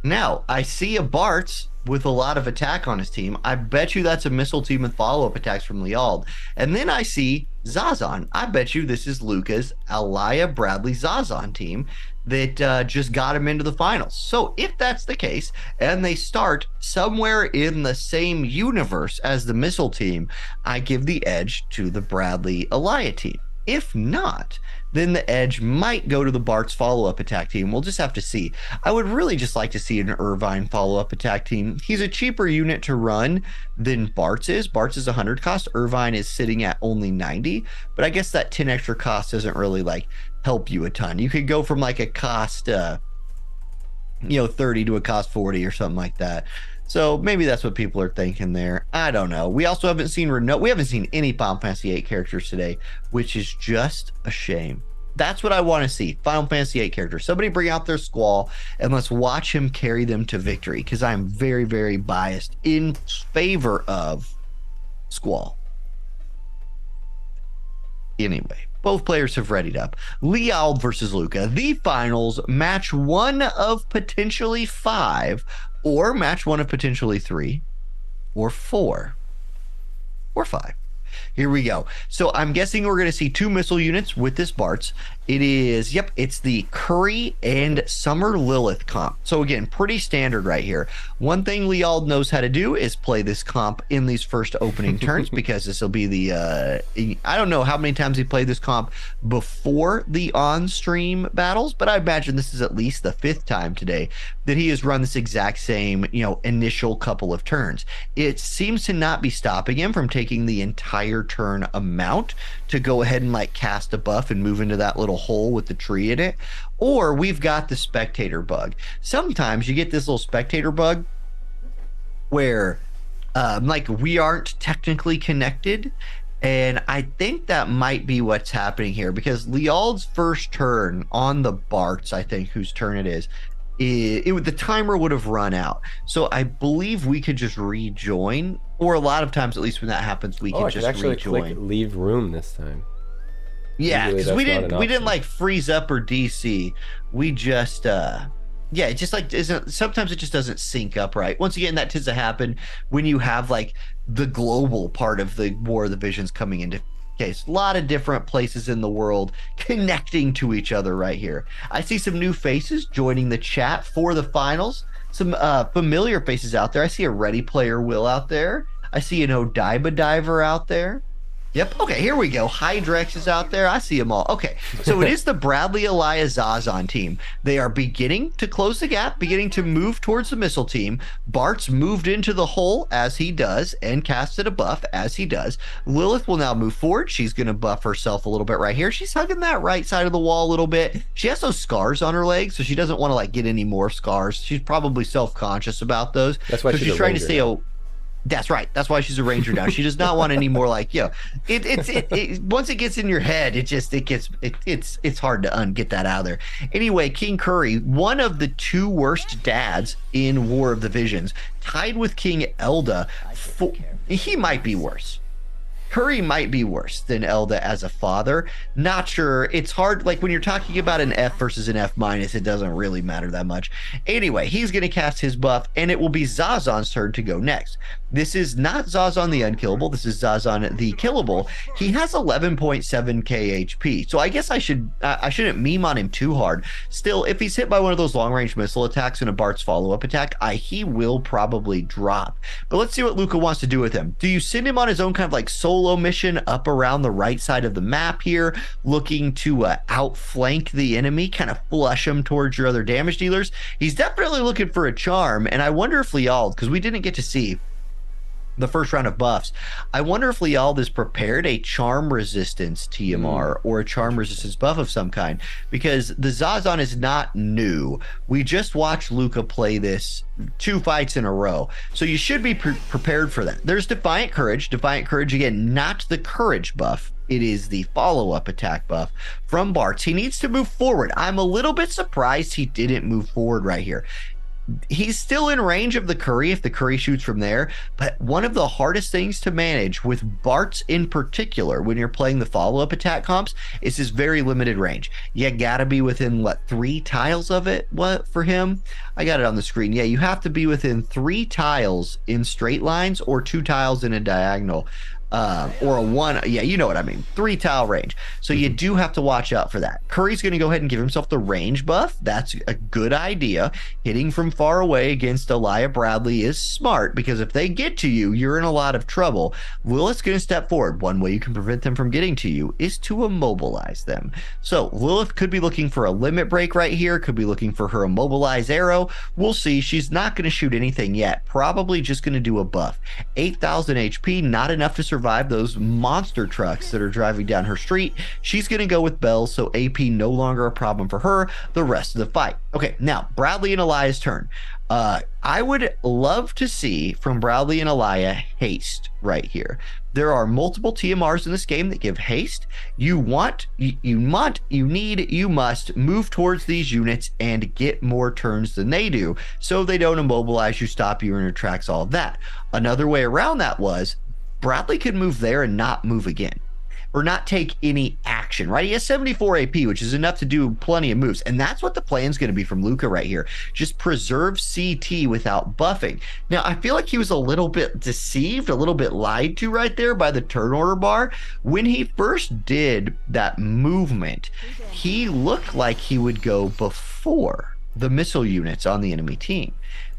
Now I see a Bartz with a lot of attack on his team. I bet you that's a missile team with follow-up attacks from Liald. And then I see Zazan. I bet you this is Luca's Elia Bradley Zazan team that just got him into the finals. So if that's the case, and they start somewhere in the same universe as the missile team, I give the edge to the Bradley Elia team. If not, then the edge might go to the Bartz follow-up attack team. We'll just have to see. I would really just like to see an Irvine follow-up attack team. He's a cheaper unit to run than Bartz is. Bartz is 100 cost. Irvine is sitting at only 90. But I guess that 10 extra cost doesn't really help you a ton. You could go from a cost 30 to a cost 40 or something like that. So maybe that's what people are thinking there. I don't know. We also haven't seen we haven't seen any Final Fantasy VIII characters today, which is just a shame. That's what I want to see. Final Fantasy VIII characters. Somebody bring out their Squall and let's watch him carry them to victory, because I'm very, very biased in favor of Squall. Anyway, both players have readied up. Liald versus Luca, the finals, match 1 of potentially 5, or match 1 of potentially 3, or 4, or 5. Here we go. So I'm guessing we're going to see 2 missile units with this Bartz, It is, yep, it's the Curry and Summer Lilith comp. So again, pretty standard right here. One thing Leald knows how to do is play this comp in these first opening turns, because this will be the, I don't know how many times he played this comp before the on-stream battles, but I imagine this is at least the 5th time today that he has run this exact same, initial couple of turns. It seems to not be stopping him from taking the entire turn amount to go ahead and like cast a buff and move into that little hole with the tree in it. Or we've got the spectator bug. Sometimes you get this little spectator bug where like we aren't technically connected, and I think that might be what's happening here, because Leald's first turn on the Barts, I think whose turn it is, the timer would have run out. So I believe we could just rejoin, or a lot of times, at least when that happens, we can just actually rejoin. click leave room this time. Yeah, because we didn't like freeze up or DC. We just it just like isn't, sometimes it just doesn't sync up right. Once again, that tends to happen when you have like the global part of the War of the Visions coming into case. A lot of different places in the world connecting to each other right here. I see some new faces joining the chat for the finals. Some familiar faces out there. I see a Ready Player Will out there. I see an Odaiba Diver out there. Yep. Okay, here we go. Hydrex is out there. I see them all. Okay, so it is the Bradley Elia Zazon team. They are beginning to close the gap, beginning to move towards the missile team. Bart's moved into the hole as he does and casted a buff as he does. Lilith will now move forward. She's going to buff herself a little bit right here. She's hugging that right side of the wall a little bit. She has those scars on her legs, so she doesn't want to like get any more scars. She's probably self-conscious about those. That's why she's trying to stay That's right. That's why she's a ranger now. She does not want any more like, it once it gets in your head, it's hard to get that out of there. Anyway, King Curry, one of the 2 worst dads in War of the Visions, tied with King Elda. He might be worse. Curry might be worse than Elda as a father. Not sure. It's hard. Like when you're talking about an F versus an F minus, it doesn't really matter that much. Anyway, he's going to cast his buff, and it will be Zazon's turn to go next. This is not Zazon the unkillable. This is Zazon the killable. He has 11.7k HP. So I guess I shouldn't meme on him too hard. Still, if he's hit by one of those long range missile attacks and a Bart's follow-up attack, he will probably drop. But let's see what Luca wants to do with him. Do you send him on his own kind of like solo mission up around the right side of the map here, looking to outflank the enemy, kind of flush him towards your other damage dealers? He's definitely looking for a charm, and I wonder if Leald, because we didn't get to see the first round of buffs, I wonder if Leald is prepared a charm resistance TMR or a charm resistance buff of some kind, because the Zazon is not new. We just watched Luca play this 2 fights in a row, so you should be prepared for that. There's Defiant Courage. Defiant Courage, again, not the courage buff. It is the follow-up attack buff from Bart's. He needs to move forward. I'm a little bit surprised he didn't move forward right here. He's still in range of the Curry if the Curry shoots from there, but one of the hardest things to manage with Bart's in particular when you're playing the follow-up attack comps is his very limited range. You gotta be within 3 tiles of it. What for him? I got it on the screen. Yeah, you have to be within 3 tiles in straight lines or 2 tiles in a diagonal. Or a 1, yeah, you know what I mean, 3 tile range. So you do have to watch out for that. Curry's going to go ahead and give himself the range buff. That's a good idea. Hitting from far away against Elia Bradley is smart, because if they get to you, you're in a lot of trouble. Lilith's going to step forward. One way you can prevent them from getting to you is to immobilize them. So Lilith could be looking for a limit break right here, could be looking for her immobilize arrow. We'll see. She's not going to shoot anything yet. Probably just going to do a buff. 8,000 HP, not enough to survive those monster trucks that are driving down her street. She's going to go with bells, so AP no longer a problem for her the rest of the fight. Okay, now Bradley and Elia's turn. I would love to see from Bradley and Elia haste right here. There are multiple TMRs in this game that give haste. You must move towards these units and get more turns than they do, so they don't immobilize you, stop you, and retracts all of that. Another way around that was Bradley could move there and not move again. or not take any action, right? He has 74 AP, which is enough to do plenty of moves. And that's what the plan's going to be from Luca right here. Just preserve CT without buffing. Now, I feel like he was a little bit deceived, a little bit lied to right there by the turn order bar. When he first did that movement, he looked like he would go before the missile units on the enemy team.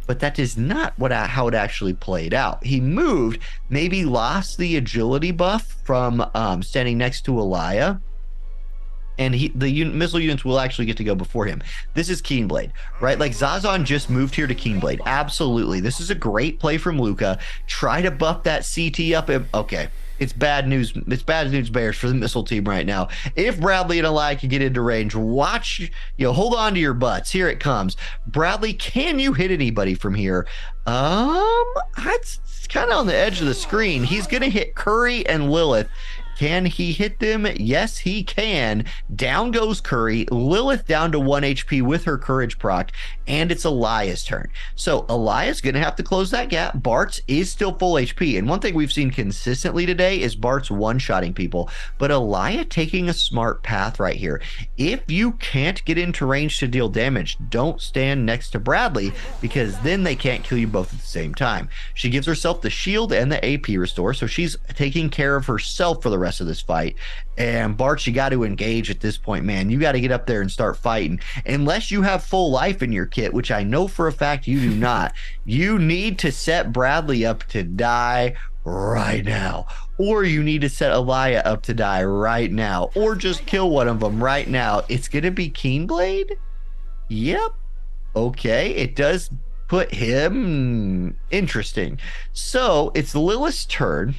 But that is not how it actually played out. He moved, maybe lost the agility buff from standing next to Elia, and the missile units will actually get to go before him. This is Keenblade, right? Like Zazan just moved here to Keenblade. Absolutely. This is a great play from Luca. Try to buff that CT up. Okay. It's bad news. It's bad news bears for the missile team right now. If Bradley and Elia can get into range, watch, hold on to your butts. Here it comes. Bradley, can you hit anybody from here? It's kind of on the edge of the screen. He's going to hit Curry and Lilith. Can he hit them? Yes, he can. Down goes Curry. Lilith down to 1 HP with her courage proc, and it's Elia's turn. So Elia's going to have to close that gap. Bart's is still full HP, and one thing we've seen consistently today is Bart's one-shotting people, but Elia taking a smart path right here. If you can't get into range to deal damage, don't stand next to Bradley, because then they can't kill you both at the same time. She gives herself the shield and the AP restore, so she's taking care of herself for the rest of this fight. And Bart, you got to engage at this point, man. You got to get up there and start fighting. Unless you have full life in your kit, which I know for a fact you do not, you need to set Bradley up to die right now, or you need to set Elia up to die right now, or just kill one of them right now. It's gonna be Keenblade. Yep. Okay, it does put him interesting. So it's Lilith's turn.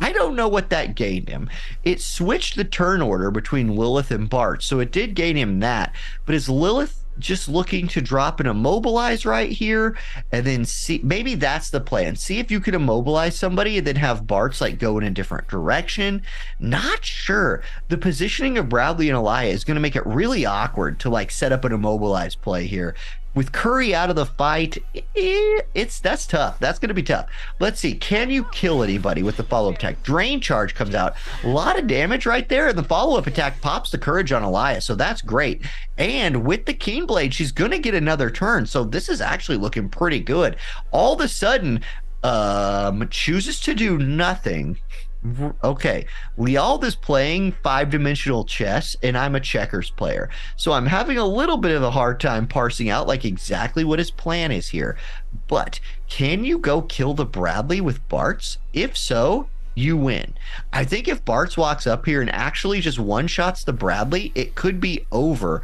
I don't know what that gained him. It switched the turn order between Lilith and Bart, so it did gain him that. But is Lilith just looking to drop an immobilize right here, and then see, maybe that's the plan. See if you can immobilize somebody and then have Bart's like go in a different direction. Not sure. The positioning of Bradley and Elia is going to make it really awkward to like set up an immobilize play here. With Curry out of the fight, that's tough. That's going to be tough. Let's see. Can you kill anybody with the follow-up attack? Drain charge comes out. A lot of damage right there, and the follow-up attack pops the courage on Elia, so that's great. And with the Keenblade, she's going to get another turn, so this is actually looking pretty good. All of a sudden, chooses to do nothing. Okay, Liald is playing 5-dimensional chess, and I'm a checkers player. So I'm having a little bit of a hard time parsing out like exactly what his plan is here. But can you go kill the Bradley with Bart's? If so, you win. I think if Bart's walks up here and actually just one-shots the Bradley, it could be over.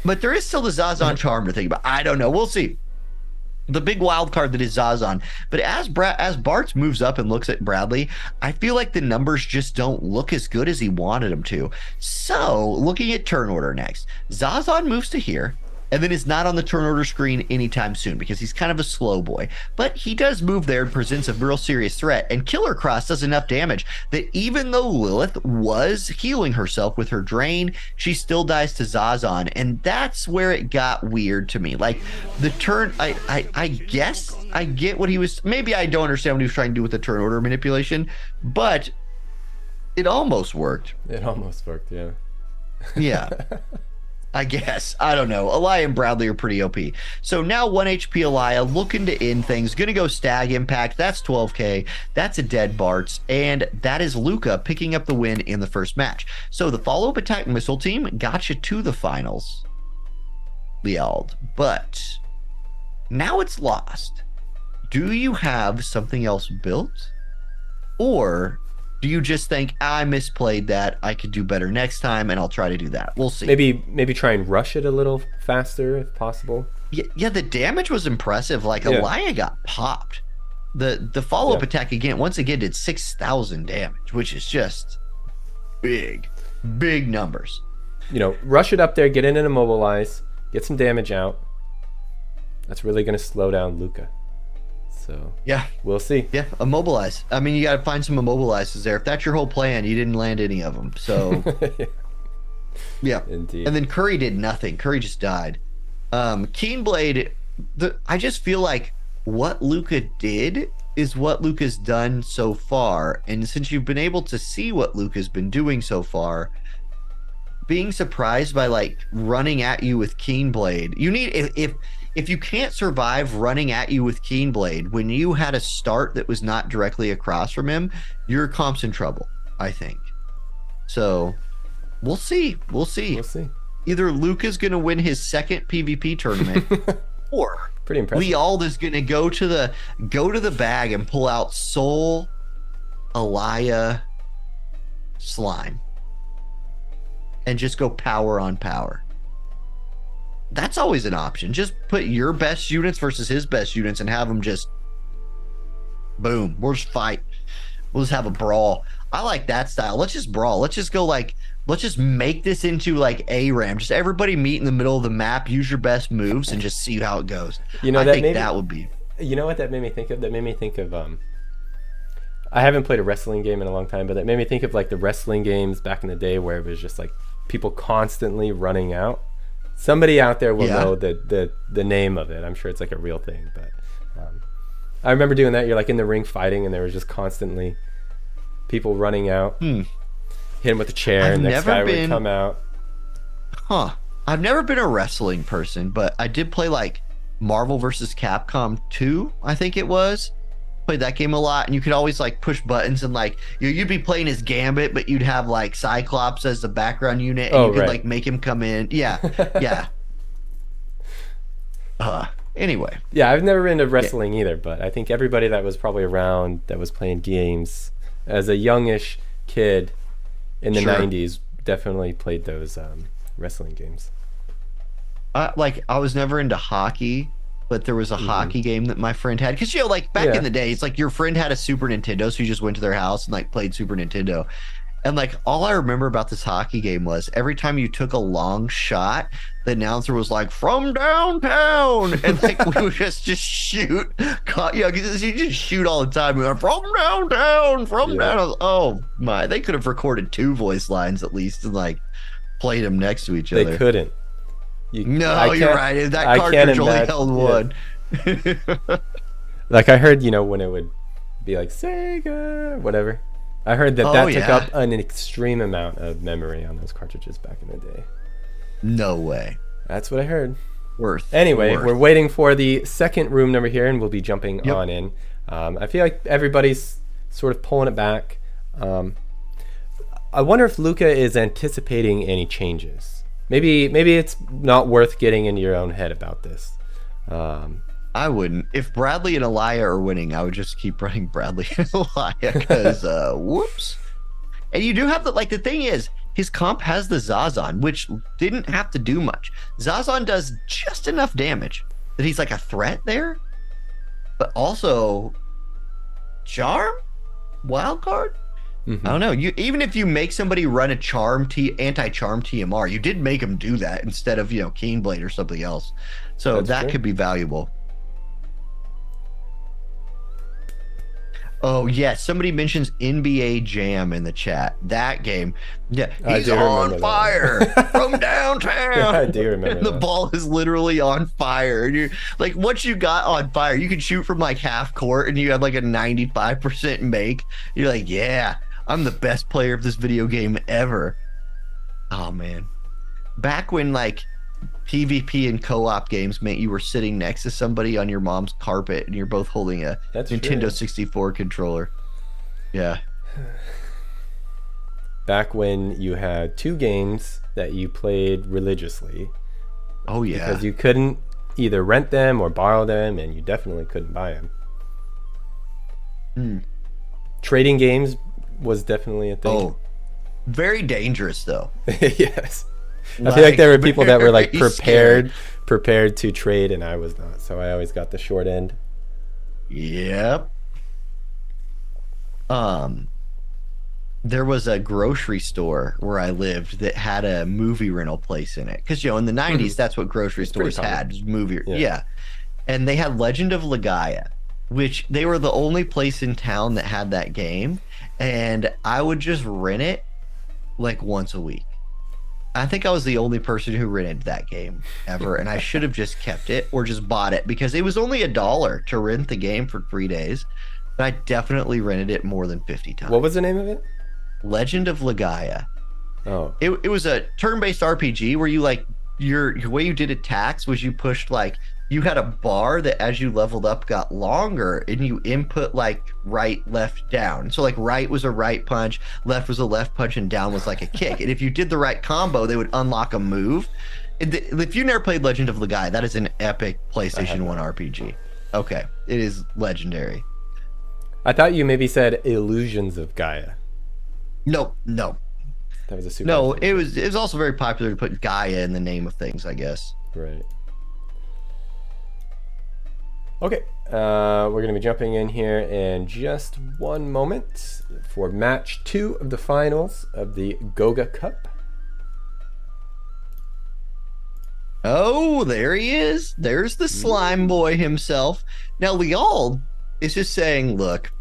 But there is still the Zazan charm to think about. I don't know. We'll see. The big wild card that is Zazan. But as Bart's moves up and looks at Bradley, I feel like the numbers just don't look as good as he wanted them to. So, looking at turn order next, Zazan moves to here, and then is not on the turn order screen anytime soon because he's kind of a slow boy. But he does move there and presents a real serious threat. And Killer Cross does enough damage that even though Lilith was healing herself with her drain, she still dies to Zazan. And that's where it got weird to me. Like the turn, I guess I get what he was, maybe I don't understand what he was trying to do with the turn order manipulation, but it almost worked. It almost worked, yeah. Yeah. I guess. I don't know. Elia and Bradley are pretty OP. So now 1 HP Elia looking to end things. Going to go Stag Impact. That's 12k. That's a dead Bart's. And that is Luca picking up the win in the first match. So the follow-up attack missile team got you to the finals, Liald. But now it's lost. Do you have something else built? Or do you just think, I misplayed that, I could do better next time, and I'll try to do that? We'll see. Maybe try and rush it a little faster if possible. Yeah, the damage was impressive. Like, Elia got popped. The follow-up attack, once again, did 6,000 damage, which is just big numbers. Rush it up there, get in and immobilize, get some damage out. That's really going to slow down Luca. So yeah, we'll see. Yeah, immobilize. I mean, you got to find some immobilizers there. If that's your whole plan, you didn't land any of them. So yeah, indeed. And then Curry did nothing. Curry just died. Keenblade. I just feel like what Luca did is what Luke has done so far. And since you've been able to see what Luke has been doing so far, being surprised by like running at you with Keenblade, you need if you can't survive running at you with Keenblade when you had a start that was not directly across from him, your comp's in trouble, I think. So we'll see. We'll see. We'll see. Either Luke is going to win his second PvP tournament, or pretty impressive. Leald is going to go to the bag and pull out Soul Alaya Slime and just go power on power. That's always an option. Just put your best units versus his best units and have them just boom. We'll just fight. We'll just have a brawl. I like that style. Let's just brawl. Let's just go like, let's just make this into like ARAM. Just everybody meet in the middle of the map, use your best moves, and just see how it goes. You know, I that think made that would be. You know what that made me think of? That made me think of I haven't played a wrestling game in a long time, but that made me think of like the wrestling games back in the day where it was just like people constantly running out. Somebody out there will know the name of it. I'm sure it's like a real thing, but I remember doing that. You're like in the ring fighting, and there was just constantly people running out. Hit him with a chair, and the next guy would come out. I've never been a wrestling person, but I did play like Marvel vs. Capcom 2, I think it was. Played that game a lot, and you could always like push buttons, and like you'd be playing as Gambit, but you'd have like Cyclops as the background unit, and you could like make him come in. Yeah. Anyway. Yeah, I've never been to wrestling either, but I think everybody that was probably around that was playing games as a youngish kid in the 90s definitely played those wrestling games. Like I was never into hockey, but there was a hockey game that my friend had, because like back in the day, it's like your friend had a Super Nintendo, so you just went to their house and like played Super Nintendo. And like all I remember about this hockey game was every time you took a long shot, the announcer was like, "From downtown," and like we would just shoot. Because you just shoot all the time. We went, "From downtown, from down." Oh my! They could have recorded 2 voice lines at least and like played them next to each other. They couldn't. No, you're right. That cartridge only held one. Like I heard, when it would be like Sega, whatever. I heard that took up an extreme amount of memory on those cartridges back in the day. No way. That's what I heard. Anyway, we're waiting for the second room number here, and we'll be jumping on in. I feel like everybody's sort of pulling it back. I wonder if Luca is anticipating any changes. Maybe it's not worth getting into your own head about this. I wouldn't. If Bradley and Alaya are winning, I would just keep running Bradley and Alaya because whoops. And you do have the thing is, his comp has the Zazan, which didn't have to do much. Zazan does just enough damage that he's like a threat there, but also charm, wild card. I don't know. Even if you make somebody run a anti-charm TMR, you did make him do that instead of Keenblade or something else. So that could be valuable. Oh yes, somebody mentions NBA Jam in the chat. That game, he's on fire from downtown. I do remember. The ball is literally on fire, and you're like, once you got on fire, you could shoot from like half court, and you had like a 95% make. You're like, yeah, I'm the best player of this video game ever. Oh man, back when like PvP and co-op games meant you were sitting next to somebody on your mom's carpet and you're both holding a Nintendo 64 controller. Yeah. Back when you had 2 games that you played religiously. Oh yeah. Because you couldn't either rent them or borrow them, and you definitely couldn't buy them. Trading games was definitely a thing. Oh, very dangerous though. Yes. I feel like there were people that were like prepared to trade, and I was not. So I always got the short end. Yep. There was a grocery store where I lived that had a movie rental place in it. Because in the 90s, that's what grocery stores had, was movie. Yeah. And they had Legend of Legaia, which they were the only place in town that had that game. And I would just rent it like once a week. I think I was the only person who rented that game ever, and I should have just kept it or just bought it because it was only $1 to rent the game for 3 days. but I definitely rented it more than 50 times. What was the name of it? Legend of Legaia. Oh. It was a turn-based RPG where you like your way you did attacks was you pushed like you had a bar that as you leveled up got longer and you input like right, left, down. So like right was a right punch, left was a left punch, and down was like a kick. And if you did the right combo, they would unlock a move. If you never played Legend of Legaia, that is an epic PlayStation 1 RPG. Okay, it is legendary. I thought you maybe said Illusions of Gaia. No. That was a super. No, it was also very popular to put Gaia in the name of things, I guess. Right. Okay, we're going to be jumping in here in just one moment for match 2 of the finals of the Gouga Cup. Oh, there he is. There's the slime boy himself. Now, Liald is just saying, look,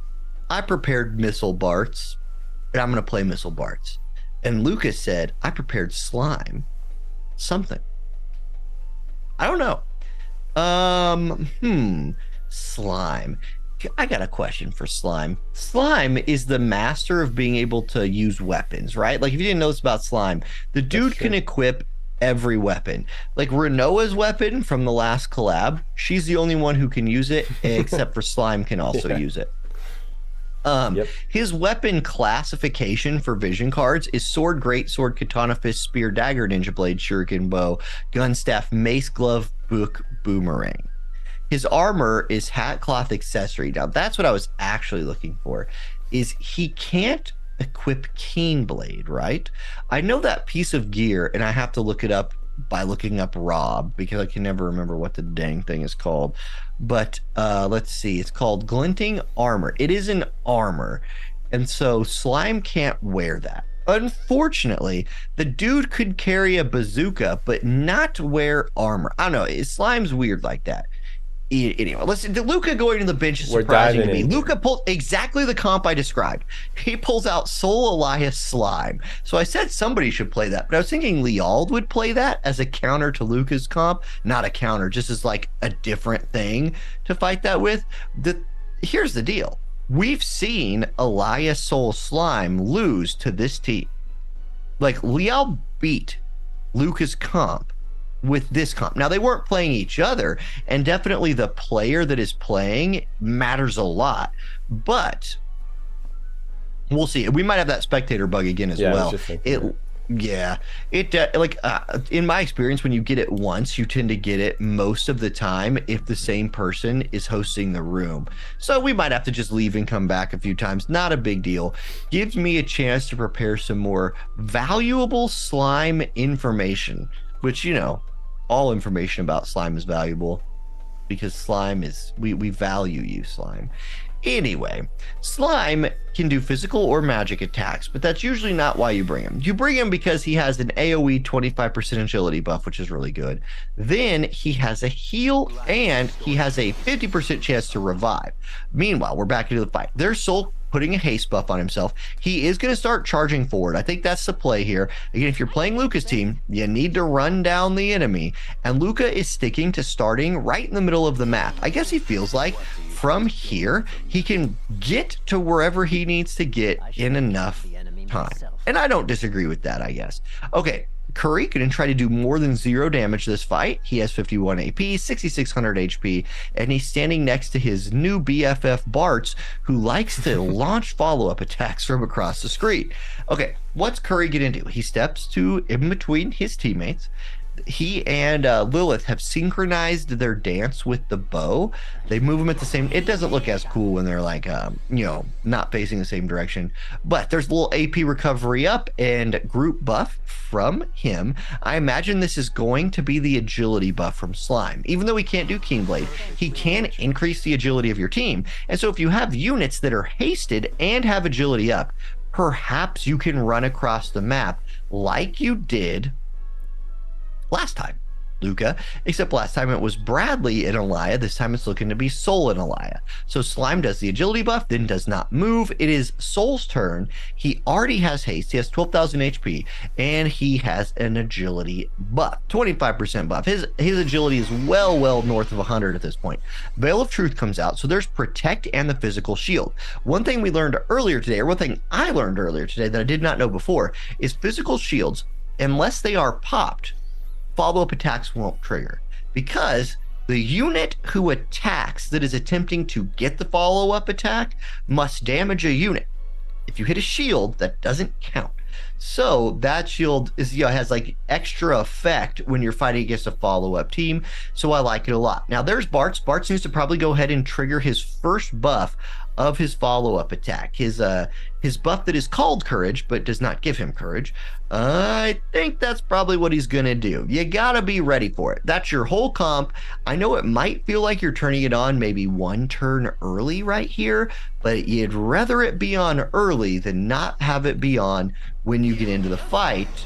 I prepared Missile Barts, and I'm going to play Missile Barts. And Lucas said, I prepared slime. Something. I don't know. Slime. I got a question for Slime. Slime is the master of being able to use weapons, right? Like, if you didn't know this about Slime, the dude can equip every weapon. Like Renoa's weapon from the last collab, she's the only one who can use it, except for Slime can also use it. His weapon classification for vision cards is sword, greatsword, katana, fist, spear, dagger, ninja blade, shuriken, bow, gun, staff, mace, glove, book, boomerang. His armor is hat, cloth, accessory. Now that's what I was actually looking for. Is he can't equip keen blade, right? I know that piece of gear, and I have to look it up by looking up Rob because I can never remember what the dang thing is called. But let's see, it's called glinting armor. It is an armor, and so Slime can't wear that. Unfortunately, the dude could carry a bazooka but not wear armor. I don't know, Slime's weird like that. Anyway, listen, Luca going to the bench is surprising to me. Luca pulled exactly the comp I described. He pulls out Soul Elias Slime. So I said somebody should play that, but I was thinking Liald would play that as a counter to Luca's comp. Not a counter, just as like a different thing to fight that with. Here's the deal. We've seen Elias Soul Slime lose to this team. Like, Liald beat Luca's comp with this comp. Now, they weren't playing each other, and definitely the player that is playing matters a lot, but we'll see. We might have that spectator bug again as well. In my experience, when you get it once, you tend to get it most of the time if the same person is hosting the room. So we might have to just leave and come back a few times. Not a big deal. Gives me a chance to prepare some more valuable slime information, which, you know, all information about slime is valuable because slime is, we value you, Slime. Anyway, Slime can do physical or magic attacks, but that's usually not why you bring him. You bring him because he has an AoE 25% agility buff, which is really good. Then he has a heal and he has a 50% chance to revive. Meanwhile, we're back into the fight. There's Soul putting a haste buff on himself. He is going to start charging forward. I think that's the play here. Again, if you're playing Luca's team, you need to run down the enemy. And Luca is sticking to starting right in the middle of the map. I guess he feels like from here, he can get to wherever he needs to get in enough time. And I don't disagree with that, I guess. Okay, Curry can try to do more than 0 damage this fight. He has 51 AP, 6600 HP, and he's standing next to his new BFF Bartz, who likes to launch follow-up attacks from across the screen. Okay, what's Curry gonna do? He steps to in between his teammates. He and Lilith have synchronized their dance with the bow. They move them at the same. It doesn't look as cool when they're like, you know, not facing the same direction. But there's a little AP recovery up and group buff from him. I imagine this is going to be the agility buff from Slime. Even though he can't do Keen Blade, he can increase the agility of your team. And so if you have units that are hasted and have agility up, perhaps you can run across the map like you did last time. Luca, except last time it was Bradley and Elia. This time it's looking to be Soul and Elia. So Slime does the agility buff, then does not move. It is Soul's turn. He already has haste. He has 12,000 HP, and he has an agility buff, 25% buff. His agility is well north of 100 at this point. Veil of Truth comes out, so there's Protect and the physical shield. One thing we learned earlier today, or one thing I learned earlier today that I did not know before, is physical shields, unless they are popped, follow-up attacks won't trigger, because the unit who attacks that is attempting to get the follow-up attack must damage a unit. If you hit a shield, that doesn't count. So that shield is, has like extra effect when you're fighting against a follow-up team. So I like it a lot. Now there's Bartz. Bartz needs to probably go ahead and trigger his first buff of his follow-up attack. His buff that is called Courage, but does not give him Courage. I think that's probably what he's gonna do. You gotta be ready for it. That's your whole comp. I know it might feel like you're turning it on maybe one turn early right here, but you'd rather it be on early than not have it be on when you get into the fight.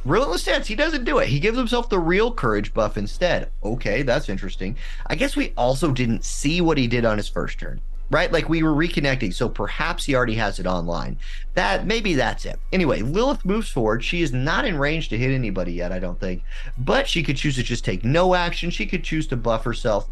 Relentless Stance, he doesn't do it. He gives himself the real Courage buff instead. Okay, that's interesting. I guess we also didn't see what he did on his first turn, right? Like we were reconnecting, so perhaps he already has it online. Maybe that's it. Anyway, Lilith moves forward. She is not in range to hit anybody yet, I don't think, but she could choose to just take no action. She could choose to buff herself.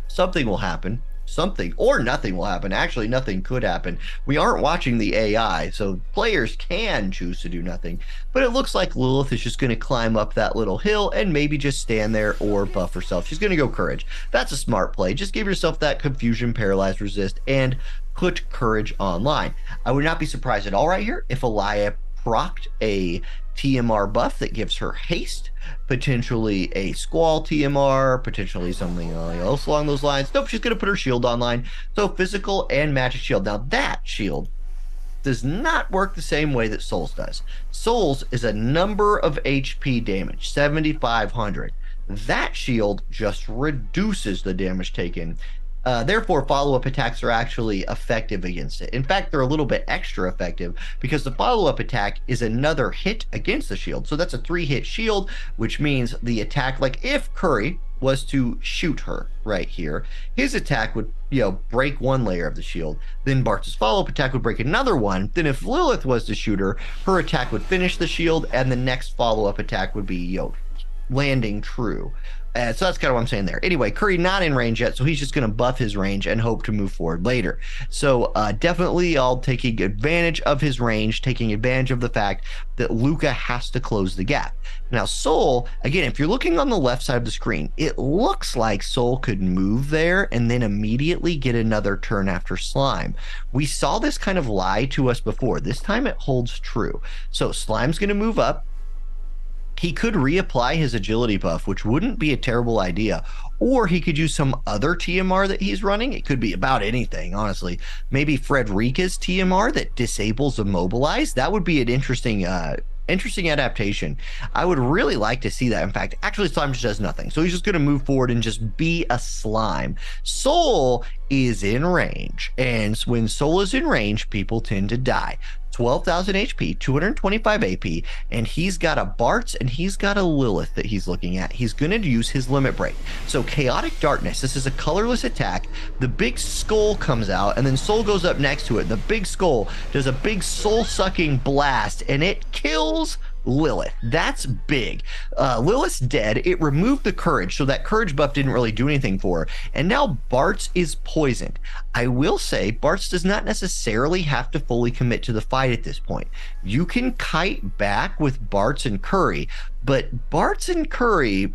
Something will happen. Something or nothing will happen. Actually, nothing could happen. We aren't watching the AI, so players can choose to do nothing. But it looks like Lilith is just going to climb up that little hill and maybe just stand there or buff herself. She's going to go Courage. That's a smart play. Just give yourself that Confusion, Paralyze, Resist, and put Courage online. I would not be surprised at all right here if Elia procced a TMR buff that gives her haste, potentially a Squall TMR, potentially something else along those lines. Nope, she's going to put her shield online. So physical and magic shield. Now that shield does not work the same way that Soul's does. Soul's is a number of HP damage, 7,500. That shield just reduces the damage taken. Therefore, follow-up attacks are actually effective against it. In fact, they're a little bit extra effective because the follow-up attack is another hit against the shield. So that's a 3-hit shield, which means the attack, like if Curry was to shoot her right here, his attack would, break one layer of the shield. Then Bart's follow-up attack would break another one. Then if Lilith was to shoot her, her attack would finish the shield, and the next follow-up attack would be, landing true. So that's kind of what I'm saying there. Anyway, Curry not in range yet, so he's just going to buff his range and hope to move forward later. So definitely I'll taking advantage of his range, taking advantage of the fact that Luca has to close the gap. Now Soul, again, if you're looking on the left side of the screen, it looks like Soul could move there and then immediately get another turn after Slime. We saw this kind of lie to us before. This time it holds true. So Slime's going to move up. He could reapply his agility buff, which wouldn't be a terrible idea. Or he could use some other TMR that he's running. It could be about anything, honestly. Maybe Frederica's TMR that disables Immobilize. That would be an interesting adaptation. I would really like to see that. In fact, actually Slime just does nothing. So he's just going to move forward and just be a Slime. Soul is in range. And when Soul is in range, people tend to die. 12,000 HP, 225 AP, and he's got a Bartz and he's got a Lilith that he's looking at. He's going to use his Limit Break. So Chaotic Darkness, this is a colorless attack. The big skull comes out, and then Soul goes up next to it. The big skull does a big soul-sucking blast, and it kills Lilith. That's big. Lilith's dead. It removed the Courage, so that Courage buff didn't really do anything for her. And now Bartz is poisoned. I will say Bartz does not necessarily have to fully commit to the fight at this point. You can kite back with Bartz and Curry, but Bartz and Curry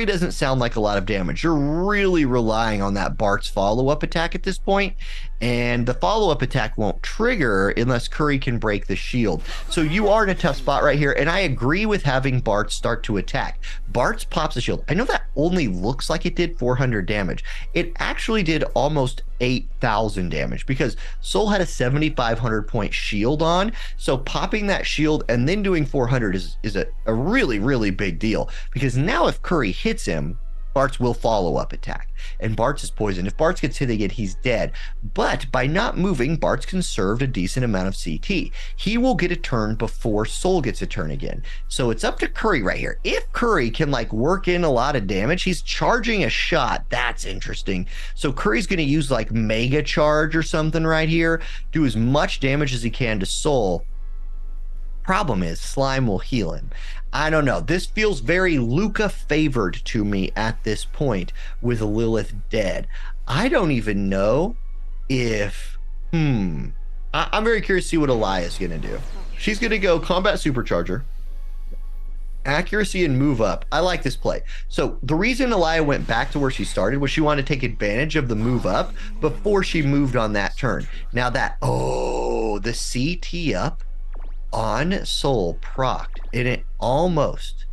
doesn't sound like a lot of damage. You're really relying on that Bartz follow-up attack at this point, and the follow-up attack won't trigger unless Curry can break the shield. So you are in a tough spot right here, and I agree with having Bartz start to attack. Bartz pops the shield. I know that only looks like it did 400 damage. It actually did almost 8,000 damage because Soul had a 7,500 point shield on. So popping that shield and then doing 400 is a really, really big deal, because now if Curry hits him, Bartz will follow up attack, and Bartz is poisoned. If Bartz gets hit again, he's dead. But by not moving, Bartz conserved a decent amount of CT. He will get a turn before Soul gets a turn again. So it's up to Curry right here. If Curry can like work in a lot of damage, he's charging a shot. That's interesting. So Curry's going to use like Mega Charge or something right here, do as much damage as he can to Soul. Problem is, Slime will heal him. I don't know. This feels very Luca favored to me at this point with Lilith dead. I don't even know if... I'm very curious to see what Elia's going to do. She's going to go Combat Supercharger, Accuracy, and move up. I like this play. So the reason Elia went back to where she started was she wanted to take advantage of the move up before she moved on that turn. Now that... the CT up on Soul procced, and it almost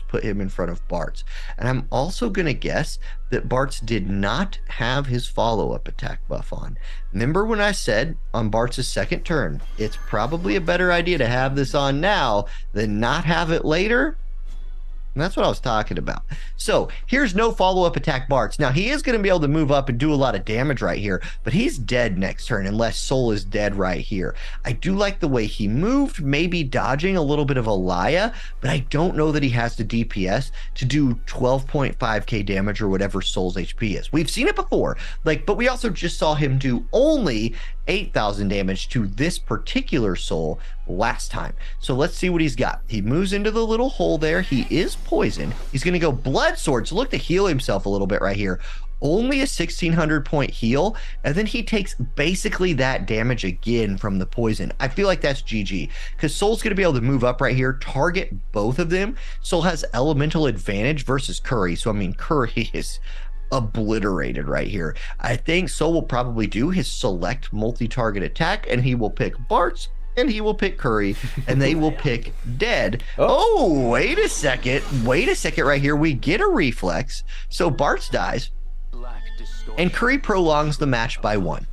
put him in front of Bartz. And I'm also going to guess that Bartz did not have his follow-up attack buff on. Remember when I said on Bartz's second turn, it's probably a better idea to have this on now than not have it later? And that's what I was talking about. So here's no follow-up attack Bartz. Now he is going to be able to move up and do a lot of damage right here, but he's dead next turn unless Soul is dead right here. I do like the way he moved, maybe dodging a little bit of Elia, but I don't know that he has the DPS to do 12.5k damage or whatever Soul's HP is. We've seen it before, but we also just saw him do only 8,000 damage to this particular Soul last time. So let's see what he's got. He moves into the little hole there. He is poisoned. He's going to go Blood Sword. So look to heal himself a little bit right here. Only a 1,600 point heal, and then he takes basically that damage again from the poison. I feel like that's GG, because Soul's going to be able to move up right here, target both of them. Soul has elemental advantage versus Curry. So I mean, Curry is obliterated right here. I think Soul will probably do his select multi-target attack, and he will pick Bartz, and he will pick Curry, and they will pick dead. Oh, wait a second right here. We get a reflex. So Bartz dies, and Curry prolongs the match by 1.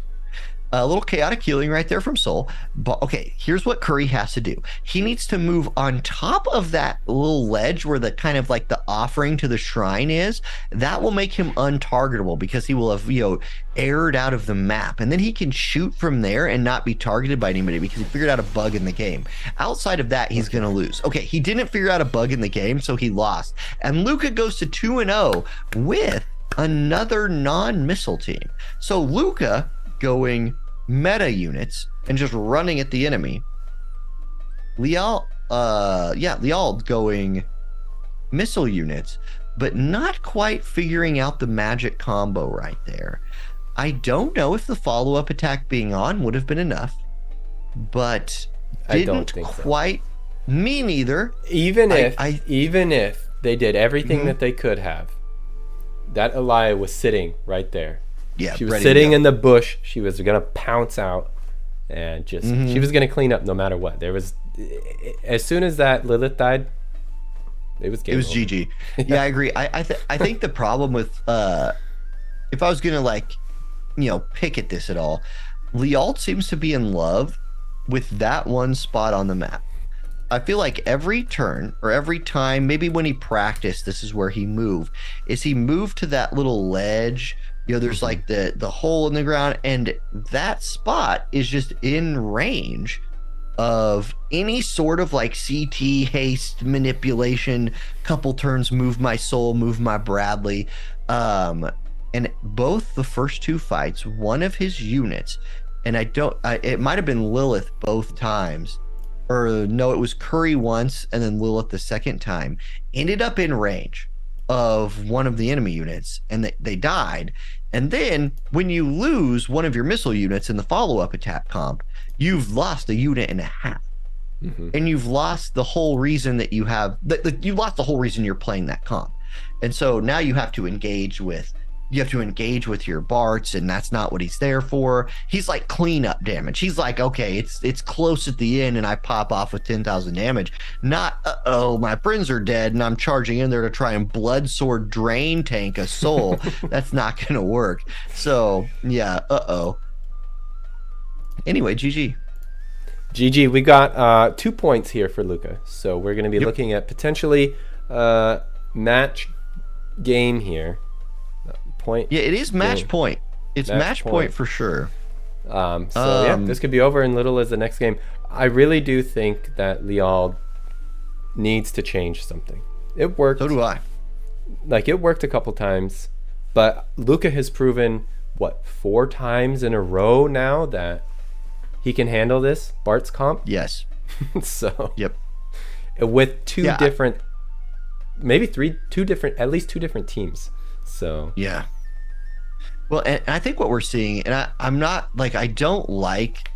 A little chaotic healing right there from Soul. But okay, here's what Curry has to do. He needs to move on top of that little ledge where the kind of like the offering to the shrine is. That will make him untargetable because he will have, aired out of the map. And then he can shoot from there and not be targeted by anybody because he figured out a bug in the game. Outside of that, he's going to lose. Okay, he didn't figure out a bug in the game, so he lost. And Luca goes to 2-0 with another non-missile team. So Luca going meta units and just running at the enemy. Lial going missile units, but not quite figuring out the magic combo right there. I don't know if the follow-up attack being on would have been enough, but I don't think quite. So. Me neither. Even if they did everything that they could have, that Elia was sitting right there. Yeah, she was sitting in the bush. She was gonna pounce out and just she was gonna clean up no matter what. There was, as soon as that Lilith died, it was game over. GG. Yeah, I agree. I think the problem with if I was gonna pick at this at all, Lialt seems to be in love with that one spot on the map. I feel like every turn or every time, maybe when he practiced, this is where he moved, is he moved to that little ledge. There's like the hole in the ground, and that spot is just in range of any sort of like CT haste manipulation, couple turns, move my Soul, move my Bradley. And both the first two fights, one of his units, and it might have been Lilith both times, or no, it was Curry once and then Lilith the second time, ended up in range of one of the enemy units, and they died. And then when you lose one of your missile units in the follow-up attack comp, you've lost a unit and a half. And you've lost the whole reason that you have you lost the whole reason you're playing that comp. And so now you have to engage with your Bartz, and that's not what he's there for. He's like cleanup damage. He's like, okay, it's close at the end and I pop off with 10,000 damage. Not, my friends are dead and I'm charging in there to try and Blood Sword drain tank a Soul. That's not going to work. So, yeah, Anyway, GG. GG, we got 2 points here for Luca. So we're going to be looking at potentially match game here. Point. Yeah, it is match game. point. It's match point for sure. Yeah, this could be over in little as the next game. I really do think that Liald needs to change something. It worked. So do I. Like, it worked a couple times, but Luca has proven, 4 times in a row now that he can handle this Bart's comp? Yes. So, yep. With different, maybe at least two different teams. So, yeah. Well, and I think what we're seeing, and I'm not, like, I don't like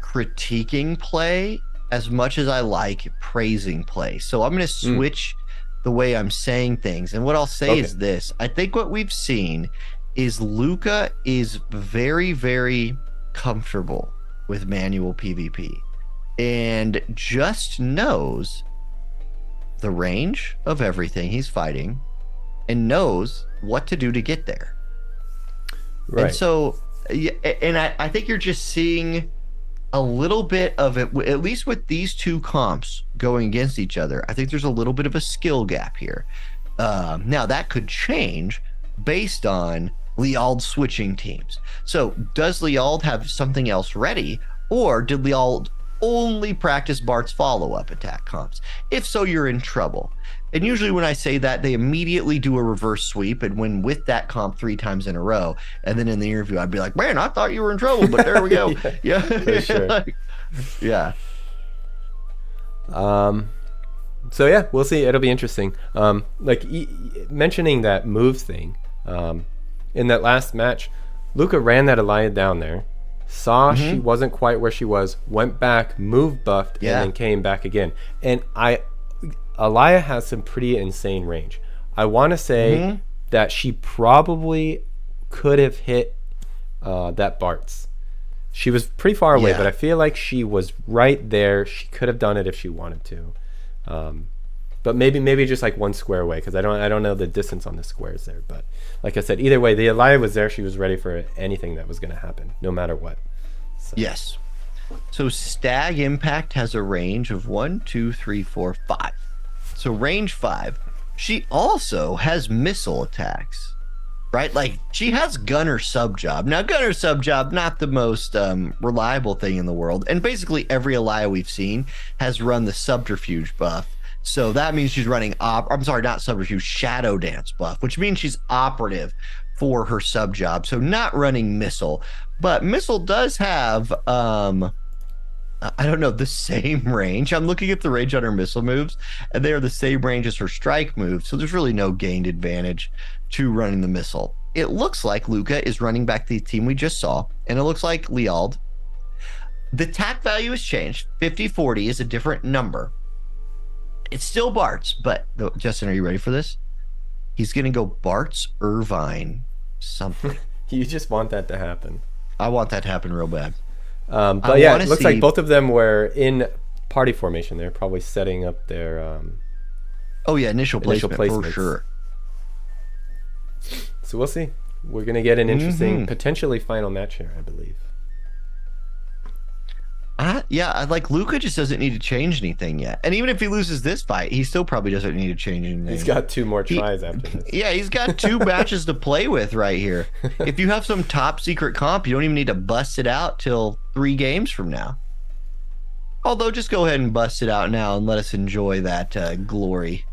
critiquing play as much as I like praising play. So I'm going to switch the way I'm saying things. And what I'll say is this. I think what we've seen is Luca is very, very comfortable with manual PvP and just knows the range of everything he's fighting and knows what to do to get there. Right. And so, and I think you're just seeing a little bit of it, at least with these two comps going against each other. I think there's a little bit of a skill gap here. Now, that could change based on Liald switching teams. So, does Liald have something else ready, or did Liald only practice Bart's follow-up attack comps? If so, you're in trouble. And usually when I say that, they immediately do a reverse sweep and win with that comp 3 times in a row. And then in the interview, I'd be like, man, I thought you were in trouble, but there we go. Yeah. For sure. Yeah. So yeah, we'll see. It'll be interesting. Mentioning that moves thing, in that last match, Luca ran that Elia down there, saw she wasn't quite where she was, went back, moved, buffed, and then came back again. And Elia has some pretty insane range. I want to say that she probably could have hit that Bart's. She was pretty far away, but I feel like she was right there. She could have done it if she wanted to. But maybe just like 1 square away, because I don't know the distance on the squares there. But like I said, either way, the Elia was there. She was ready for anything that was going to happen, no matter what. So. Yes. So Stag Impact has a range of 1, 2, 3, 4, 5. So range 5. She also has missile attacks, right? Like, she has Gunner Subjob. Now, Gunner Subjob, not the most reliable thing in the world. And basically every Elia we've seen has run the Subterfuge buff. So that means she's running not Subterfuge, Shadow Dance buff, which means she's operative for her Subjob. So not running Missile. But Missile does have I don't know, the same range. I'm looking at the range on her missile moves, and they are the same range as her strike moves, so there's really no gained advantage to running the missile. It looks like Luca is running back the team we just saw, and it looks like Liald. The attack value has changed. 50-40 is a different number. It's still Bart's, but Justin, are you ready for this? He's going to go Bart's Irvine something. You just want that to happen. I want that to happen real bad. But yeah, it looks like both of them were in party formation. They're probably setting up their initial placement for sure. So we'll see. We're gonna get an interesting, potentially final match here, I believe. Like Luca just doesn't need to change anything yet. And even if he loses this fight, he still probably doesn't need to change anything. He's got 2 more tries after this. Yeah, he's got 2 matches to play with right here. If you have some top secret comp, you don't even need to bust it out till 3 games from now. Although, just go ahead and bust it out now and let us enjoy that glory.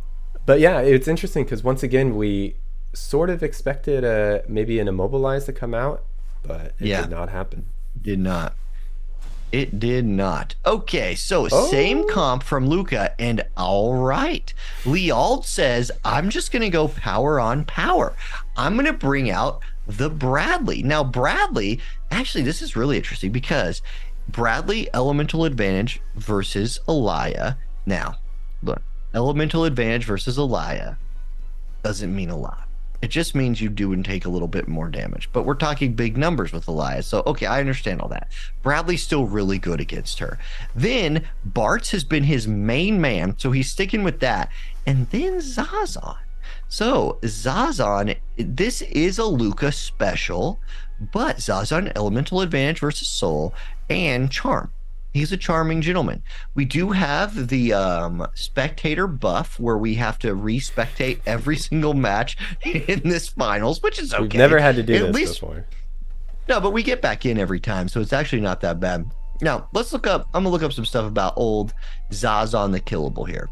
But yeah, it's interesting because once again, we sort of expected maybe an Immobilize to come out, but it did not happen. Did not. It did not. Okay, so same comp from Luca, and all right. Liald says, I'm just going to go power on power. I'm going to bring out the Bradley. Now, Bradley, actually, this is really interesting because Bradley, elemental advantage versus Elia. Now, look, elemental advantage versus Elia doesn't mean a lot. It just means you do and take a little bit more damage. But we're talking big numbers with Elia. So, okay, I understand all that. Bradley's still really good against her. Then Bart's has been his main man, so he's sticking with that. And then Zazan. So Zazan, this is a Luca special, but Zazan, elemental advantage versus soul and charm. He's a charming gentleman. We do have the spectator buff where we have to re-spectate every single match in this finals, which is okay. We've never had to do At this least, before. No, but we get back in every time, so it's actually not that bad. Now, let's look up, I'm going to look up some stuff about old Zazan the Killable here.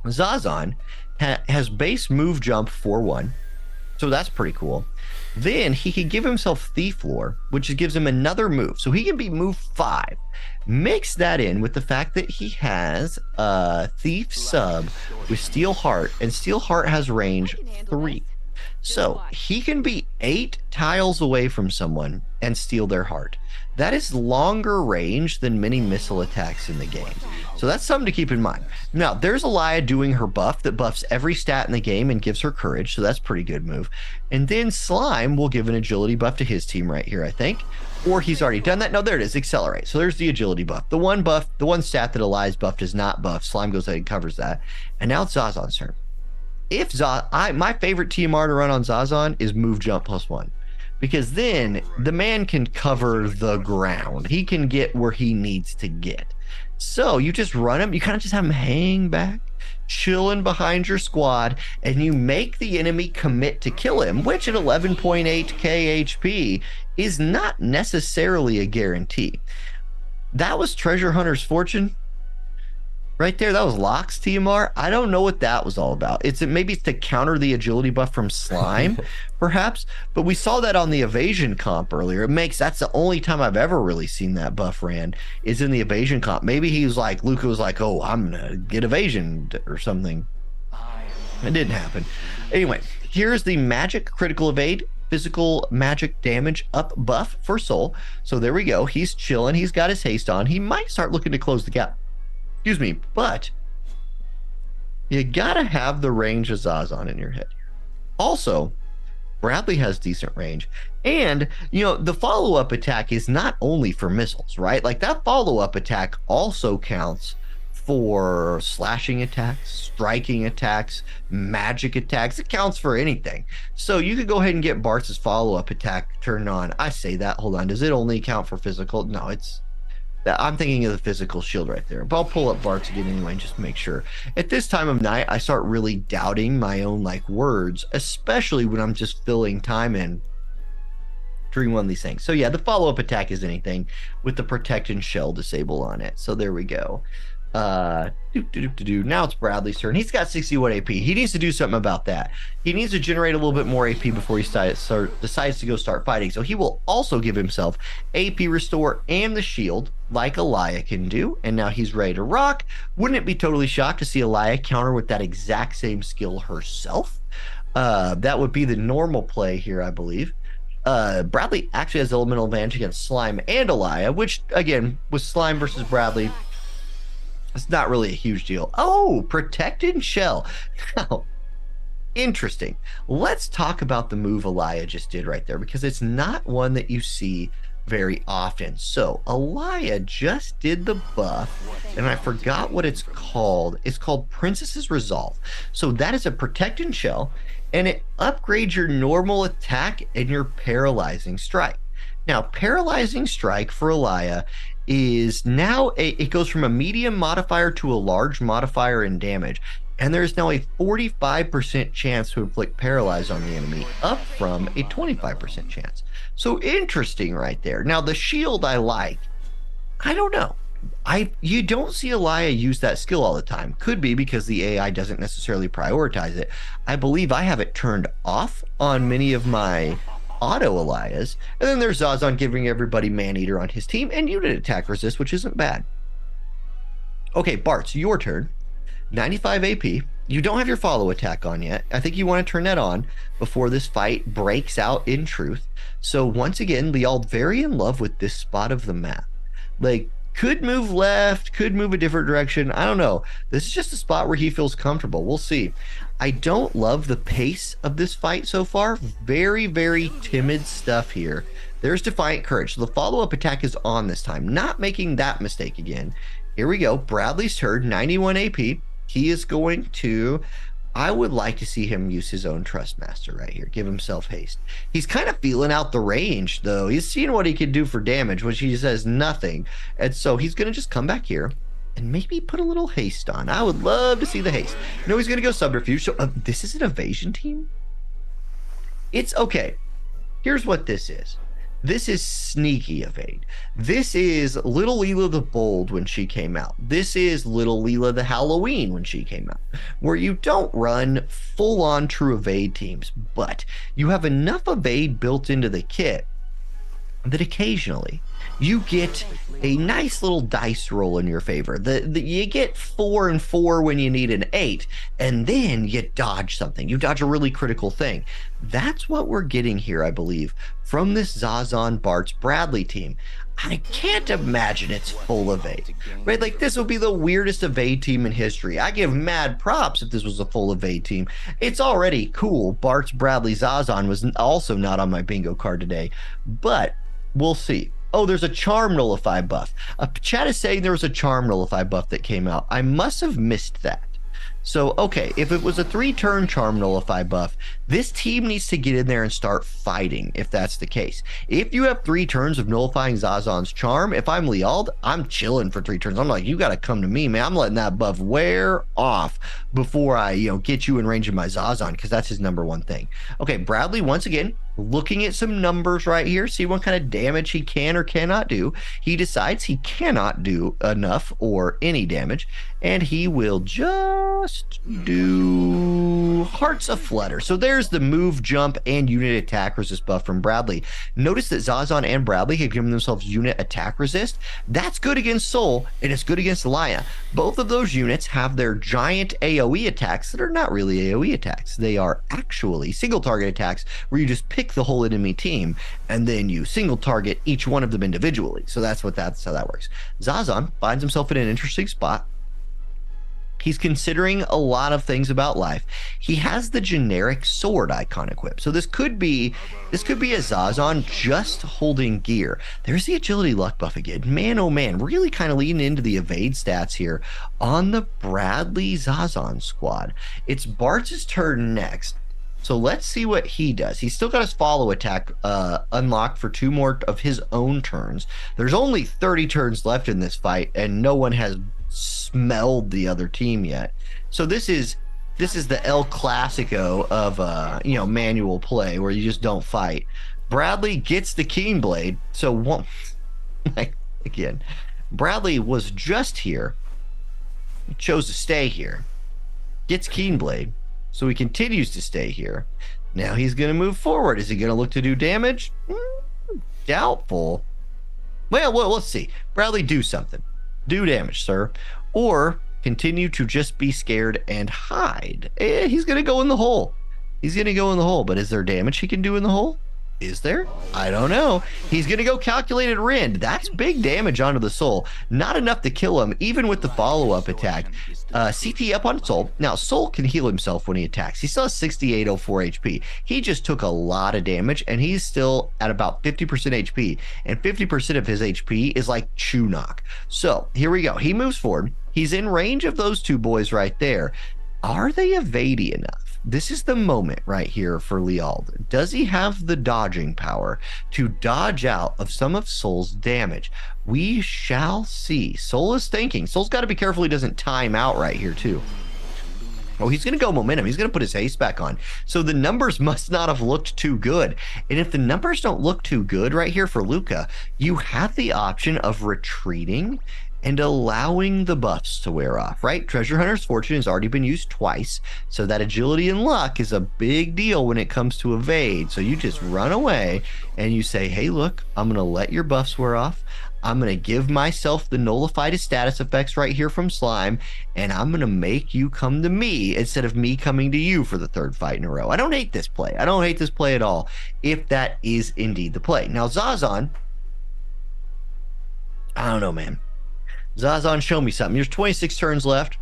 Zazan has base move jump 4-1, so that's pretty cool. Then he can give himself Thief Lore, which gives him another move. So he can be move 5. Mix that in with the fact that he has Thief Sub with Steel Heart, and Steel Heart has range 3. So he can be 8 tiles away from someone and steal their heart. That is longer range than many missile attacks in the game. So that's something to keep in mind. Now, there's Alaya doing her buff that buffs every stat in the game and gives her courage. So that's a pretty good move. And then Slime will give an agility buff to his team right here, I think. Or he's already done that. No, there it is. Accelerate. So there's the agility buff. The one stat that Alaya's buff does not buff. Slime goes ahead and covers that. And now it's Zazan's turn. My favorite TMR to run on Zazan is move jump +1. Because then the man can cover the ground. He can get where he needs to get. So you just run him. You kind of just have him hang back, chilling behind your squad, and you make the enemy commit to kill him, which at 11.8k HP is not necessarily a guarantee. That was Treasure Hunter's Fortune. Right there, that was Locke's TMR. I don't know what that was all about. Maybe it's to counter the agility buff from Slime, perhaps. But we saw that on the evasion comp earlier. That's the only time I've ever really seen that buff ran is in the evasion comp. Maybe he was like, Luca was like, oh, I'm gonna get evasion or something. It didn't happen. Anyway, here's the magic critical evade, physical magic damage up buff for Soul. So there we go. He's chilling. He's got his haste on. He might start looking to close the gap. Excuse me, but you gotta have the range of Zazan in your head. Also, Bradley has decent range, and the follow-up attack is not only for missiles, right? Like that follow-up attack also counts for slashing attacks, striking attacks, magic attacks. It counts for anything. So you could go ahead and get Bart's follow-up attack turned on. I say that. Hold on. Does it only count for physical? No, I'm thinking of the physical shield right there. But I'll pull up Bart's again anyway and just make sure. At this time of night, I start really doubting my own words, especially when I'm just filling time in during one of these things. So yeah, the follow-up attack is anything with the protect and shell disable on it. So there we go. Now it's Bradley's turn. He's got 61 AP. He needs to do something about that. He needs to generate a little bit more AP before he decides to go start fighting. So he will also give himself AP restore and the shield like Alaya can do. And now he's ready to rock. Wouldn't it be totally shocked to see Alaya counter with that exact same skill herself? That would be the normal play here, I believe. Bradley actually has elemental advantage against Slime and Alaya, which again, with Slime versus Bradley, it's not really a huge deal. Oh, protect and shell. Now, interesting. Let's talk about the move Alaya just did right there, because it's not one that you see very often. So Alaya just did the buff, and I forgot what it's called. It's called Princess's Resolve. So that is a protect and shell, and it upgrades your normal attack and your paralyzing strike. Now, paralyzing strike for Alaya is now it goes from a medium modifier to a large modifier in damage, and there's now a 45% chance to inflict paralyze on the enemy, up from a 25% chance. So interesting right there. Now the shield I don't know. You don't see Alaya use that skill all the time. Could be because the AI doesn't necessarily prioritize it. I believe I have it turned off on many of my auto Alayas. And then there's Zazan giving everybody Man-Eater on his team and unit attack resist, which isn't bad. Okay, Bart's your turn. 95 AP. You don't have your follow attack on yet. I think you want to turn that on before this fight breaks out in truth. So once again, Lial very in love with this spot of the map. Could move left, could move a different direction. I don't know. This is just a spot where he feels comfortable. We'll see. I don't love the pace of this fight so far. Very, very timid stuff here. There's Defiant Courage. So the follow-up attack is on this time. Not making that mistake again. Here we go. Bradley's turn, 91 AP. He is going to I would like to see him use his own Trust Master right here. Give himself haste. He's kind of feeling out the range, though. He's seeing what he can do for damage, which he says nothing. And so he's going to just come back here and maybe put a little haste on. I would love to see the haste. No, he's going to go Subterfuge. So this is an evasion team? It's okay. Here's what this is. This is sneaky evade. This is Little Leela the Bold when she came out. This is Little Leela the Halloween when she came out, where you don't run full-on true evade teams, but you have enough evade built into the kit that occasionally you get a nice little dice roll in your favor. You get 4 and 4 when you need an 8, and then you dodge something. You dodge a really critical thing. That's what we're getting here, I believe, from this Zazan Bartz Bradley team. I can't imagine it's full evade, right? Like, this would be the weirdest evade team in history. I give mad props if this was a full evade team. It's already cool. Bartz Bradley Zazan was also not on my bingo card today, but we'll see. Oh, there's a Charm Nullify buff. Chat is saying there was a Charm Nullify buff that came out. I must have missed that. So, okay, if it was a 3-turn Charm Nullify buff, this team needs to get in there and start fighting, if that's the case. If you have 3 turns of nullifying Zazan's Charm, if I'm Liald, I'm chilling for 3 turns. I'm like, you got to come to me, man. I'm letting that buff wear off before I, get you in range of my Zazan, because that's his number one thing. Okay, Bradley, once again, looking at some numbers right here, see what kind of damage he can or cannot do. He decides he cannot do enough or any damage, and he will just do Hearts of Flutter. So there's the move, jump, and unit attack resist buff from Bradley. Notice that Zazan and Bradley have given themselves unit attack resist. That's good against Soul, and it's good against Alaya. Both of those units have their giant AoE attacks that are not really AoE attacks. They are actually single target attacks where you just pick the whole enemy team and then you single target each one of them individually. So that's how that works. Zazan finds himself in an interesting spot. He's considering a lot of things about life. He has the generic sword icon equipped. So this could be a Zazan just holding gear. There's the agility luck buff again. Man, oh man, really kind of leaning into the evade stats here on the Bradley Zazan squad. It's Bart's turn next. So let's see what he does. He's still got his follow attack unlocked for 2 more of his own turns. There's only 30 turns left in this fight, and no one has smelled the other team yet. So this is the El Clasico of manual play where you just don't fight. Bradley gets the Keenblade. So again, Bradley was just here. He chose to stay here. Gets Keenblade. So he continues to stay here. Now he's going to move forward. Is he going to look to do damage? Doubtful. Well, let's see. Bradley, do something. Do damage, sir. Or continue to just be scared and hide. He's going to go in the hole. He's going to go in the hole. But is there damage he can do in the hole? Is there? I don't know. He's going to go Calculated Rend. That's big damage onto the Soul. Not enough to kill him, even with the follow-up attack. CT up on Soul. Now, Soul can heal himself when he attacks. He still has 6804 HP. He just took a lot of damage, and he's still at about 50% HP. And 50% of his HP is like Chew Knock. So, here we go. He moves forward. He's in range of those 2 boys right there. Are they evadey enough? This is the moment right here for Liald. Does he have the dodging power to dodge out of some of Soul's damage? We shall see. Soul is thinking. Soul's got to be careful he doesn't time out right here too. Oh, he's going to go momentum. He's going to put his haste back on. So the numbers must not have looked too good. And if the numbers don't look too good right here for Luca, you have the option of retreating and allowing the buffs to wear off, right? Treasure Hunter's Fortune has already been used twice, so that agility and luck is a big deal when it comes to evade. So you just run away and you say, hey, look, I'm going to let your buffs wear off. I'm going to give myself the nullified status effects right here from Slime, and I'm going to make you come to me instead of me coming to you for the 3rd fight in a row. I don't hate this play. I don't hate this play at all, if that is indeed the play. Now, Zazan, I don't know, man. Zazan, show me something. There's 26 turns left.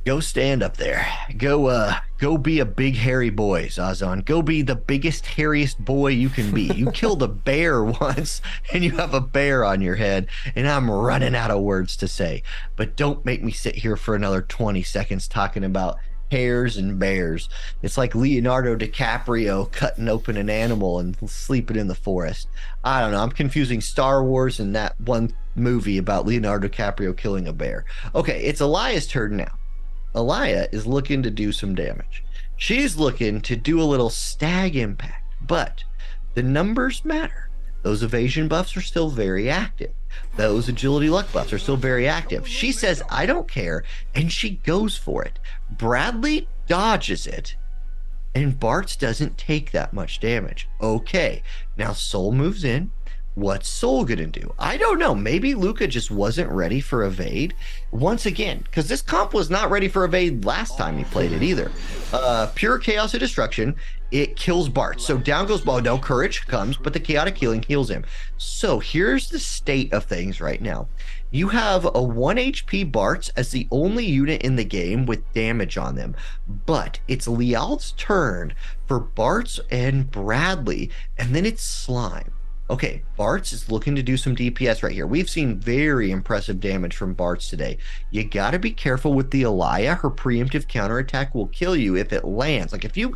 Go stand up there. Go be a big hairy boy, Zazan. Go be the biggest, hairiest boy you can be. You killed a bear once, and you have a bear on your head, and I'm running out of words to say. But don't make me sit here for another 20 seconds talking about hares and bears. It's like Leonardo DiCaprio cutting open an animal and sleeping in the forest. I don't know. I'm confusing Star Wars and that one movie about Leonardo DiCaprio killing a bear. Okay, it's Elia's turn now. Elia is looking to do some damage. She's looking to do a little stag impact, but the numbers matter. Those evasion buffs are still very active. Those agility luck buffs are still very active. She says, I don't care, and she goes for it. Bradley dodges it, and Bartz doesn't take that much damage. Okay, now Soul moves in. What's Soul gonna do? I don't know. Maybe Luca just wasn't ready for evade once again, because this comp was not ready for evade last time he played it either. Pure chaos of destruction. It kills Bart. So down goes ball. No, courage comes, but the chaotic healing heals him. So here's the state of things right now. You have a 1 HP Bartz as the only unit in the game with damage on them, but it's Lial's turn for Bartz and Bradley, and then it's Slime. Okay, Bartz is looking to do some DPS right here. We've seen very impressive damage from Bartz today. You got to be careful with the Elia. Her preemptive counterattack will kill you if it lands. Like if you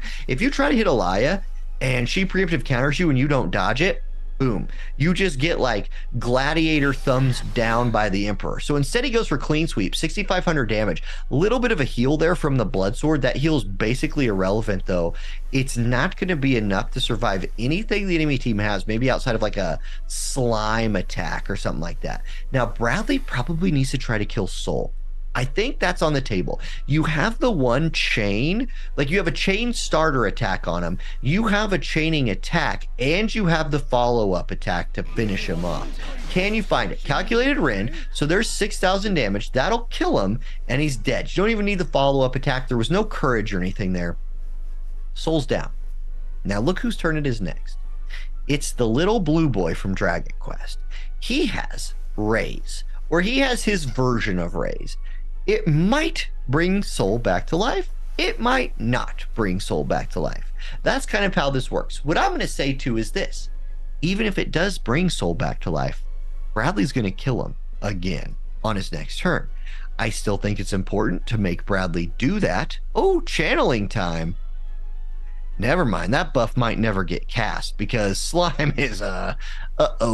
try to hit Elia and she preemptive counters you and you don't dodge it, boom, you just get like gladiator thumbs down by the Emperor. So instead he goes for clean sweep, 6,500 damage. A little bit of a heal there from the blood sword. That heal's basically irrelevant though. It's not going to be enough to survive anything the enemy team has, maybe outside of like a slime attack or something like that. Now Bradley probably needs to try to kill Soul. I think that's on the table. You have the one chain, like you have a chain starter attack on him. You have a chaining attack, and you have the follow-up attack to finish him off. Can you find it? Calculated Rend, so there's 6,000 damage. That'll kill him, and he's dead. You don't even need the follow-up attack. There was no courage or anything there. Soul's down. Now look whose turn it is next. It's the little blue boy from Dragon Quest. He has Raise, or he has his version of Raise. It might bring Soul back to life. It might not bring Soul back to life. That's kind of how this works. What I'm going to say too is this. Even if it does bring Soul back to life, Bradley's going to kill him again on his next turn. I still think it's important to make Bradley do that. Oh, channeling time. Never mind, that buff might never get cast because Slime is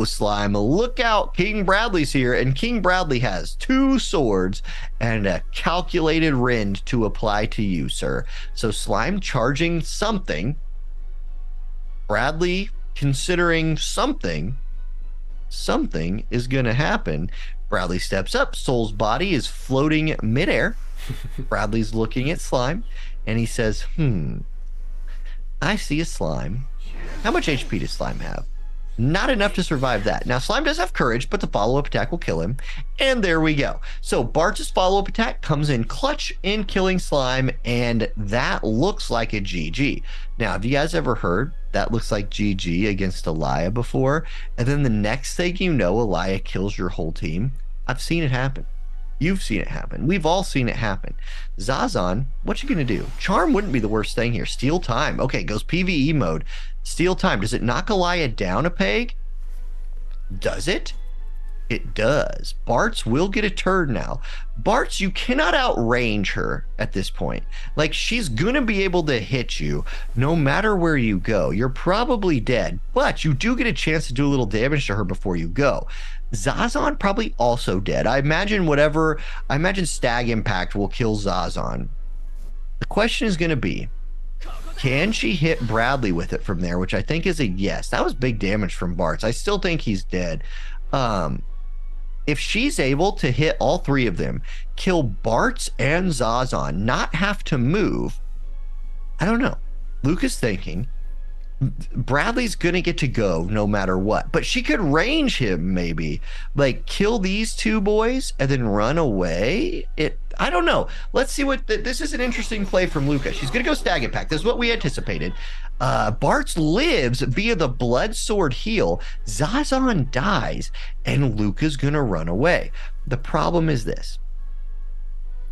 Slime. Look out, King Bradley's here, and King Bradley has 2 swords and a calculated rend to apply to you, sir. So Slime charging something, Bradley considering something is gonna happen. Bradley steps up, Soul's body is floating midair. Bradley's looking at Slime and he says, I see a Slime. How much HP does Slime have? Not enough to survive that. Now, Slime does have courage, but the follow-up attack will kill him. And there we go. So, Bartz's follow-up attack comes in clutch in killing Slime, and that looks like a GG. Now, have you guys ever heard that looks like GG against Elia before? And then the next thing you know, Elia kills your whole team? I've seen it happen. You've seen it happen. We've all seen it happen. Zazan, what you gonna do? Charm wouldn't be the worst thing here. Steal time. Okay, goes PvE mode. Steal time. Does it knock Elia down a peg? Does it? It does. Bartz will get a turn now. Bartz, you cannot outrange her at this point. Like, she's gonna be able to hit you no matter where you go. You're probably dead, but you do get a chance to do a little damage to her before you go. Zazan probably also dead. I imagine Stag Impact will kill Zazan. The question is going to be, can she hit Bradley with it from there, which I think is a yes. That was big damage from Bartz. I still think he's dead. If she's able to hit all 3 of them, kill Bartz and Zazan, not have to move, I don't know. Luke is thinking Bradley's gonna get to go no matter what, but she could range him, maybe like kill these 2 boys and then run away. I don't know. Let's see what this is. An interesting play from Luca. She's gonna go Stag Impact. This is what we anticipated. Bartz lives via the blood sword heal. Zazan dies and Luca's gonna run away. The problem is this: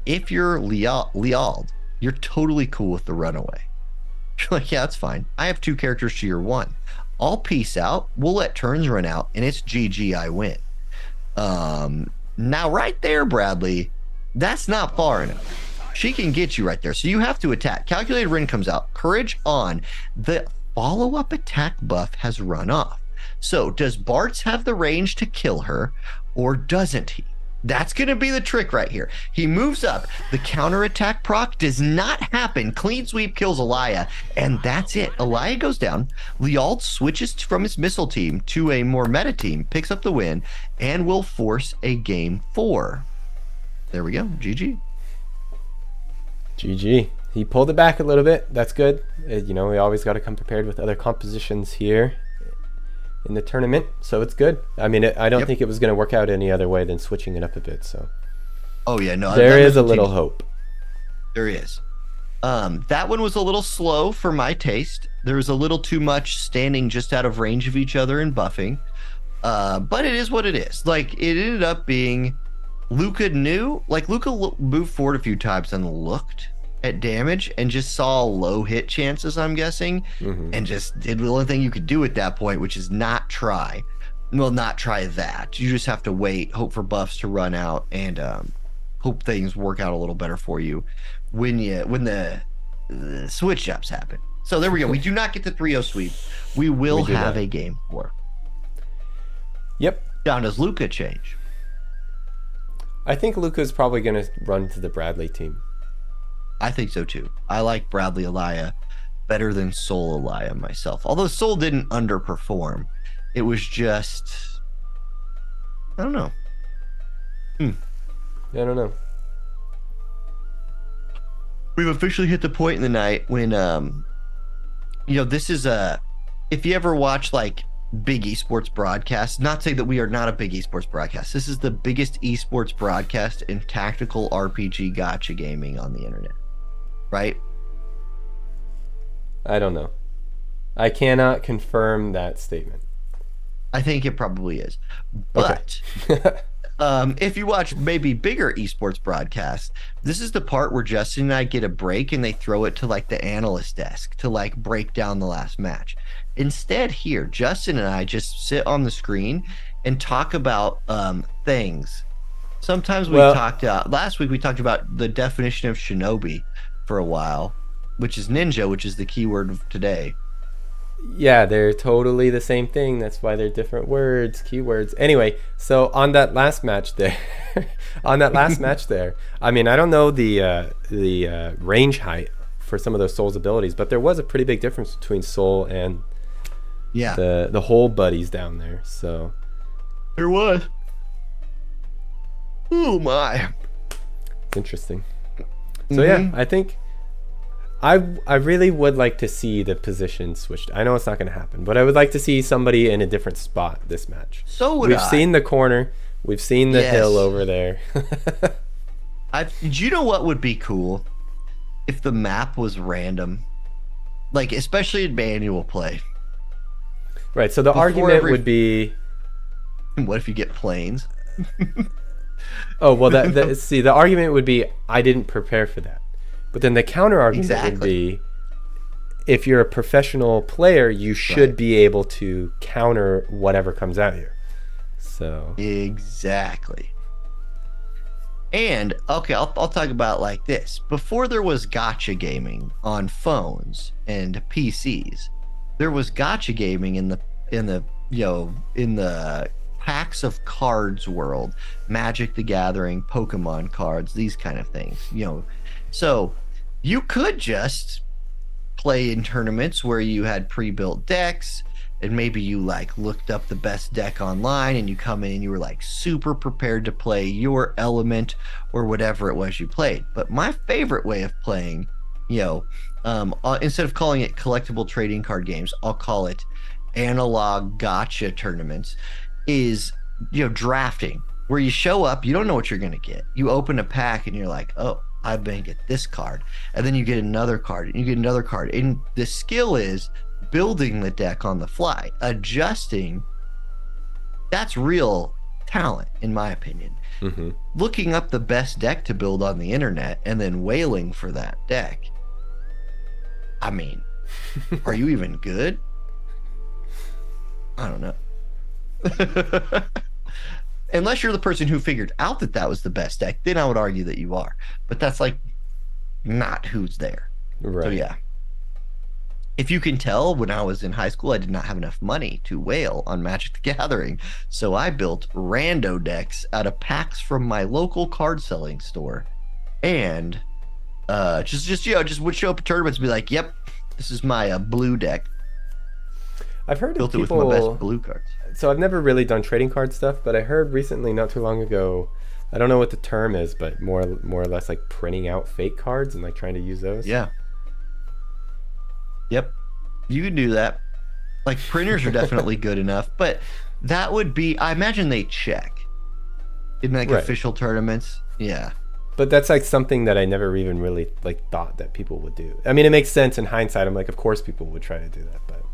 if you're Liald, you're totally cool with the runaway. You're like, yeah, that's fine. I have 2 characters to your 1. I'll peace out. We'll let turns run out, and it's GG, I win. Now, right there, Bradley, that's not far enough. she can get you right there. So you have to attack. Calculated Rend comes out. Courage on. The follow-up attack buff has run off. So does Bartz have the range to kill her, or doesn't he? That's going to be the trick right here. He moves up. The counterattack proc does not happen. Clean sweep kills Alaya, and that's it. Alaya goes down. Liald switches from his missile team to a more meta team, picks up the win, and will force a game 4. There we go. GG. GG. He pulled it back a little bit. That's good. You know, we always got to come prepared with other compositions here in the tournament, so it's good. I mean, I don't think it was going to work out any other way than switching it up a bit. So, oh yeah, no, there is a little hope. There is. That one was a little slow for my taste. There was a little too much standing just out of range of each other and buffing. But it is what it is. Like, it ended up being Luca knew, like Luca moved forward a few times and looked at damage and just saw low hit chances, I'm guessing, and just did the only thing you could do at that point, which is not try. Well, not try that. You just have to wait, hope for buffs to run out, and hope things work out a little better for you when the switch ups happen. So there we go. We do not get the 3-0 sweep. We will have a game 4. Yep. Now, does Luca change? I think Luca's probably going to run to the Bradley team. I think so too. I like Bradley Alaya better than Soul Alaya myself. Although Soul didn't underperform. It was just, I don't know. I don't know. We've officially hit the point in the night when, you know, this is if you ever watch like big esports broadcasts, not saying that we are not a big esports broadcast. This is the biggest esports broadcast in tactical RPG gacha gaming on the internet. Right? I don't know. I cannot confirm that statement. I think it probably is. But okay. If you watch maybe bigger esports broadcasts, this is the part where Justin and I get a break and they throw it to like the analyst desk to like break down the last match. Instead here, Justin and I just sit on the screen and talk about things. Sometimes we talked last week we talked about the definition of shinobi for a while, which is ninja, which is the keyword of today. Yeah, they're totally the same thing. That's why they're different words, keywords. Anyway, so on that last match there, I mean, I don't know the range height for some of those Soul's abilities, but there was a pretty big difference between Soul and the whole buddies down there. So there was. Oh my, it's interesting. So yeah, I think I really would like to see the position switched. I know it's not going to happen, but I would like to see somebody in a different spot this match. So we've seen the corner, we've seen the hill over there. Do you know what would be cool? If the map was random, like especially in manual play. Right. So the argument would be, what if you get planes? Oh well, see, the argument would be I didn't prepare for that. But then the counter argument would be, if you're a professional player, you should be able to counter whatever comes at you. So exactly. And okay, I'll talk about it like this. Before there was gacha gaming on phones and PCs, there was gacha gaming in the packs of cards world, Magic the Gathering, Pokemon cards, these kind of things, you know. So you could just play in tournaments where you had pre-built decks and maybe you like looked up the best deck online and you come in and you were like super prepared to play your element or whatever it was you played. But my favorite way of playing, you know, instead of calling it collectible trading card games, I'll call it analog gacha tournaments, is, you know, drafting, where you show up, you don't know what you're going to get. You open a pack and you're like, oh, I'm going to get this card. And then you get another card and you get another card. And the skill is building the deck on the fly, adjusting. That's real talent, in my opinion. Looking up the best deck to build on the internet and then wailing for that deck. I mean, are you even good? I don't know. Unless you're the person who figured out that was the best deck, then I would argue that you are. But that's like not who's there. Right. So yeah. If you can tell, when I was in high school, I did not have enough money to whale on Magic the Gathering. So I built rando decks out of packs from my local card selling store. And just would show up at tournaments and be like, yep, this is my blue deck. I've heard built of people, it with my best blue cards. So I've never really done trading card stuff, but I heard recently, not too long ago, I don't know what the term is, but more or less like printing out fake cards and like trying to use those. Yeah. Yep. You can do that. Like printers are definitely good enough, but that would be, I imagine they check in like official tournaments. Yeah. But that's like something that I never even really like thought that people would do. I mean, it makes sense in hindsight. I'm like, of course people would try to do that, but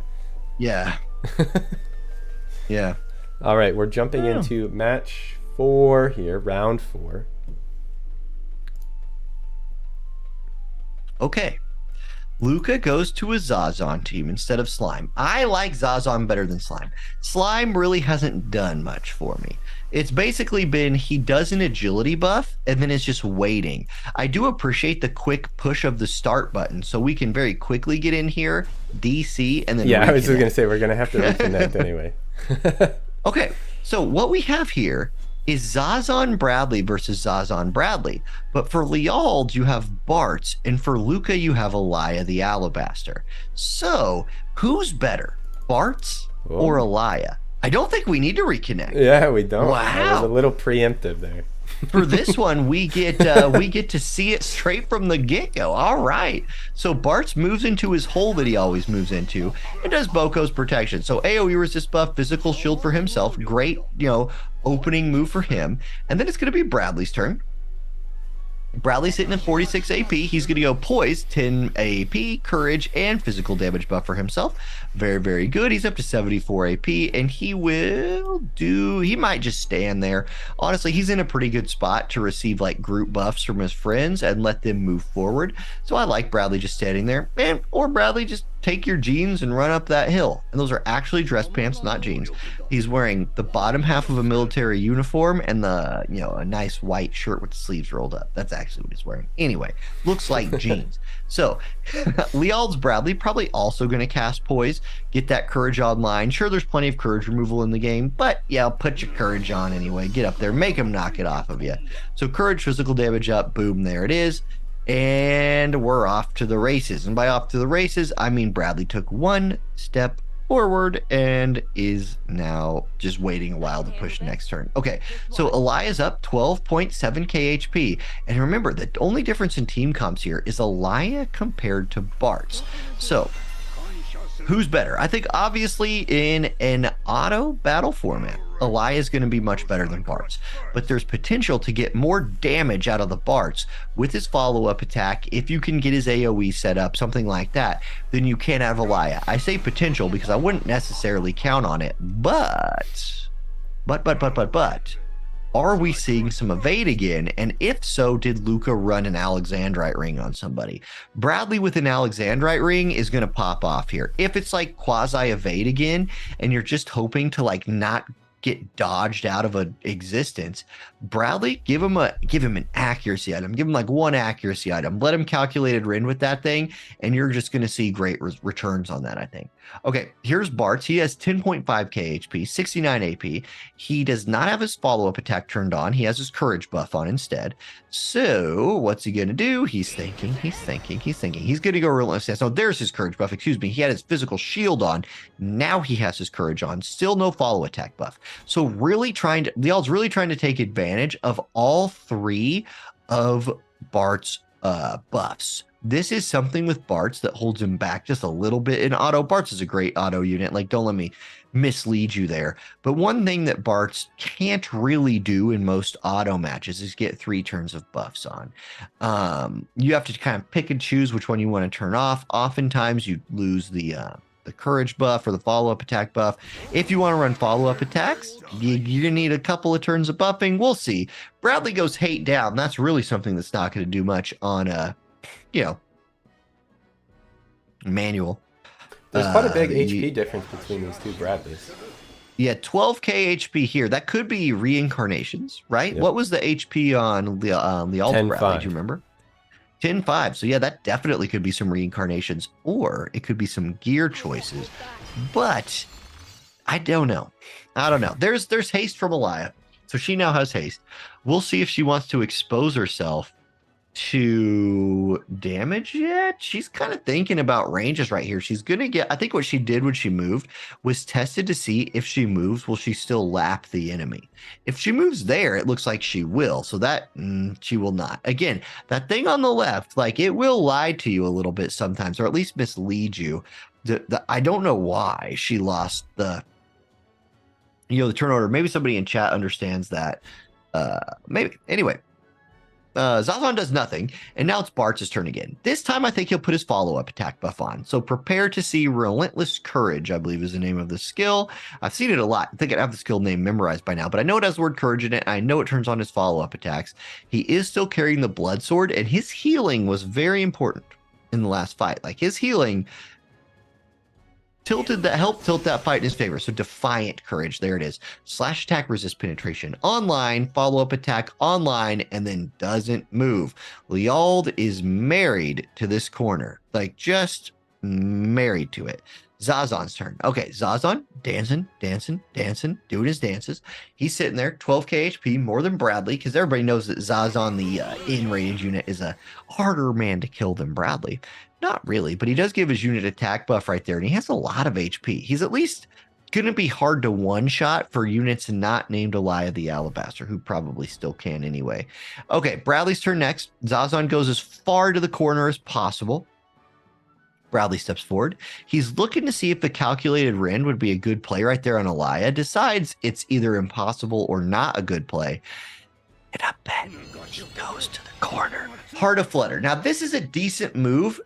yeah. Yeah. All right, we're jumping into match 4 here, round 4. Okay. Luca goes to a Zazon team instead of Slime. I like Zazon better than Slime. Slime really hasn't done much for me. It's basically been he does an agility buff and then it's just waiting. I do appreciate the quick push of the start button so we can very quickly get in here, DC, and then I was just going to say we're going to have to reconnect anyway. Okay, so what we have here is Zazon Bradley versus Zazon Bradley. But for Liald, you have Bartz, and for Luca, you have Elia the Alabaster. So, who's better, Bartz or Elia? I don't think we need to reconnect. Yeah, we don't. Wow. That was a little preemptive there. For this one, we get to see it straight from the get-go. All right. So Bartz moves into his hole that he always moves into and does Boko's protection. So AoE resist buff, physical shield for himself. Great, opening move for him. And then it's going to be Bradley's turn. Bradley's hitting at 46 AP. He's going to go Poise, 10 AP, Courage, and physical damage buff for himself. Very, very good. He's up to 74 AP, and he might just stand there. Honestly, he's in a pretty good spot to receive like group buffs from his friends and let them move forward. So I like Bradley just standing there. Or Bradley, just take your jeans and run up that hill. And those are actually dress pants, not jeans. He's wearing the bottom half of a military uniform and a nice white shirt with the sleeves rolled up. That's actually what he's wearing. Anyway, looks like jeans. So Liald's Bradley probably also going to cast Poise, get that Courage online. Sure, there's plenty of Courage removal in the game, but yeah, put your Courage on anyway. Get up there, make him knock it off of you. So Courage, physical damage up, boom, there it is. And we're off to the races. And by off to the races, I mean Bradley took one step forward and is now just waiting a while to push next turn. Okay, so Elia's up 12.7 KHP. And remember, the only difference in team comps here is Elia compared to Bartz. So, who's better? I think obviously in an auto battle format, Elia is going to be much better than Bartz, but there's potential to get more damage out of the Bartz with his follow-up attack if you can get his AoE set up, something like that, than you can out of Elia. I say potential because I wouldn't necessarily count on it, but are we seeing some evade again? And if so, did Luca run an Alexandrite ring on somebody? Bradley with an Alexandrite ring is going to pop off here. If it's like quasi evade again, and you're just hoping to like not get dodged out of an existence, Bradley, give him an accuracy item. Give him like one accuracy item. Let him calculated Rin with that thing, and you're just going to see great returns on that, I think. Okay, here's Bartz. He has 10.5 KHP, 69 AP. He does not have his follow-up attack turned on. He has his Courage buff on instead. So what's he going to do? He's thinking. He's going to go Relentless. So there's his Courage buff. Excuse me. He had his physical shield on. Now he has his Courage on. Still no follow attack buff. So Liald's really trying to take advantage of all three of Bart's buffs. This is something with Bartz that holds him back just a little bit. In auto, Bartz is a great auto unit. Like, don't let me mislead you there. But one thing that Bartz can't really do in most auto matches is get 3 turns of buffs on. You have to kind of pick and choose which one you want to turn off. Oftentimes, you lose the Courage buff or the follow-up attack buff. If you want to run follow-up attacks, you're going to need a couple of turns of buffing. We'll see. Bradley goes hate down. That's really something that's not going to do much on manual. There's quite a big HP difference between these two Bradleys. Yeah, 12k HP here. That could be reincarnations, right? Yep. What was the HP on Liald's Bradley? Do you remember? 10-5. So yeah, that definitely could be some reincarnations, or it could be some gear choices. But I don't know. I don't know. There's haste from Alaya. So she now has haste. We'll see if she wants to expose herself to damage yet. She's kind of thinking about ranges right here. She's gonna get, I think what she did when she moved was tested to see if she moves, will she still lap the enemy? If she moves there, it looks like she will. So that she will not. Again, that thing on the left, like, it will lie to you a little bit sometimes, or at least mislead you. I don't know why she lost the turn order. Maybe somebody in chat understands that. Maybe. Anyway, Zazan does nothing, and now it's Bart's turn again. This time I think he'll put his follow-up attack buff on. So prepare to see Relentless Courage, I believe is the name of the skill. I've seen it a lot. I think I have the skill name memorized by now, but I know it has the word courage in it. I know it turns on his follow-up attacks. He is still carrying the blood sword, and his healing was very important in the last fight. Like, his healing helped tilt that fight in his favor. So Defiant Courage, there it is. Slash attack, resist penetration online, follow-up attack online, and then doesn't move. Liald is married to this corner, like, just married to it. Zazan's turn. Okay, Zazan dancing, doing his dances. He's sitting there, 12k HP, more than Bradley, because everybody knows that Zazan, the in-range unit, is a harder man to kill than Bradley. Not really, but he does give his unit attack buff right there, and he has a lot of HP. He's at least going to be hard to one-shot for units not named Alaya the Alabaster, who probably still can anyway. Okay, Bradley's turn next. Zazan goes as far to the corner as possible. Bradley steps forward. He's looking to see if the calculated rend would be a good play right there on Alaya. Decides it's either impossible or not a good play. And I bet he goes to the corner. Heart of Flutter. Now, this is a decent move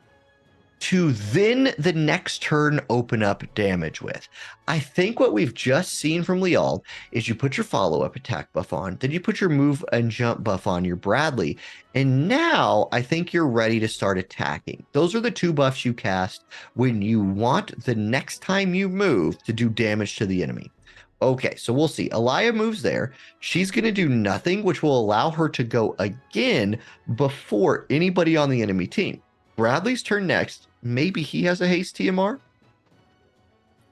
to then the next turn open up damage with. I think what we've just seen from Liald is you put your follow-up attack buff on, then you put your move and jump buff on your Bradley, and now I think you're ready to start attacking. Those are the two buffs you cast when you want the next time you move to do damage to the enemy. Okay, so we'll see. Alaya moves there. She's going to do nothing, which will allow her to go again before anybody on the enemy team. Bradley's turn next. Maybe he has a haste TMR.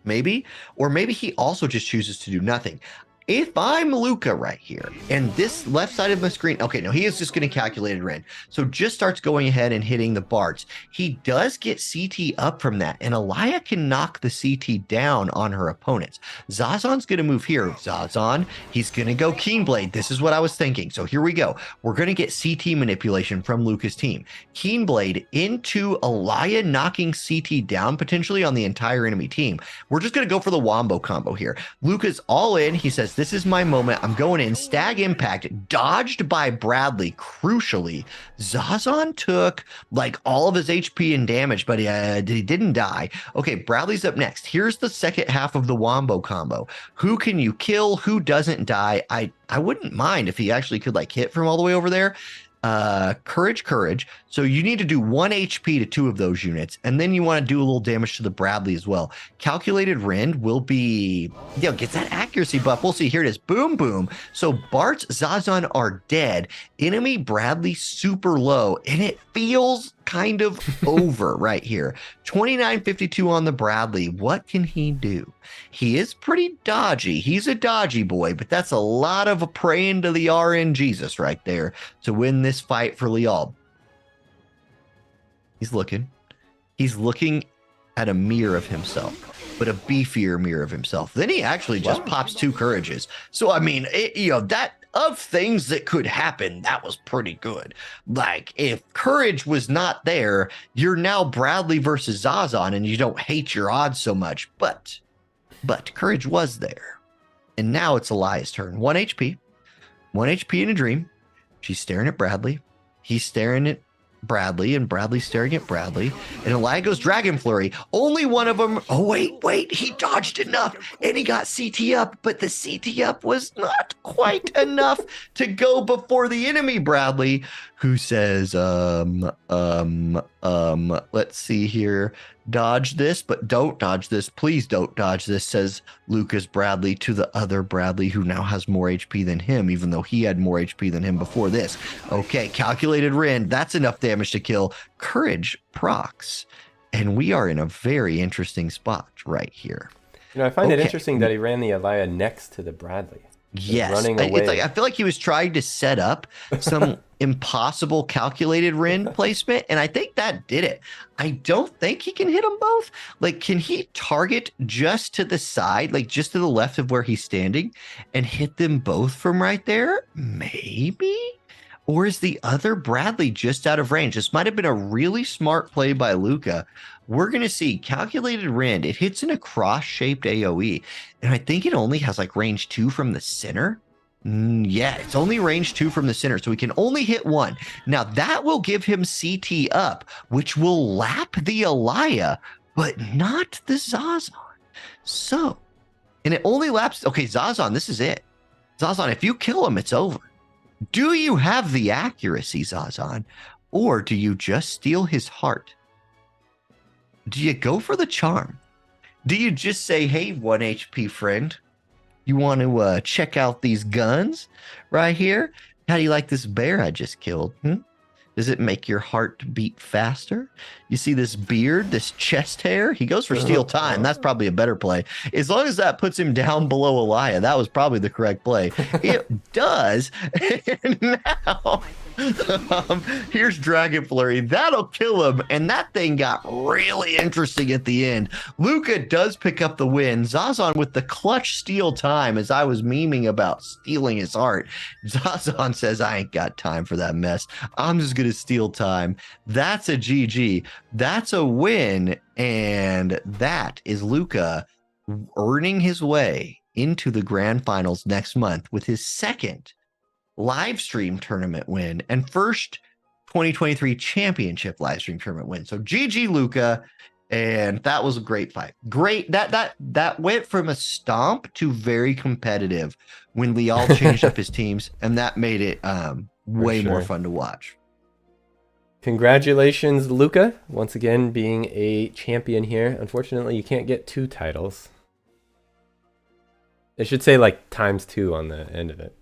Maybe. Or maybe he also just chooses to do nothing. If I'm Luca right here, and this left side of my screen, okay, no, he is just going to calculate rend. So just starts going ahead and hitting the Barts. He does get CT up from that, and Alaya can knock the CT down on her opponents. Zazan's going to move here. Zazan, he's going to go Keenblade. This is what I was thinking. So here we go. We're going to get CT manipulation from Luca's team. Keenblade into Alaya knocking CT down potentially on the entire enemy team. We're just going to go for the wombo combo here. Luca's all in. He says, this is my moment. I'm going in. Stag impact, dodged by Bradley. Crucially, Zazan took like all of his HP and damage, but he didn't die. Okay, Bradley's up next. Here's the second half of the wombo combo. Who can you kill? Who doesn't die? I wouldn't mind if he actually could like hit from all the way over there. Courage. So you need to do 1 HP to 2 of those units, and then you want to do a little damage to the Bradley as well. Calculated rend will be, gets that accuracy buff. We'll see. Here it is. Boom, boom. So Bart's Zazan are dead. Enemy Bradley super low, and it feels kind of over right here. 2952 on the Bradley. What can he do? He is pretty dodgy. He's a dodgy boy, but that's a lot of praying to the RN Jesus right there to win this fight for Liald. He's looking at a mirror of himself, but a beefier mirror of himself. Then he actually just pops 2 courages. So, I mean, that of things that could happen, that was pretty good. Like, if courage was not there, you're now Bradley versus Zazan, and you don't hate your odds so much. But courage was there. And now it's Alaya's turn. 1 HP. 1 HP in a dream. She's staring at Bradley. He's staring at Bradley, and Bradley's staring at Bradley, and Alaya goes Dragon Flurry. Only one of them. Oh, wait, he dodged enough, and he got CT up, but the CT up was not quite enough to go before the enemy Bradley, who says, let's see here. dodge this, but don't dodge this. Please don't dodge this, says Lucas Bradley to the other Bradley, who now has more HP than him, even though he had more HP than him before this. Okay, calculated Rend. That's enough damage to kill. Courage procs. And we are in a very interesting spot right here. You know, I find it interesting that he ran the Elia next to the Bradley. Yes, running away. it's like, I feel like he was trying to set up some impossible calculated Rend placement, and I think that did it. I don't think he can hit them both. Like, can he target just to the side, like just to the left of where he's standing, and hit them both from right there? Maybe? Or is the other Bradley just out of range? This might have been a really smart play by Luca. We're going to see calculated Rend. It hits in a cross-shaped AoE. And I think it only has like range 2 from the center. Yeah, it's only range 2 from the center. So we can only hit 1. Now that will give him CT up, which will lap the Elia, but not the Zazan. So, and it only laps. Okay, Zazan, this is it. Zazan, if you kill him, it's over. Do you have the accuracy, Zazan? Or do you just steal his heart? Do you go for the charm? Do you just say, hey, 1 HP friend, you want to check out these guns right here? How do you like this bear I just killed? Does it make your heart beat faster? You see this beard, this chest hair? He goes for steal time. That's probably a better play. As long as that puts him down below Elia, that was probably the correct play. It does. And now, here's Dragon Flurry. That'll kill him. And that thing got really interesting at the end. Luca does pick up the win. Zazan with the clutch steal time, as I was memeing about stealing his heart. Zazan says, I ain't got time for that mess. I'm just going to steal time. That's a GG. That's a win. And that is Luca earning his way into the grand finals next month with his second live stream tournament win and first 2023 championship live stream tournament win. So GG Luca, and that was a great fight. Great. That went from a stomp to very competitive when Lial changed up his teams, and that made it way more fun to watch. Congratulations, Luca, once again being a champion here. Unfortunately, you can't get 2 titles. It should say like ×2 on the end of it.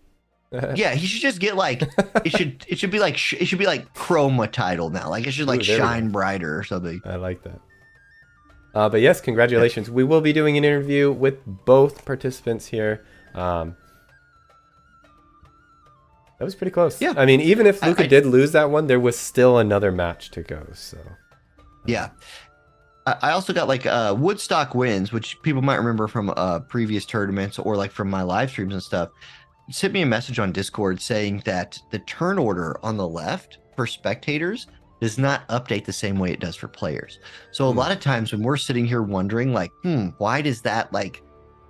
Yeah, he should just get like it should be like chroma title now. Like it should like shine brighter or something. I like that. But yes, congratulations. We will be doing an interview with both participants here. That was pretty close. Yeah. I mean, even if Luca did lose that one, there was still another match to go. So yeah. I also got like Woodstock wins, which people might remember from previous tournaments or like from my live streams and stuff. He sent me a message on Discord saying that the turn order on the left for spectators does not update the same way it does for players. So a lot of times when we're sitting here wondering like, why does that like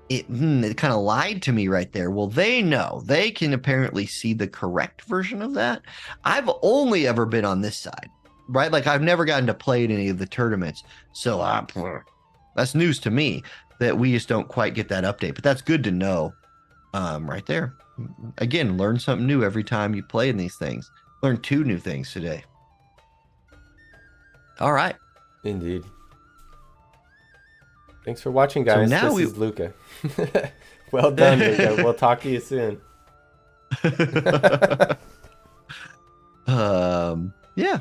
it kind of lied to me right there. Well, they know. They can apparently see the correct version of that. I've only ever been on this side, right? Like I've never gotten to play in any of the tournaments. So that's news to me that we just don't quite get that update, but that's good to know right there. Again, learn something new every time you play in these things. Learn 2 new things today. All right. Indeed. Thanks for watching, guys. So now this is Luca. Well done, Luca. We'll talk to you soon. Yeah.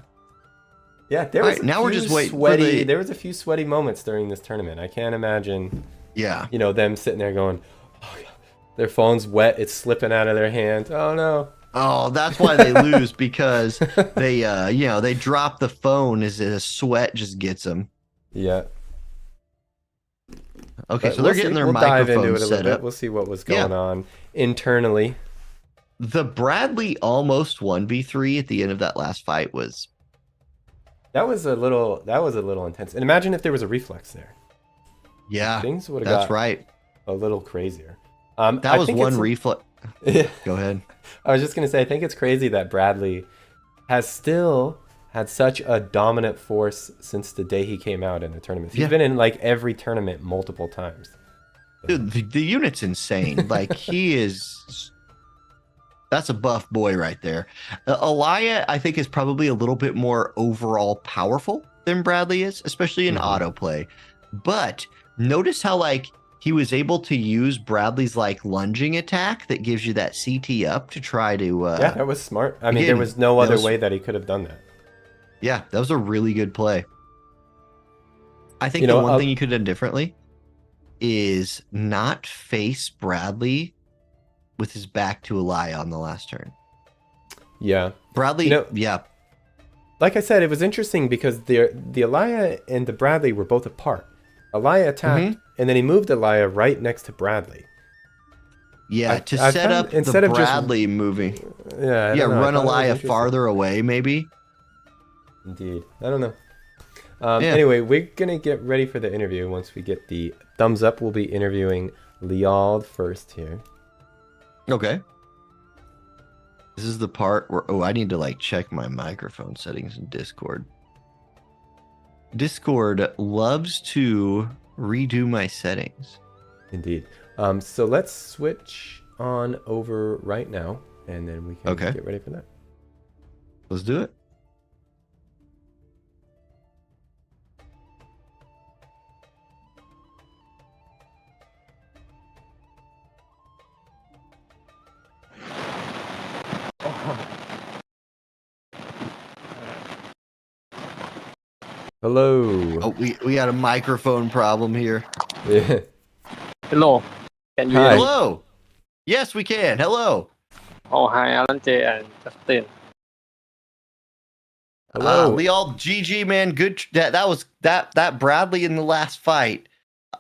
Yeah, there was now we're just waiting sweaty. There was a few sweaty moments during this tournament. I can't imagine. Yeah. You know, them sitting there going, oh, God. Their phone's wet. It's slipping out of their hand. Oh no. Oh, that's why they lose, because they they drop the phone as the sweat just gets them. Yeah. Okay, but so they're getting their microphone set up. We'll see what was going on internally. The Bradley almost 1v3 at the end of that last fight was. That was a little intense. And imagine if there was a reflex there. Yeah, things would have got a little crazier. That was one reflex. Go ahead. I was just gonna say, I think it's crazy that Bradley has still had such a dominant force since the day he came out in the tournament. He's been in like every tournament multiple times. Dude, the unit's insane. Like he is. That's a buff boy right there. Elia, I think, is probably a little bit more overall powerful than Bradley is, especially in autoplay. But notice how like he was able to use Bradley's like lunging attack that gives you that CT up to try to. Yeah, that was smart. I mean, again, there was no other way that he could have done that. Yeah, that was a really good play. I think You know, the one thing you could have done differently is not face Bradley with his back to Elia on the last turn. Yeah. Bradley, You know, yeah. Like I said, it was interesting because the Elia and the Bradley were both apart. Elia attacked, and then he moved Elia right next to Bradley. Yeah, I set found, up instead the of Bradley just, moving. Yeah, Yeah, I run thought it was Elia interesting. farther away, maybe. Indeed. I don't know. Anyway, we're going to get ready for the interview. Once we get the thumbs up, we'll be interviewing Liald first here. Okay. This is the part where, oh, I need to like check my microphone settings in Discord. Discord loves to redo my settings. Indeed. So let's switch on over right now, and then we can get ready for that. Let's do it. Hello. Oh, we got a microphone problem here. Yeah. Hello. Can you Hi. hear me? Hello. Yes, we can. Hello. Oh, hi, Auronnj and Justin. Hello. Liald, GG, man. Good. That was that Bradley in the last fight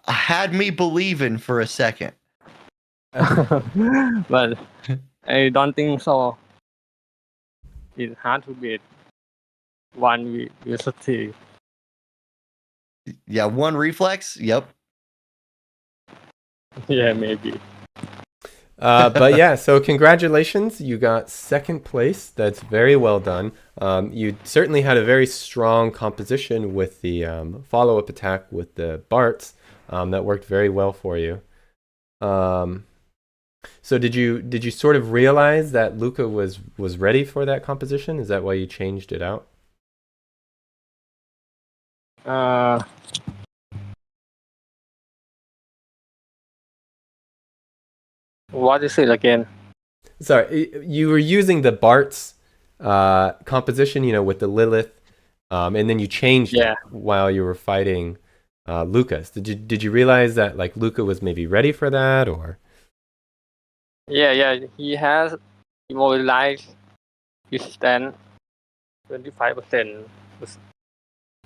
had me believing for a second. But I don't think so. It's hard to beat one versus two. Yeah, one reflex. Yep. Yeah, maybe. But yeah, so congratulations. You got second place. That's very well done. You certainly had a very strong composition with the follow-up attack with the Barts. That worked very well for you. So did you sort of realize that Luca was ready for that composition? Is that why you changed it out? What is it again? Sorry, you were using the Bart's composition, with the Lilith, and then you changed it while you were fighting Lucas. Did you realize that like Luca was maybe ready for that, or? Yeah. He has immobilized his stand 25%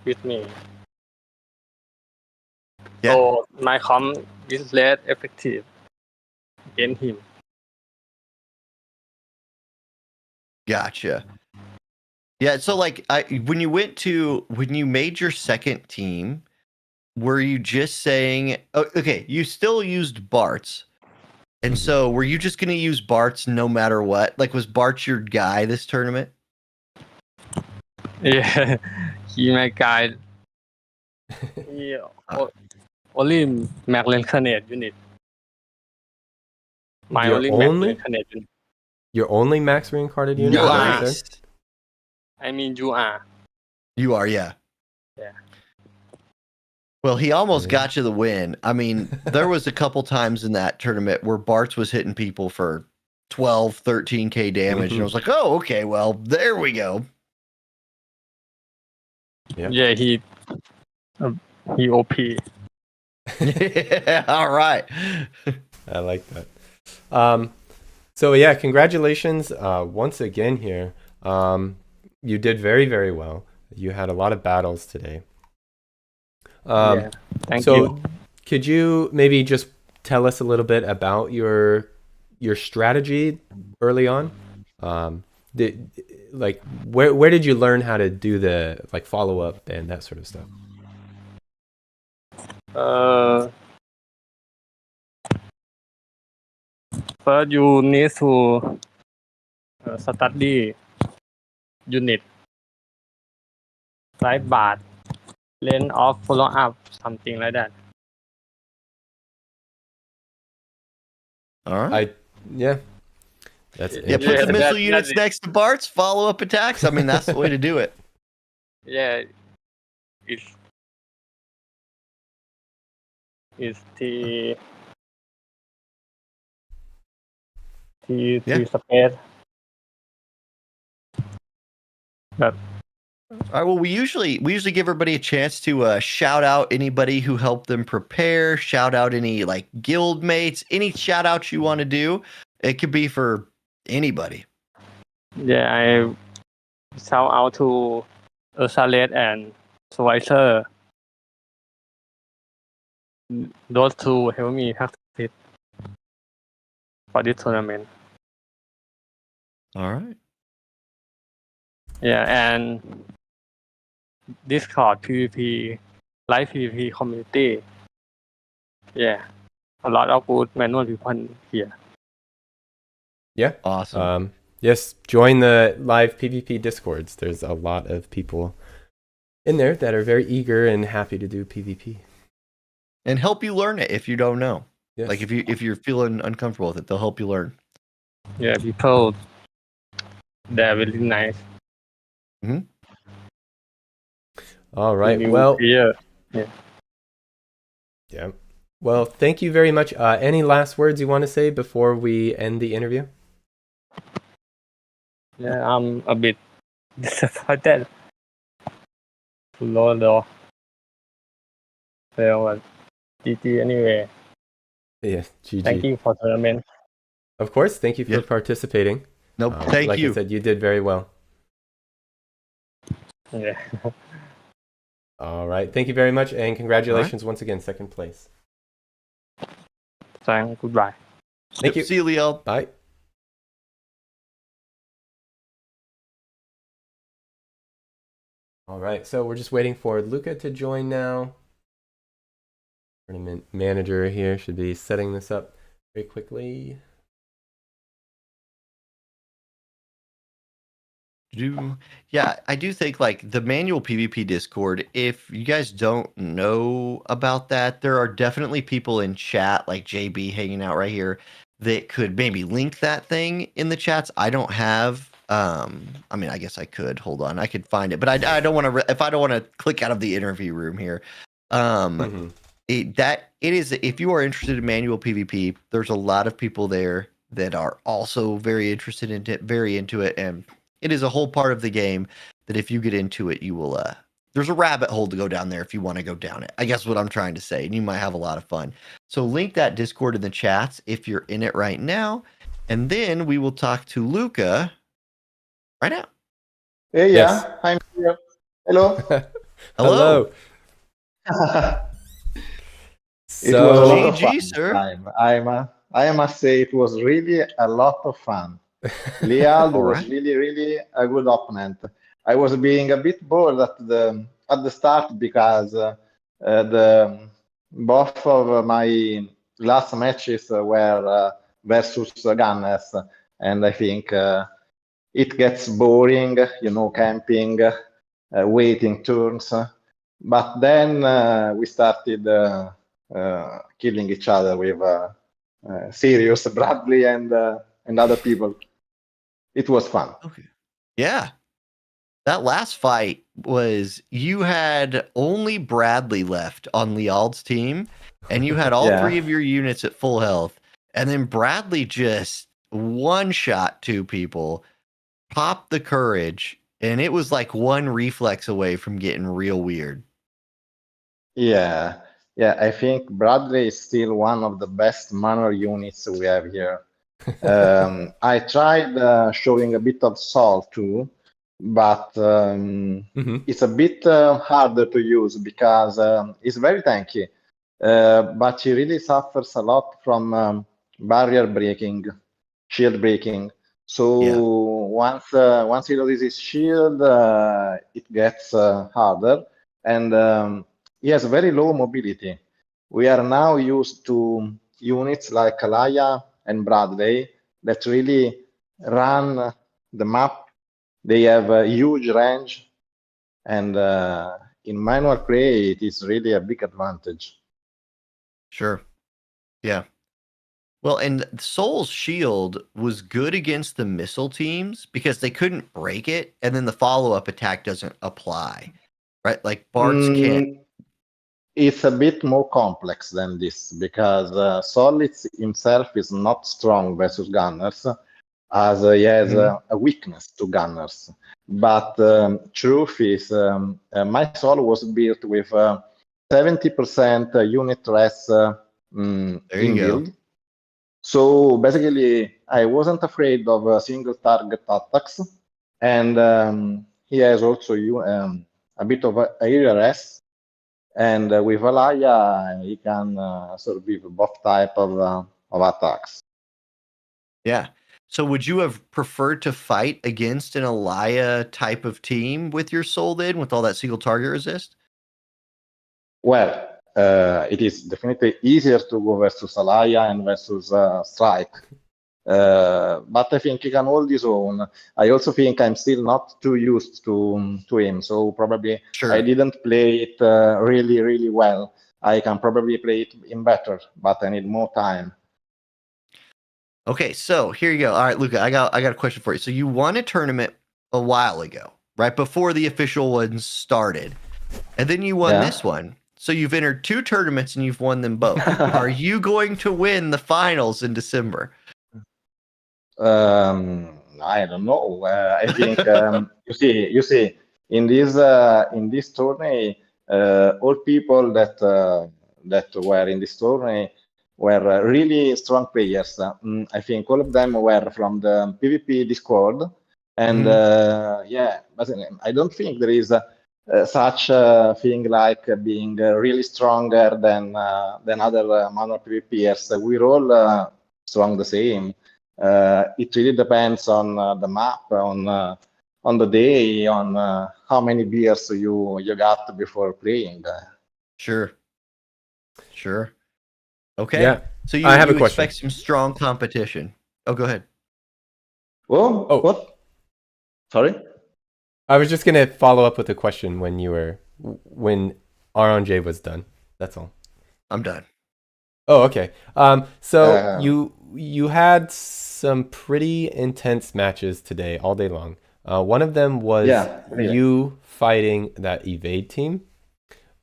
with me. Yeah. So my comp is less effective against him. Gotcha. Yeah, so like when you made your second team, were you just saying okay, you still used Bart's. And so were you just gonna use Bart's no matter what? Like was Bart your guy this tournament? Yeah, he my guy. He only Macklin Canet unit. My Your only only? Macklin Canet unit. Your only max reincarnated unit? is that what you said? I mean, you are. You are, yeah. Yeah. Well, he almost got you the win. I mean, there was a couple times in that tournament where Bart's was hitting people for 12, 13k damage, and I was like, oh, okay, well, there we go. Yeah, he OP. Yeah, all right. I like that. So yeah, congratulations once again here. You did very, very well. You had a lot of battles today. Thank you. Could you maybe just tell us a little bit about your strategy early on? Where did you learn how to do the follow up and that sort of stuff? First, you need to study unit, like bar, length of follow up, something like that. All right. That's Yeah, put the missile units next to Bart's follow-up attacks. I mean, that's the way to do it. Yeah, is T space. But All right. Well, we usually give everybody a chance to shout out anybody who helped them prepare. Shout out any like guild mates. Any shout outs you want to do. It could be for anybody. yeah, I shout out to Charlotte and Swicer. Those two help me practice for this tournament. All right. Yeah, and Discord PvP, live PvP community. Yeah, a lot of good manual people here. Yeah. Awesome. Yes, join the live PvP discords. There's a lot of people in there that are very eager and happy to do PvP. And help you learn it if you don't know. Yes. Like if you're feeling uncomfortable with it, they'll help you learn. Yeah, people, they're really nice. All right. Yeah. Well, thank you very much. Any last words you want to say before we end the interview? Yeah, I'm a bit disappointed. Low. So, GG anyway. Yeah, GG. Thank you for the tournament. Of course. Thank you for participating. Nope. Thank like you. I said, you did very well. Yeah. All right. Thank you very much. And congratulations once again, second place. Thanks. Goodbye. Thank you. See you, Leo. Bye. All right. So we're just waiting for Luca to join now. Tournament manager here should be setting this up very quickly. Yeah, I do think like the manual PvP Discord, if you guys don't know about that, there are definitely people in chat like JB hanging out right here that could maybe link that thing in the chats. I don't have I mean, I guess I could. Hold on. I could find it, but I don't want to if I don't want to click out of the interview room here. It is if you are interested in manual PvP, there's a lot of people there that are also very interested in it, very into it, and it is a whole part of the game that if you get into it, you will there's a rabbit hole to go down there if you want to go down it. I guess what I'm trying to say, and you might have a lot of fun. So link that Discord in the chats if you're in it right now, and then we will talk to Luca right now. Hey, Yes. yeah, I'm here. Hello. Hello. It was a lot of GG, fun. sir. I must say it was really a lot of fun. Liald All was right. really a good opponent. I was being a bit bored at the start because the both of my last matches were versus gunners, and I think it gets boring, camping, waiting turns. But then we started killing each other with Sirius, Bradley, and other people. It was fun. Okay. Yeah. That last fight was you had only Bradley left on Liald's team, and you had all three of your units at full health, and then Bradley just one-shot two people, popped the courage, and it was like one reflex away from getting real weird. Yeah, I think Bradley is still one of the best manor units we have here. I tried showing a bit of Sol too, but it's a bit harder to use because it's very tanky, but he really suffers a lot from barrier breaking, shield breaking. So once he loses his shield, it gets harder, and he has very low mobility. We are now used to units like Kalaya and Bradley that really run the map. They have a huge range, and in manual play, it is really a big advantage. Sure. Yeah. Well, and Soul's shield was good against the missile teams because they couldn't break it, and then the follow-up attack doesn't apply. right? Like Bart's can't. It's a bit more complex than this because Solid himself is not strong versus gunners, as he has a weakness to gunners. But truth is, my soul was built with 70% unit rest in build. So basically, I wasn't afraid of single target attacks, and he has also a bit of area rest. And with Alaya, he can survive both type of attacks. Yeah. So would you have preferred to fight against an Alaya type of team with your soul then, with all that single target resist? Well, it is definitely easier to go versus Alaya and versus Strike. But I think he can hold his own. I also think I'm still not too used to him, so probably I didn't play it really, really well. I can probably play it in better, but I need more time. Okay, so here you go. All right, Luca, I got a question for you. So you won a tournament a while ago, right before the official ones started, and then you won this one. So you've entered 2 tournaments and you've won them both. Are you going to win the finals in December? I don't know. I think you see in this tourney, all people that were in this tourney were really strong players. I think all of them were from the PvP Discord, and but I don't think there is such a thing like being really stronger than other manual PvPers. We're all strong the same. It really depends on the map, on the day, on how many beers you got before playing. Sure. Okay. Yeah. So you, I have you a question. expect some strong competition. Oh, go ahead. Oh, what? Sorry? I was just gonna follow up with a question when Auronnj was done. That's all. I'm done. Oh, okay. So you had some pretty intense matches today, all day long. One of them was you fighting that evade team.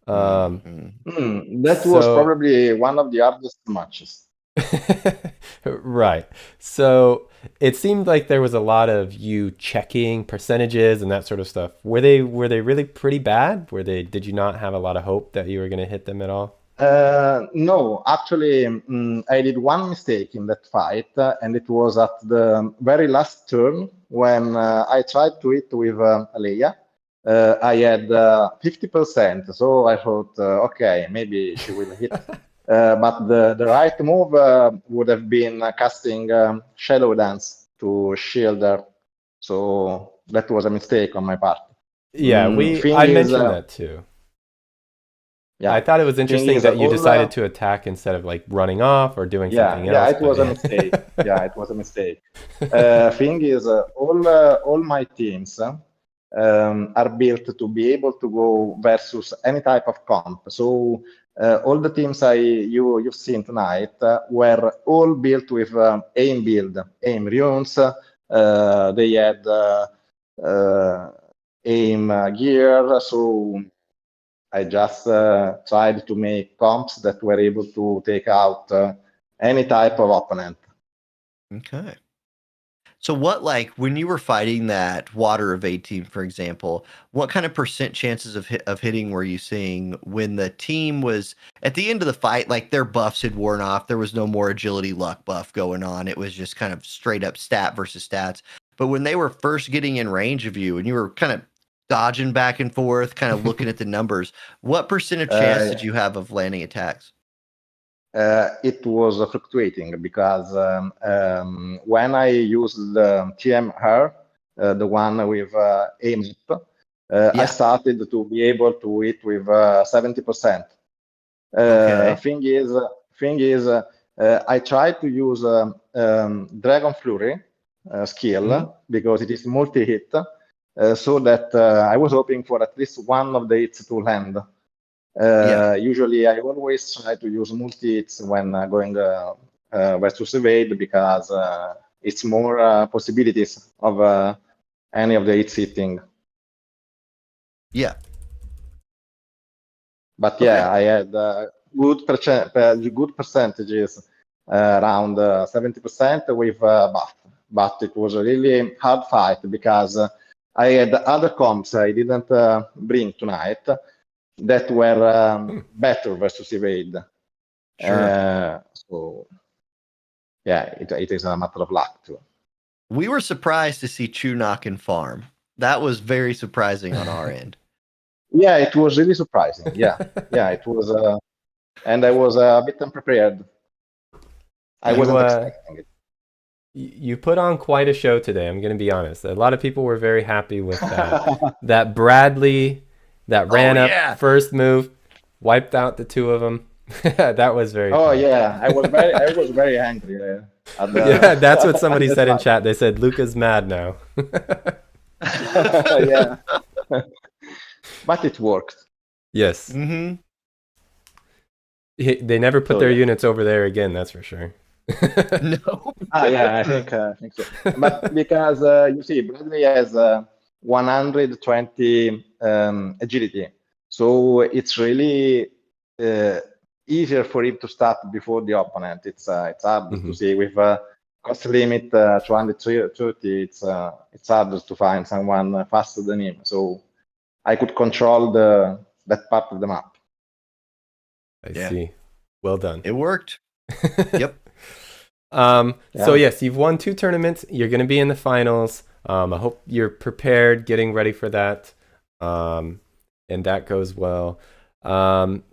That was probably one of the hardest matches. Right. So it seemed like there was a lot of you checking percentages and that sort of stuff. Were they really pretty bad? Did you not have a lot of hope that you were going to hit them at all? No, actually, I did one mistake in that fight, and it was at the very last turn when I tried to hit with Alea. I had 50%, so I thought, okay, maybe she will hit. But the right move would have been casting Shadow Dance to shield her. So that was a mistake on my part. Yeah, I mentioned that too. Yeah, I thought it was interesting that you decided to attack instead of like running off or doing something else. Yeah, it was a mistake. It was a mistake. Thing is, all my teams are built to be able to go versus any type of comp. So all the teams you've seen tonight were all built with aim build, aim runes. They had aim gear. So I just tried to make comps that were able to take out any type of opponent. Okay. So what, like, when you were fighting that water evade team, for example, what kind of percent chances of hitting were you seeing when the team was at the end of the fight, like their buffs had worn off, there was no more agility luck buff going on, it was just kind of straight up stat versus stats. But when they were first getting in range of you and you were kind of dodging back and forth, kind of looking at the numbers, what percent of chance did you have of landing attacks? It was fluctuating because when I used the TMR, the one with aim up, I started to be able to hit with 70%. Thing is, I tried to use Dragon Flurry skill because it is multi-hit, so that I was hoping for at least one of the hits to land. Usually, I always try to use multi-hits when going versus evade because it's more possibilities of any of the hits hitting. Yeah. But yeah, I had good percentages, around 70% with buff. But it was a really hard fight because I had other comps I didn't bring tonight that were better versus evade. Sure. So yeah, it is a matter of luck too. We were surprised to see Chunok in farm. That was very surprising on our end. Yeah, it was really surprising. Yeah, yeah, it was, and I was a bit unprepared. I wasn't expecting it. You put on quite a show today. I'm going to be honest. A lot of people were very happy with that. That Bradley that ran up first move, wiped out the two of them. That was very. Oh fun. Yeah, I was very angry. Yeah, that's what somebody said in chat. They said Luca's mad now. Yeah, but it worked. Yes. Mm-hmm. They never put their units over there again. That's for sure. No. Yeah, I think so. But because you see, Bradley has 120 agility, so it's really easier for him to start before the opponent. It's hard to see with cost limit 230. It's harder to find someone faster than him. So I could control that part of the map. I see. Well done. It worked. Yep. So yes, you've won 2 tournaments. You're going to be in the finals. I hope you're prepared, getting ready for that, and that goes well.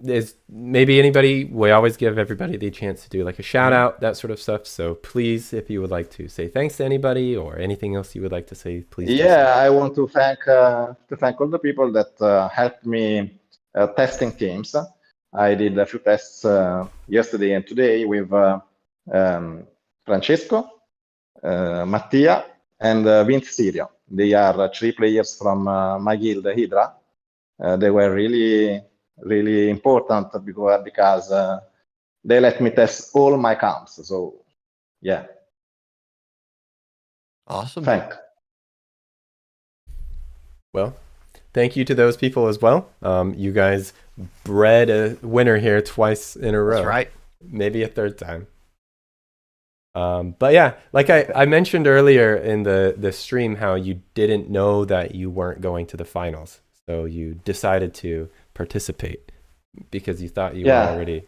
Is maybe anybody? We always give everybody the chance to do like a shout out, that sort of stuff. So please, if you would like to say thanks to anybody or anything else you would like to say, please. Yeah, I want to thank all the people that helped me testing teams. I did a few tests yesterday and today with Francesco, Mattia, and Vince Sirio. They are 3 players from my guild, Hydra. They were really, really important because they let me test all my camps. So, yeah. Awesome. Well, thank you to those people as well. You guys bred a winner here twice in a row. That's right. Maybe a 3rd time. But yeah, like I mentioned earlier in the stream, how you didn't know that you weren't going to the finals. So you decided to participate because you thought you were already.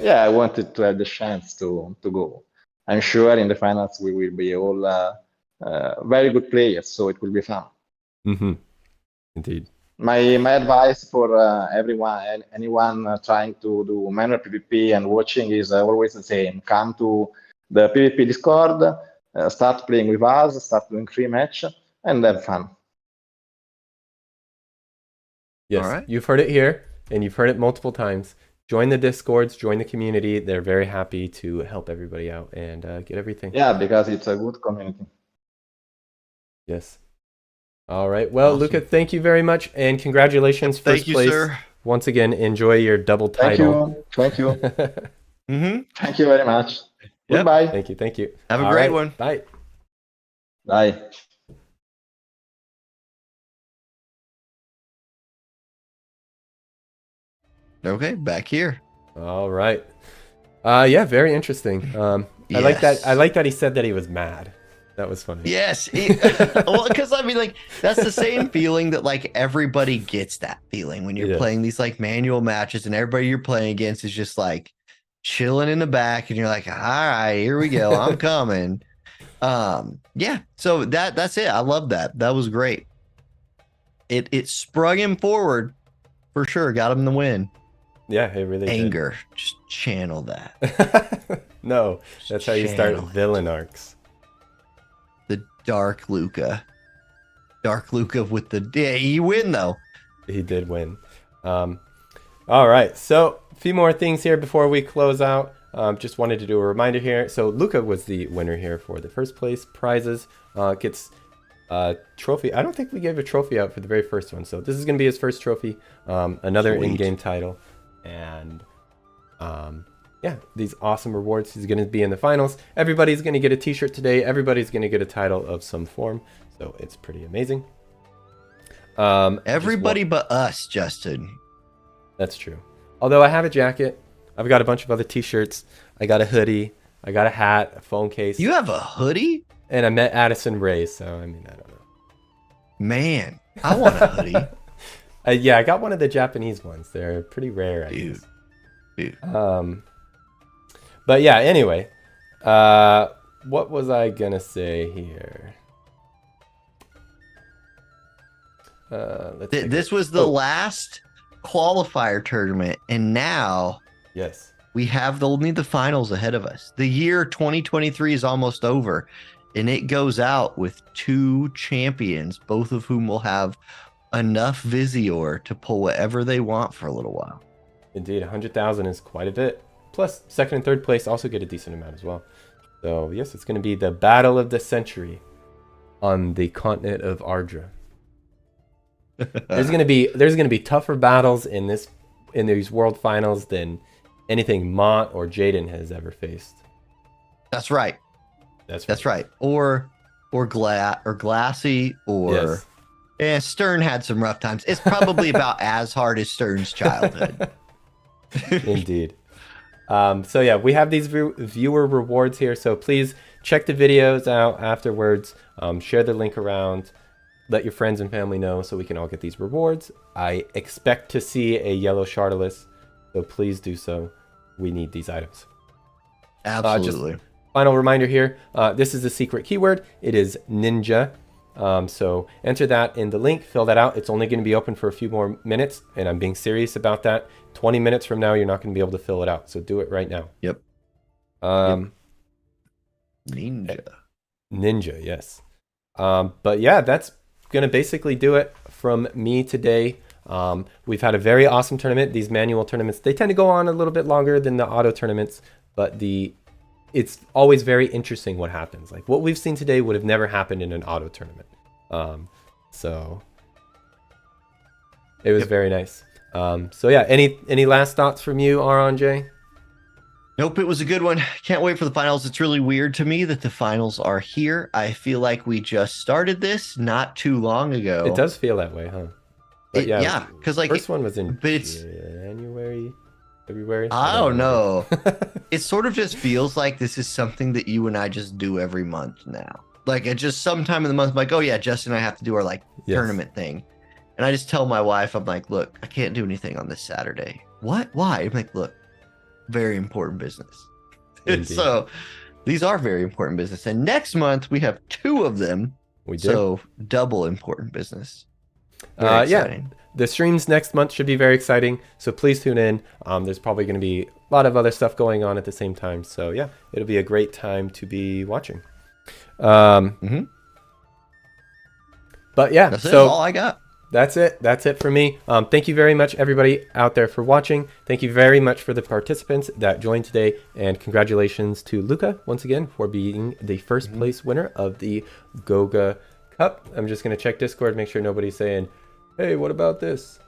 Yeah, I wanted to have the chance to go. I'm sure in the finals we will be all very good players, so it will be fun. Mm-hmm. Indeed. My advice for anyone trying to do manual PvP and watching is always the same. Come to the PvP Discord, start playing with us, start doing free match, and have fun. Yes, all right. You've heard it here, and you've heard it multiple times. Join the Discords, join the community. They're very happy to help everybody out and get everything. Yeah, because it's a good community. Yes. All right. Well, awesome. Luca, thank you very much, and congratulations, first place. Sir. Once again, enjoy your double title. Thank you. Thank you very much. Yep. Goodbye. Thank you. Have a great one. Bye. Bye. Okay, back here. All right. Yeah, very interesting. I like that. I like that he said that he was mad. That was funny. Yes. Well, because I mean, like, that's the same feeling that like everybody gets that feeling when you're playing these like manual matches and everybody you're playing against is just like chilling in the back and you're like, all right, here we go. I'm coming. Yeah. So that's it. I love that. That was great. It sprung him forward for sure. Got him the win. Yeah, it really anger. Did. Just channel that. No, that's how you start villain arcs. The Dark Luca. Dark Luca with the you win though. He did win. All right, so a few more things here before we close out. Just wanted to do a reminder here. So Luca was the winner here for the first place prizes. Gets a trophy. I don't think we gave a trophy out for the very first one, so this is going to be his first trophy. Another in-game title, and yeah, these awesome rewards. He's going to be in the finals. Everybody's going to get a t-shirt today. Everybody's going to get a title of some form. So it's pretty amazing. Everybody but us, Justin. That's true. Although I have a jacket, I've got a bunch of other t-shirts. I got a hoodie. I got a hat, a phone case. You have a hoodie? And I met Addison Ray, so I mean, I don't know. Man, I want a hoodie. Yeah, I got one of the Japanese ones. They're pretty rare, I guess. Dude. But yeah, anyway. What was I gonna say here? This was the last qualifier tournament, and now yes, we have only the finals ahead of us. The year 2023 is almost over, and it goes out with 2 champions, both of whom will have enough Visior to pull whatever they want for a little while. Indeed, 100,000 is quite a bit. Plus, second and third place also get a decent amount as well. So yes, it's going to be the battle of the century on the continent of Ardra. There's going to be tougher battles in these world finals than anything Mont or Jaden has ever faced. That's right. That's right. Or Glassy or Stern had some rough times. It's probably about as hard as Stern's childhood. Indeed. So yeah, we have these viewer rewards here. So please check the videos out afterwards. Share the link around. Let your friends and family know so we can all get these rewards. I expect to see a yellow Shardolus, so please do so. We need these items. Absolutely. Just final reminder here. This is a secret keyword. It is ninja. So enter that in the link. Fill that out. It's only going to be open for a few more minutes, and I'm being serious about that. 20 minutes from now, you're not going to be able to fill it out. So do it right now. Yep. Ninja, yes. But yeah, that's going to basically do it from me today. We've had a very awesome tournament. These manual tournaments, they tend to go on a little bit longer than the auto tournaments, but it's always very interesting what happens. Like what we've seen today would have never happened in an auto tournament. So it was very nice. So yeah, any last thoughts from you, Auronnj? Nope, it was a good one. Can't wait for the finals. It's really weird to me that the finals are here. I feel like we just started this not too long ago. It does feel that way, huh? But yeah, because like first one was in January, February. I don't know. It sort of just feels like this is something that you and I just do every month now. Like it just sometime in the month, I'm like, oh yeah, Justin and I have to do our tournament thing. And I just tell my wife, I'm like, look, I can't do anything on this Saturday. What? Why? I'm like, look, very important business. So these are very important business. And next month we have 2 of them. We do. So double important business. Yeah, the streams next month should be very exciting. So please tune in. There's probably going to be a lot of other stuff going on at the same time. So yeah, it'll be a great time to be watching. But yeah, that's all I got. That's it for me. Thank you very much, everybody out there, for watching. Thank you very much for the participants that joined today, and congratulations to Luca once again for being the first place winner of the Gouga Cup. I'm just gonna check Discord, make sure nobody's saying, "Hey, what about this?"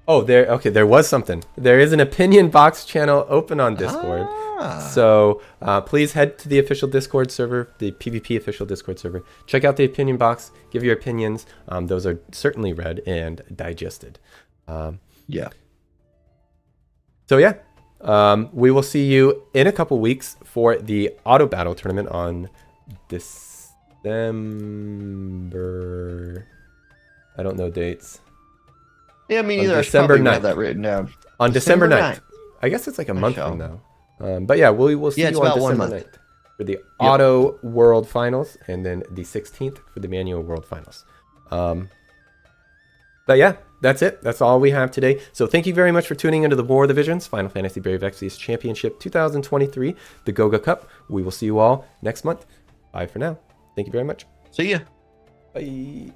Oh, there was something. There is an opinion box channel open on Discord. So please head to the official Discord server, the PvP official Discord server. Check out the opinion box. Give your opinions. Those are certainly read and digested. Yeah. So yeah, we will see you in a couple weeks for the auto battle tournament on December. I don't know dates. Yeah, me neither. December 9th. Have that written down. On December 9th. I guess it's like a month from now. But yeah, we will see you on December 9th for the Auto World Finals, and then the 16th for the Manual World Finals. But yeah, that's it. That's all we have today. So thank you very much for tuning into the War of the Visions Final Fantasy Brave Exvius Championship 2023, the Gouga Cup. We will see you all next month. Bye for now. Thank you very much. See ya. Bye.